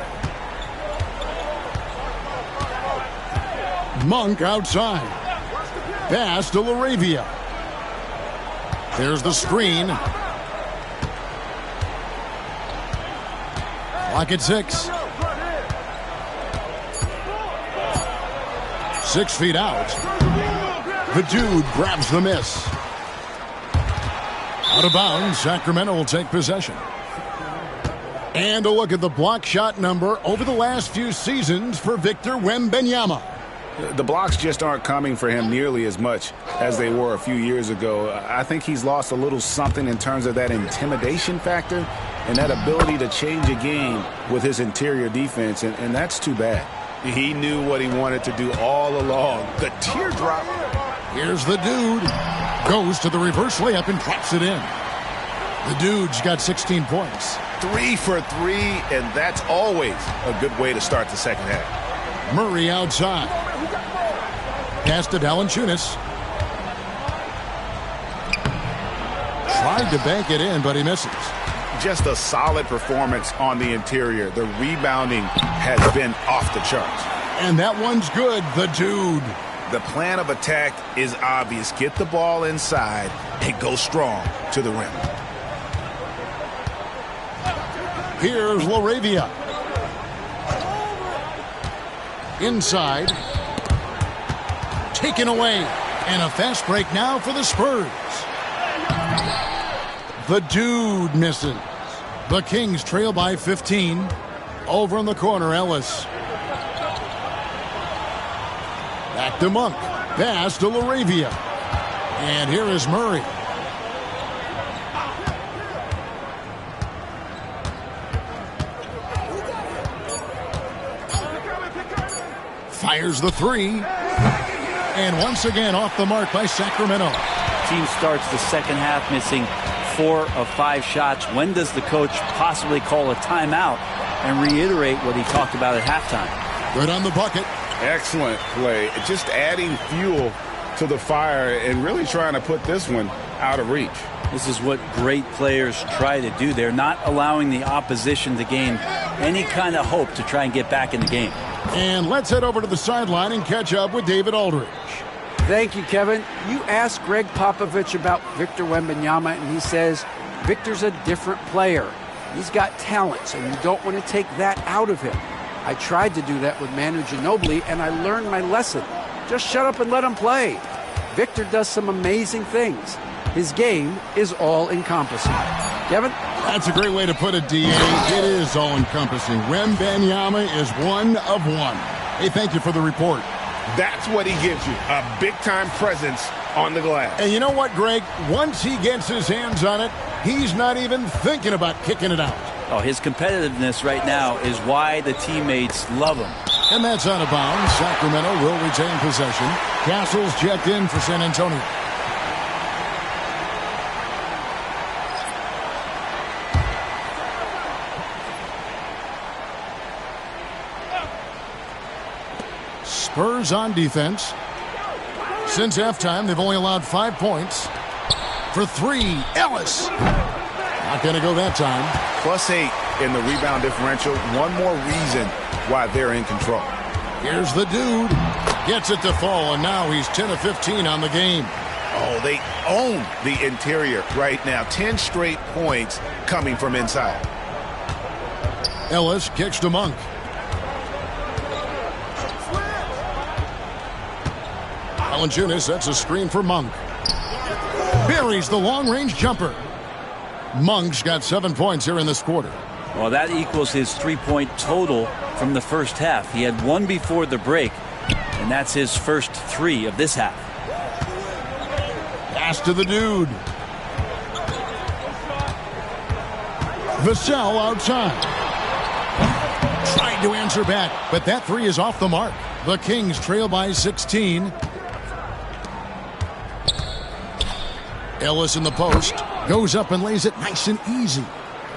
Monk outside. Pass to LaRavia. There's the screen. Clock at 6. 6 feet out. The dude grabs the miss. Out of bounds, Sacramento will take possession. And a look at the block shot number over the last few seasons for Victor Wembanyama. The blocks just aren't coming for him nearly as much as they were a few years ago. I think he's lost a little something in terms of that intimidation factor and that ability to change a game with his interior defense, and that's too bad. He knew what he wanted to do all along. The teardrop. Here's the dude. Goes to the reverse layup and drops it in. The dude's got 16 points. 3 for 3, and that's always a good way to start the second half. Murray outside. Pass to Valanciunas. Tried to bank it in, but he misses. Just a solid performance on the interior. The rebounding has been off the charts. And that one's good, the dude. The plan of attack is obvious. Get the ball inside and go strong to the rim. Here's LaRavia. Inside. taken away. And a fast break now for the Spurs. The dude misses. The Kings trail by 15. Over in the corner, Ellis. Back to Monk. Pass to Laravia. And here is Murray. Fires the three. And once again off the mark by Sacramento. Team starts the second half missing 4 of 5 shots. When does the coach possibly call a timeout and reiterate what he talked about at halftime? Good on the bucket. Excellent play. Just adding fuel to the fire and really trying to put this one out of reach. This is what great players try to do. They're not allowing the opposition to gain any kind of hope to try and get back in the game. And let's head over to the sideline and catch up with David Aldridge. Thank you, Kevin. You asked Greg Popovich about Victor Wembanyama, and he says Victor's a different player. He's got talents, and you don't want to take that out of him. I tried to do that with Manu Ginobili, and I learned my lesson. Just shut up and let him play. Victor does some amazing things. His game is all-encompassing. Kevin? That's a great way to put it, D.A. It is all-encompassing. Wembanyama is one of one. Hey, thank you for the report. That's what he gives you, a big-time presence on the glass. And you know what, Greg? Once he gets his hands on it, he's not even thinking about kicking it out. Oh, his competitiveness right now is why the teammates love him. And that's out of bounds. Sacramento will retain possession. Castle's checked in for San Antonio. Spurs on defense. Since halftime, they've only allowed 5 points. For 3, Ellis. Not going to go that time. +8 in the rebound differential. One more reason why they're in control. Here's the dude. Gets it to fall, and now he's 10 of 15 on the game. Oh, they own the interior right now. 10 straight points coming from inside. Ellis kicks to Monk. Valanciunas sets a screen for Monk. Buries the long-range jumper. Monk's got 7 points here in this quarter. Well, that equals his 3-point total from the first half. He had 1 before the break, and that's his first 3 of this half. Pass to the dude. Vassell outside. Tried to answer back, but that 3 is off the mark. The Kings trail by 16. Ellis in the post. Goes up and lays it nice and easy.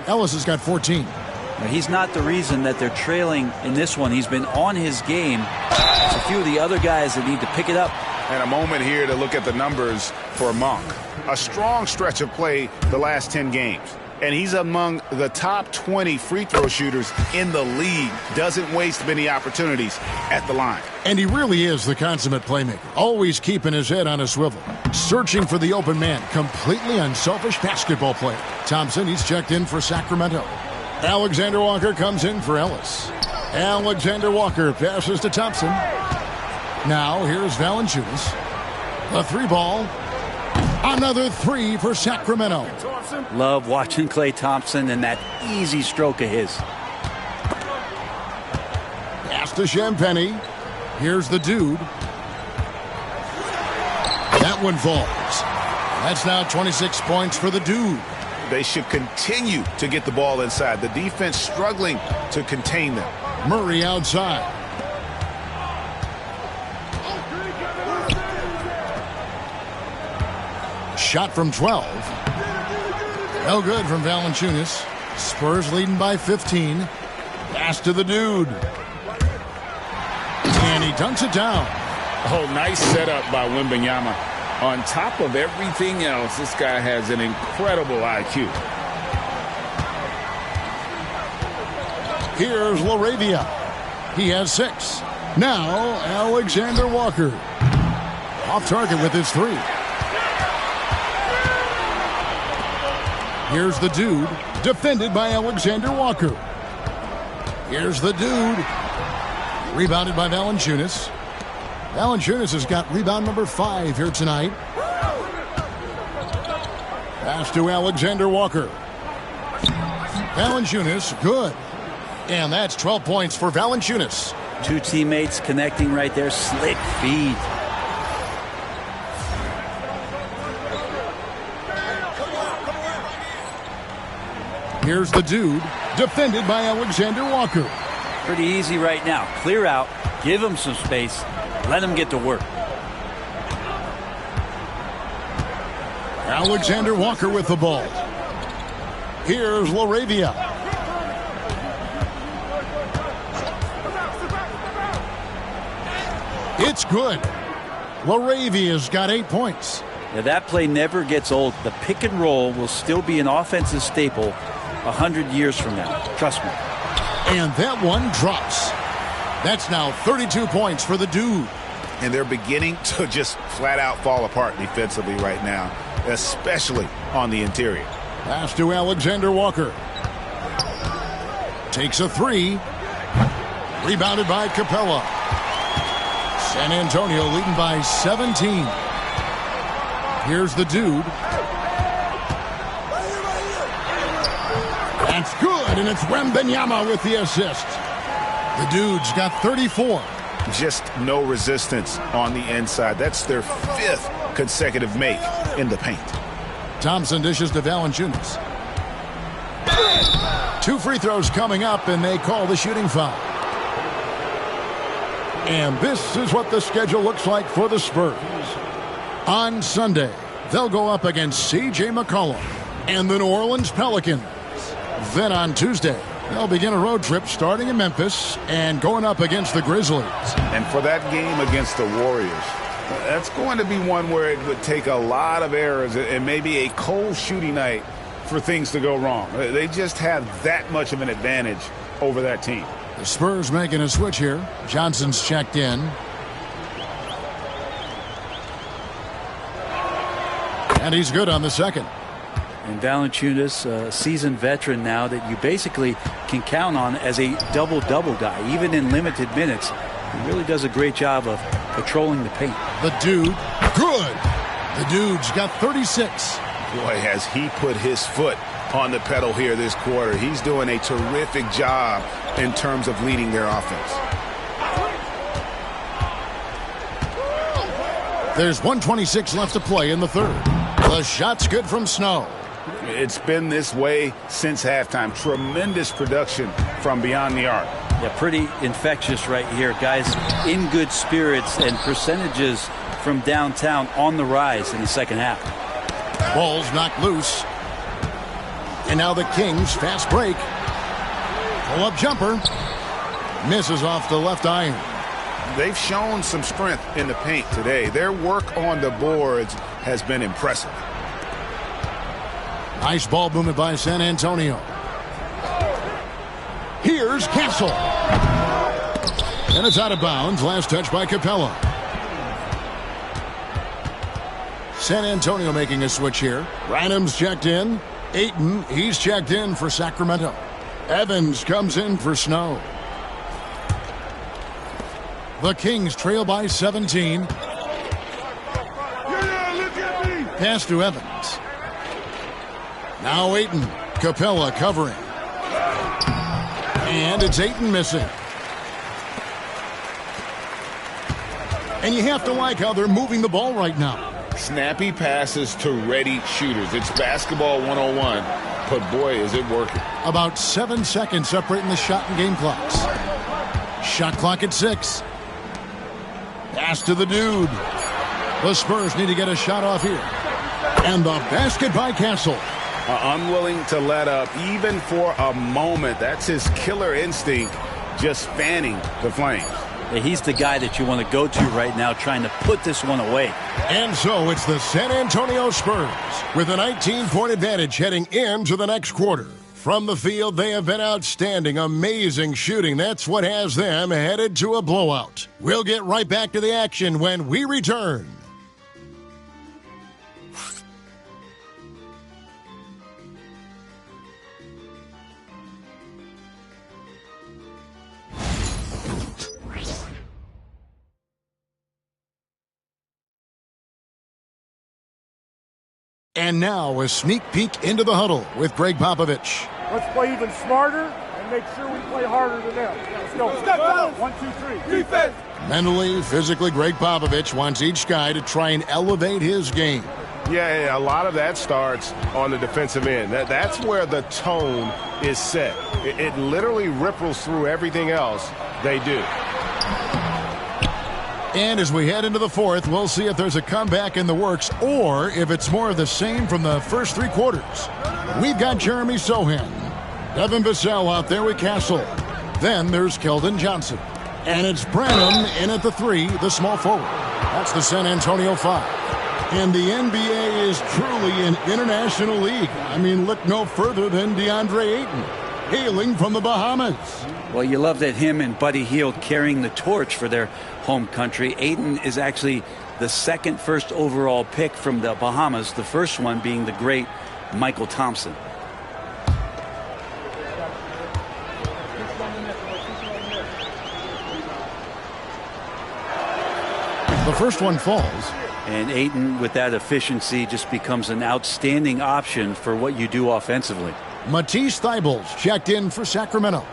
Ellis has got 14. Now, he's not the reason that they're trailing in this one. He's been on his game. There's a few of the other guys that need to pick it up. And a moment here to look at the numbers for Monk. A strong stretch of play the last 10 games. And he's among the top 20 free throw shooters in the league. Doesn't waste many opportunities at the line. And he really is the consummate playmaker. Always keeping his head on a swivel. Searching for the open man. Completely unselfish basketball player. Thompson, he's checked in for Sacramento. Alexander Walker comes in for Ellis. Alexander Walker passes to Thompson. Now here's Valanciunas. The 3-ball. Another 3 for Sacramento. Love watching Klay Thompson and that easy stroke of his. Pass to Champagny. Here's the dude. That one falls. That's now 26 points for the dude. They should continue to get the ball inside. The defense struggling to contain them. Murray outside. Shot from 12. No good from Valanciunas. Spurs leading by 15. Pass to the dude. And he dunks it down. Oh, nice setup by Wembanyama. On top of everything else, this guy has an incredible IQ. Here's Laravia. He has 6. Now, Alexander Walker. Off target with his 3. Here's the dude, defended by Alexander Walker. Here's the dude, rebounded by Valanciunas. Valanciunas has got rebound number 5 here tonight. Pass to Alexander Walker. Valanciunas, good. And that's 12 points for Valanciunas. 2 teammates connecting right there. Slick feed. Here's the dude, defended by Alexander Walker. Pretty easy right now. Clear out. Give him some space. Let him get to work. Alexander Walker with the ball. Here's LaRavia. It's good. LaRavia's got 8 points. Now that play never gets old. The pick and roll will still be an offensive staple 100 years from now. Trust me. And that one drops. That's now 32 points for the dude. And they're beginning to just flat out fall apart defensively right now, especially on the interior. Pass to Alexander Walker. Takes a 3. Rebounded by Capella. San Antonio leading by 17. Here's the dude. That's good, and it's Wembanyama with the assist. The dude's got 34. Just no resistance on the inside. That's their 5th consecutive make in the paint. Thompson dishes to Valanciunas. 2 free throws coming up, and they call the shooting foul. And this is what the schedule looks like for the Spurs. On Sunday, they'll go up against C.J. McCollum and the New Orleans Pelicans. Then on Tuesday, they'll begin a road trip starting in Memphis and going up against the Grizzlies. And for that game against the Warriors, that's going to be one where it would take a lot of errors and maybe a cold shooting night for things to go wrong. They just have that much of an advantage over that team. The Spurs making a switch here. Johnson's checked in. And he's good on the second. And Valanciunas, a seasoned veteran now that you basically can count on as a double-double guy, even in limited minutes. He really does a great job of patrolling the paint. The dude, good. The dude's got 36. Boy, has he put his foot on the pedal here this quarter. He's doing a terrific job in terms of leading their offense. There's 1:26 left to play in the third. The shot's good from Snow. It's been this way since halftime. Tremendous production from beyond the arc. Yeah, pretty infectious right here. Guys in good spirits, and percentages from downtown on the rise in the second half. Ball's knocked loose. And now the Kings fast break. Pull-up jumper. Misses off the left iron. They've shown some strength in the paint today. Their work on the boards has been impressive. Nice ball movement by San Antonio. Here's Castle. And it's out of bounds. Last touch by Capella. San Antonio making a switch here. Rynham's checked in. Ayton, he's checked in for Sacramento. Evans comes in for Snow. The Kings trail by 17. Pass to Evans. Now Ayton. Capella covering. And it's Ayton missing. And you have to like how they're moving the ball right now. Snappy passes to ready shooters. It's basketball 101, but boy, is it working. About 7 seconds separating the shot and game clocks. Shot clock at 6. Pass to the dude. The Spurs need to get a shot off here. And the basket by Castle. Unwilling to let up even for a moment. That's his killer instinct, just fanning the flames. Yeah, he's the guy that you want to go to right now, trying to put this one away. And so it's the San Antonio Spurs with a 19-point advantage heading into the next quarter. From the field, they have been outstanding, amazing shooting. That's what has them headed to a blowout. We'll get right back to the action when we return. And now a sneak peek into the huddle with Greg Popovich. Let's play even smarter and make sure we play harder than them. Let's go. Step out. 1, 2, 3. Defense. Mentally, physically, Greg Popovich wants each guy to try and elevate his game. Yeah, a lot of that starts on the defensive end. That's where the tone is set. It literally ripples through everything else they do. And as we head into the fourth, we'll see if there's a comeback in the works or if it's more of the same from the first 3 quarters. We've got Jeremy Sohan, Devin Vassell out there with Castle. Then there's Keldon Johnson. And it's Branham in at the 3, the small forward. That's the San Antonio 5. And the NBA is truly an international league. I mean, look no further than DeAndre Ayton, hailing from the Bahamas. Well, you love that him and Buddy Hield carrying the torch for their home country. Ayton is actually the second first overall pick from the Bahamas, the first one being the great Michael Thompson. The first one falls. And Ayton, with that efficiency, just becomes an outstanding option for what you do offensively. Matisse Thybulle checked in for Sacramento.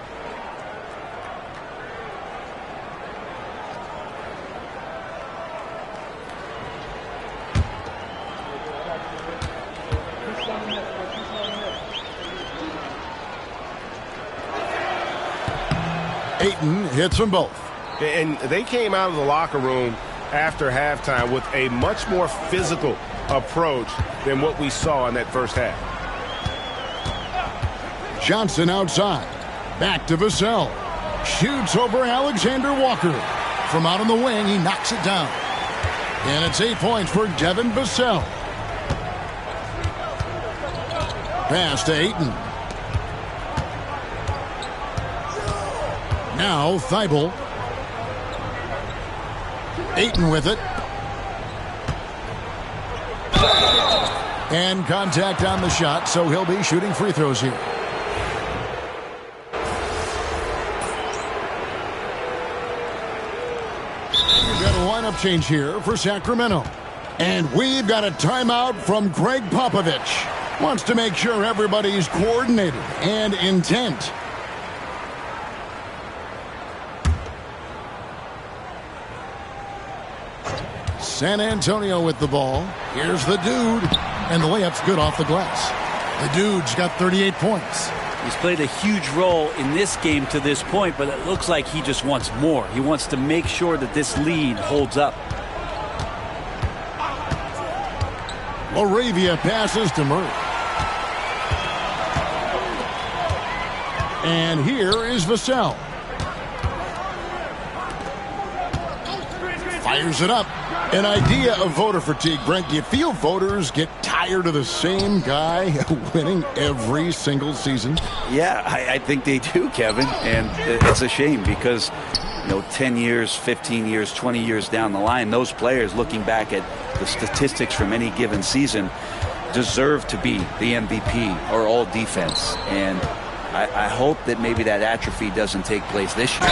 Ayton hits them both. And they came out of the locker room after halftime with a much more physical approach than what we saw in that first half. Johnson outside. Back to Vassell. Shoots over Alexander Walker. From out on the wing, he knocks it down. And it's 8 points for Devin Vassell. Pass to Ayton. Now Thybulle. Ayton with it. And contact on the shot, so he'll be shooting free throws here. We've got a lineup change here for Sacramento. And we've got a timeout from Greg Popovich. Wants to make sure everybody's coordinated and intent. San Antonio with the ball. Here's the dude. And the layup's good off the glass. The dude's got 38 points. He's played a huge role in this game to this point, but it looks like he just wants more. He wants to make sure that this lead holds up. Laravia passes to Murray. And here is Vassell. Fires it up. An idea of voter fatigue, Brent. Do you feel voters get tired of the same guy winning every single season? Yeah, I think they do, Kevin. And it's a shame because, 10 years, 15 years, 20 years down the line, those players looking back at the statistics from any given season deserve to be the MVP or all defense. And I hope that maybe that atrophy doesn't take place this year.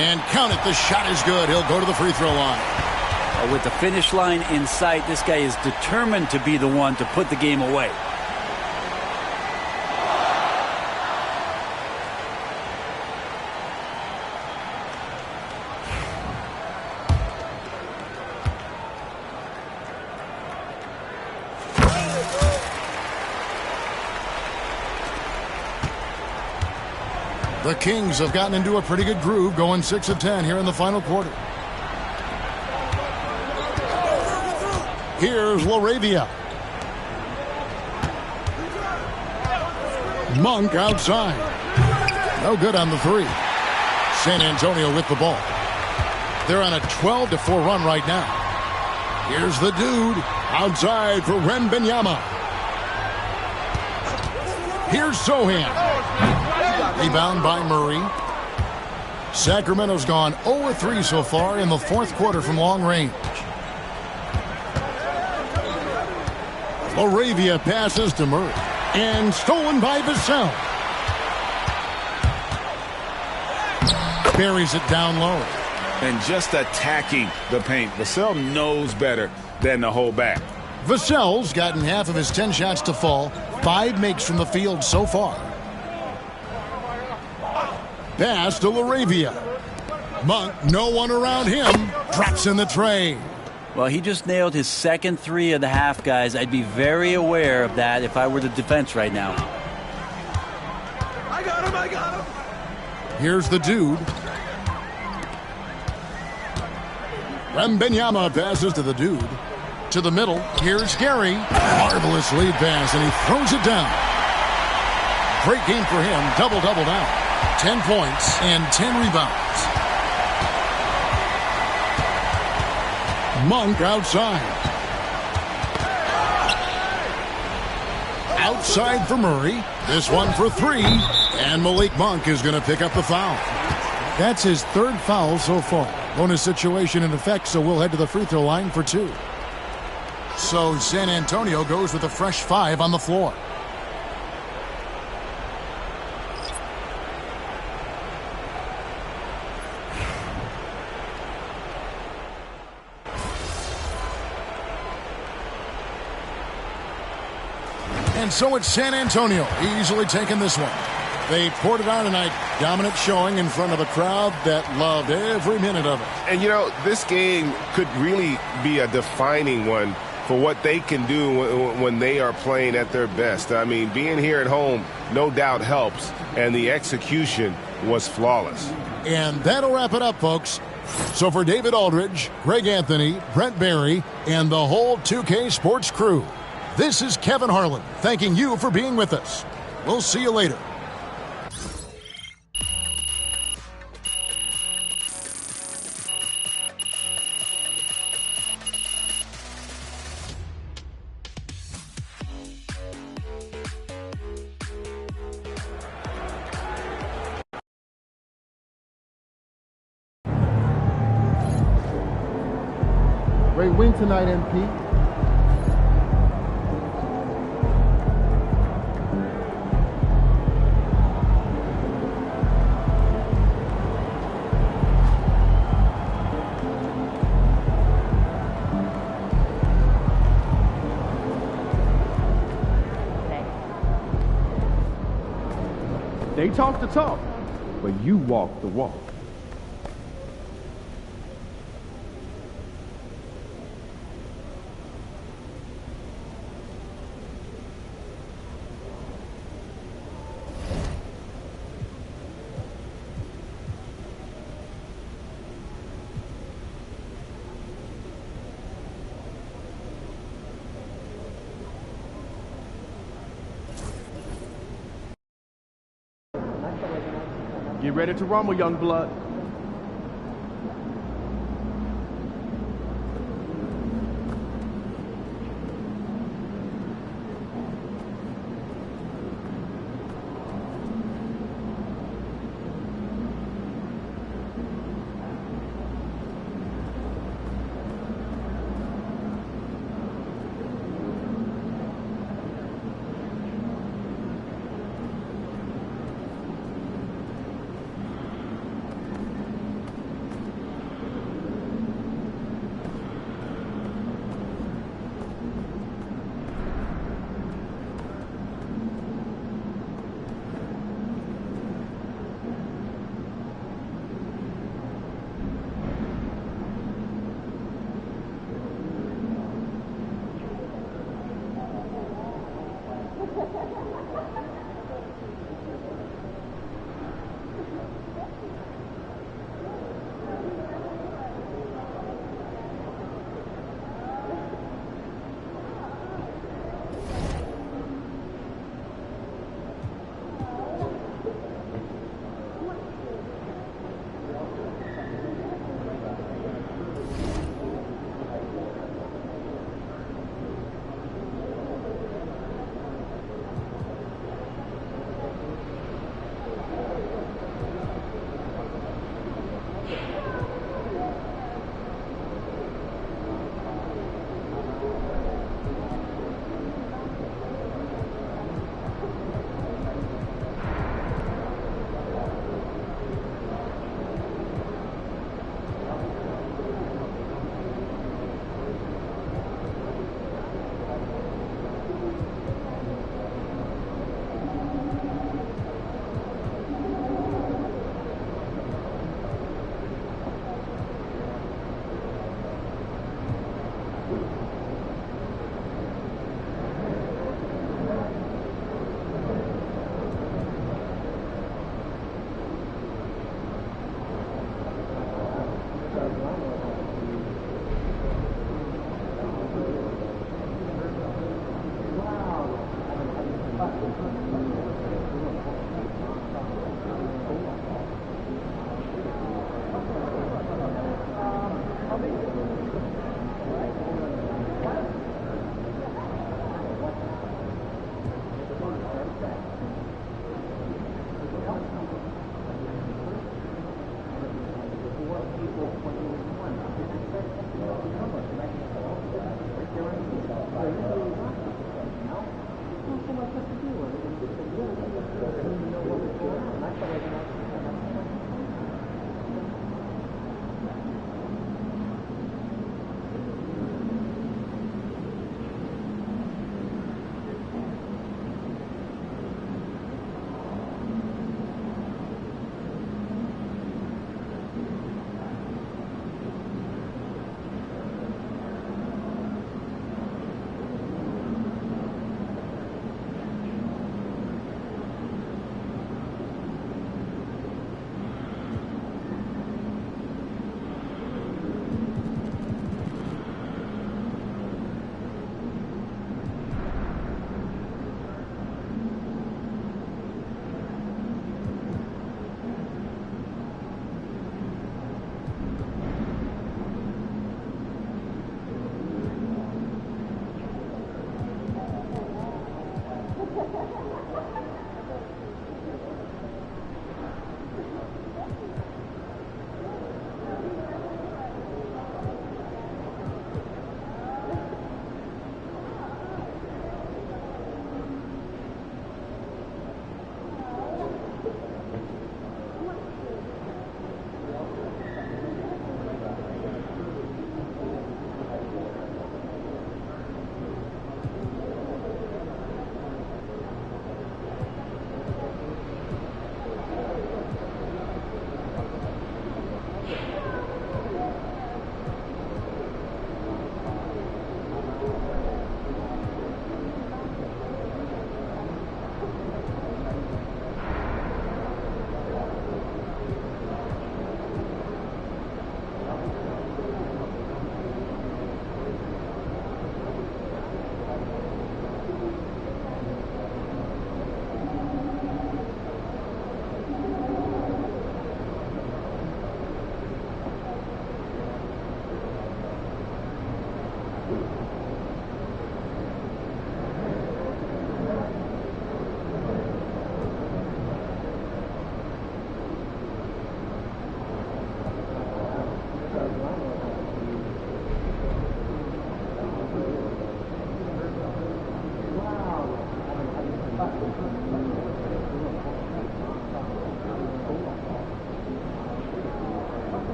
And count it, the shot is good. He'll go to the free throw line. With the finish line in sight, this guy is determined to be the one to put the game away. The Kings have gotten into a pretty good groove, going 6 of 10 here in the final quarter. Here's Laravia. Monk outside. No good on the 3. San Antonio with the ball. They're on a 12-4 run right now. Here's the dude outside for Wembanyama. Here's Sohan. Rebound by Murray. Sacramento's gone 0-3 so far in the fourth quarter from long range. Laravia passes to Murray. And stolen by Vassell. Buries it down low. And just attacking the paint. Vassell knows better than to hold back. Vassell's gotten half of his 10 shots to fall. 5 makes from the field so far. Pass to Laravia. Monk, no one around him. Drops in the tray. Well, he just nailed his second 3 of the half, guys. I'd be very aware of that if I were the defense right now. I got him. Here's the dude. Wembanyama passes to the dude. To the middle. Here's Gary. Marvelous lead pass, and he throws it down. Great game for him. Double-double now. 10 points and 10 rebounds. Monk outside. Outside for Murray. This one for 3. And Malik Monk is going to pick up the foul. That's his 3rd foul so far. Bonus situation in effect, so we'll head to the free throw line for 2. So San Antonio goes with a fresh 5 on the floor. And so it's San Antonio easily taking this one. They poured it on tonight. Dominant showing in front of a crowd that loved every minute of it. And, you know, this game could really be a defining one for what they can do when they are playing at their best. I mean, being here at home no doubt helps, and the execution was flawless. And that'll wrap it up, folks. So for David Aldridge, Greg Anthony, Brent Barry, and the whole 2K Sports crew, this is Kevin Harlan thanking you for being with us. We'll see you later. Great win tonight, MP. They talk the talk, but you walk the walk. Get ready to rumble, young blood.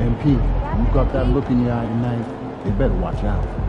MP, you got that look in your eye tonight, they better watch out.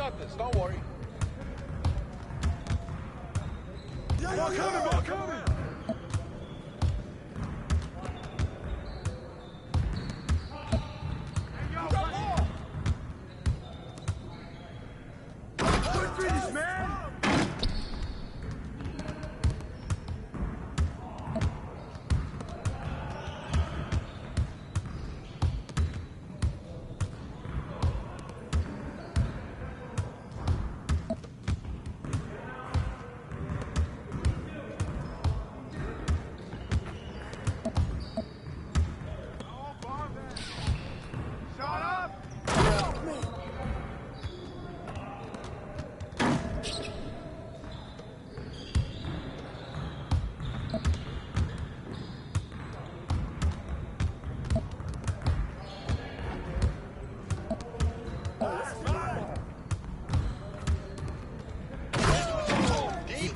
got this. Don't worry. Ball coming, ball coming. Good finish, man.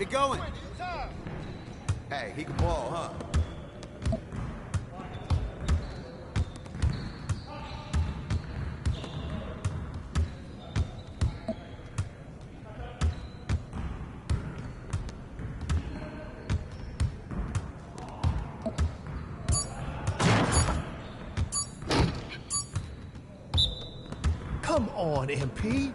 it going? Hey, he can ball, huh? Come on, MP.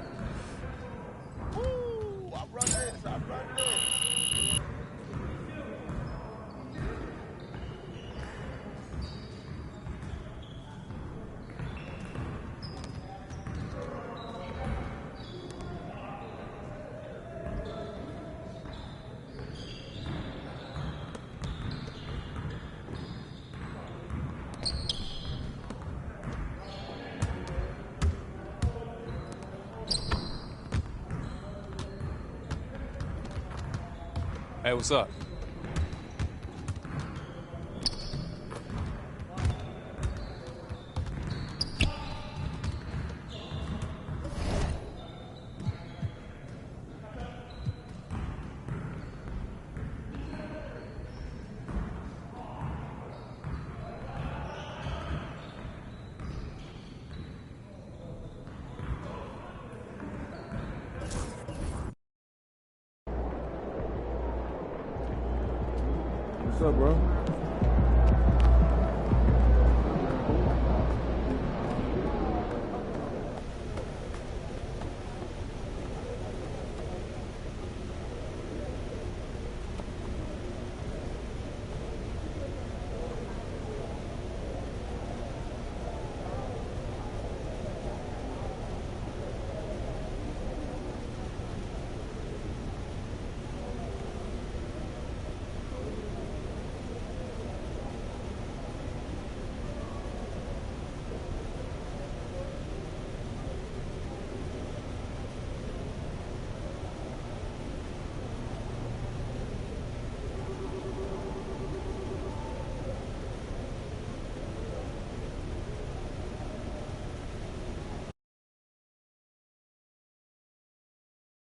Hey, what's up? What's up, bro?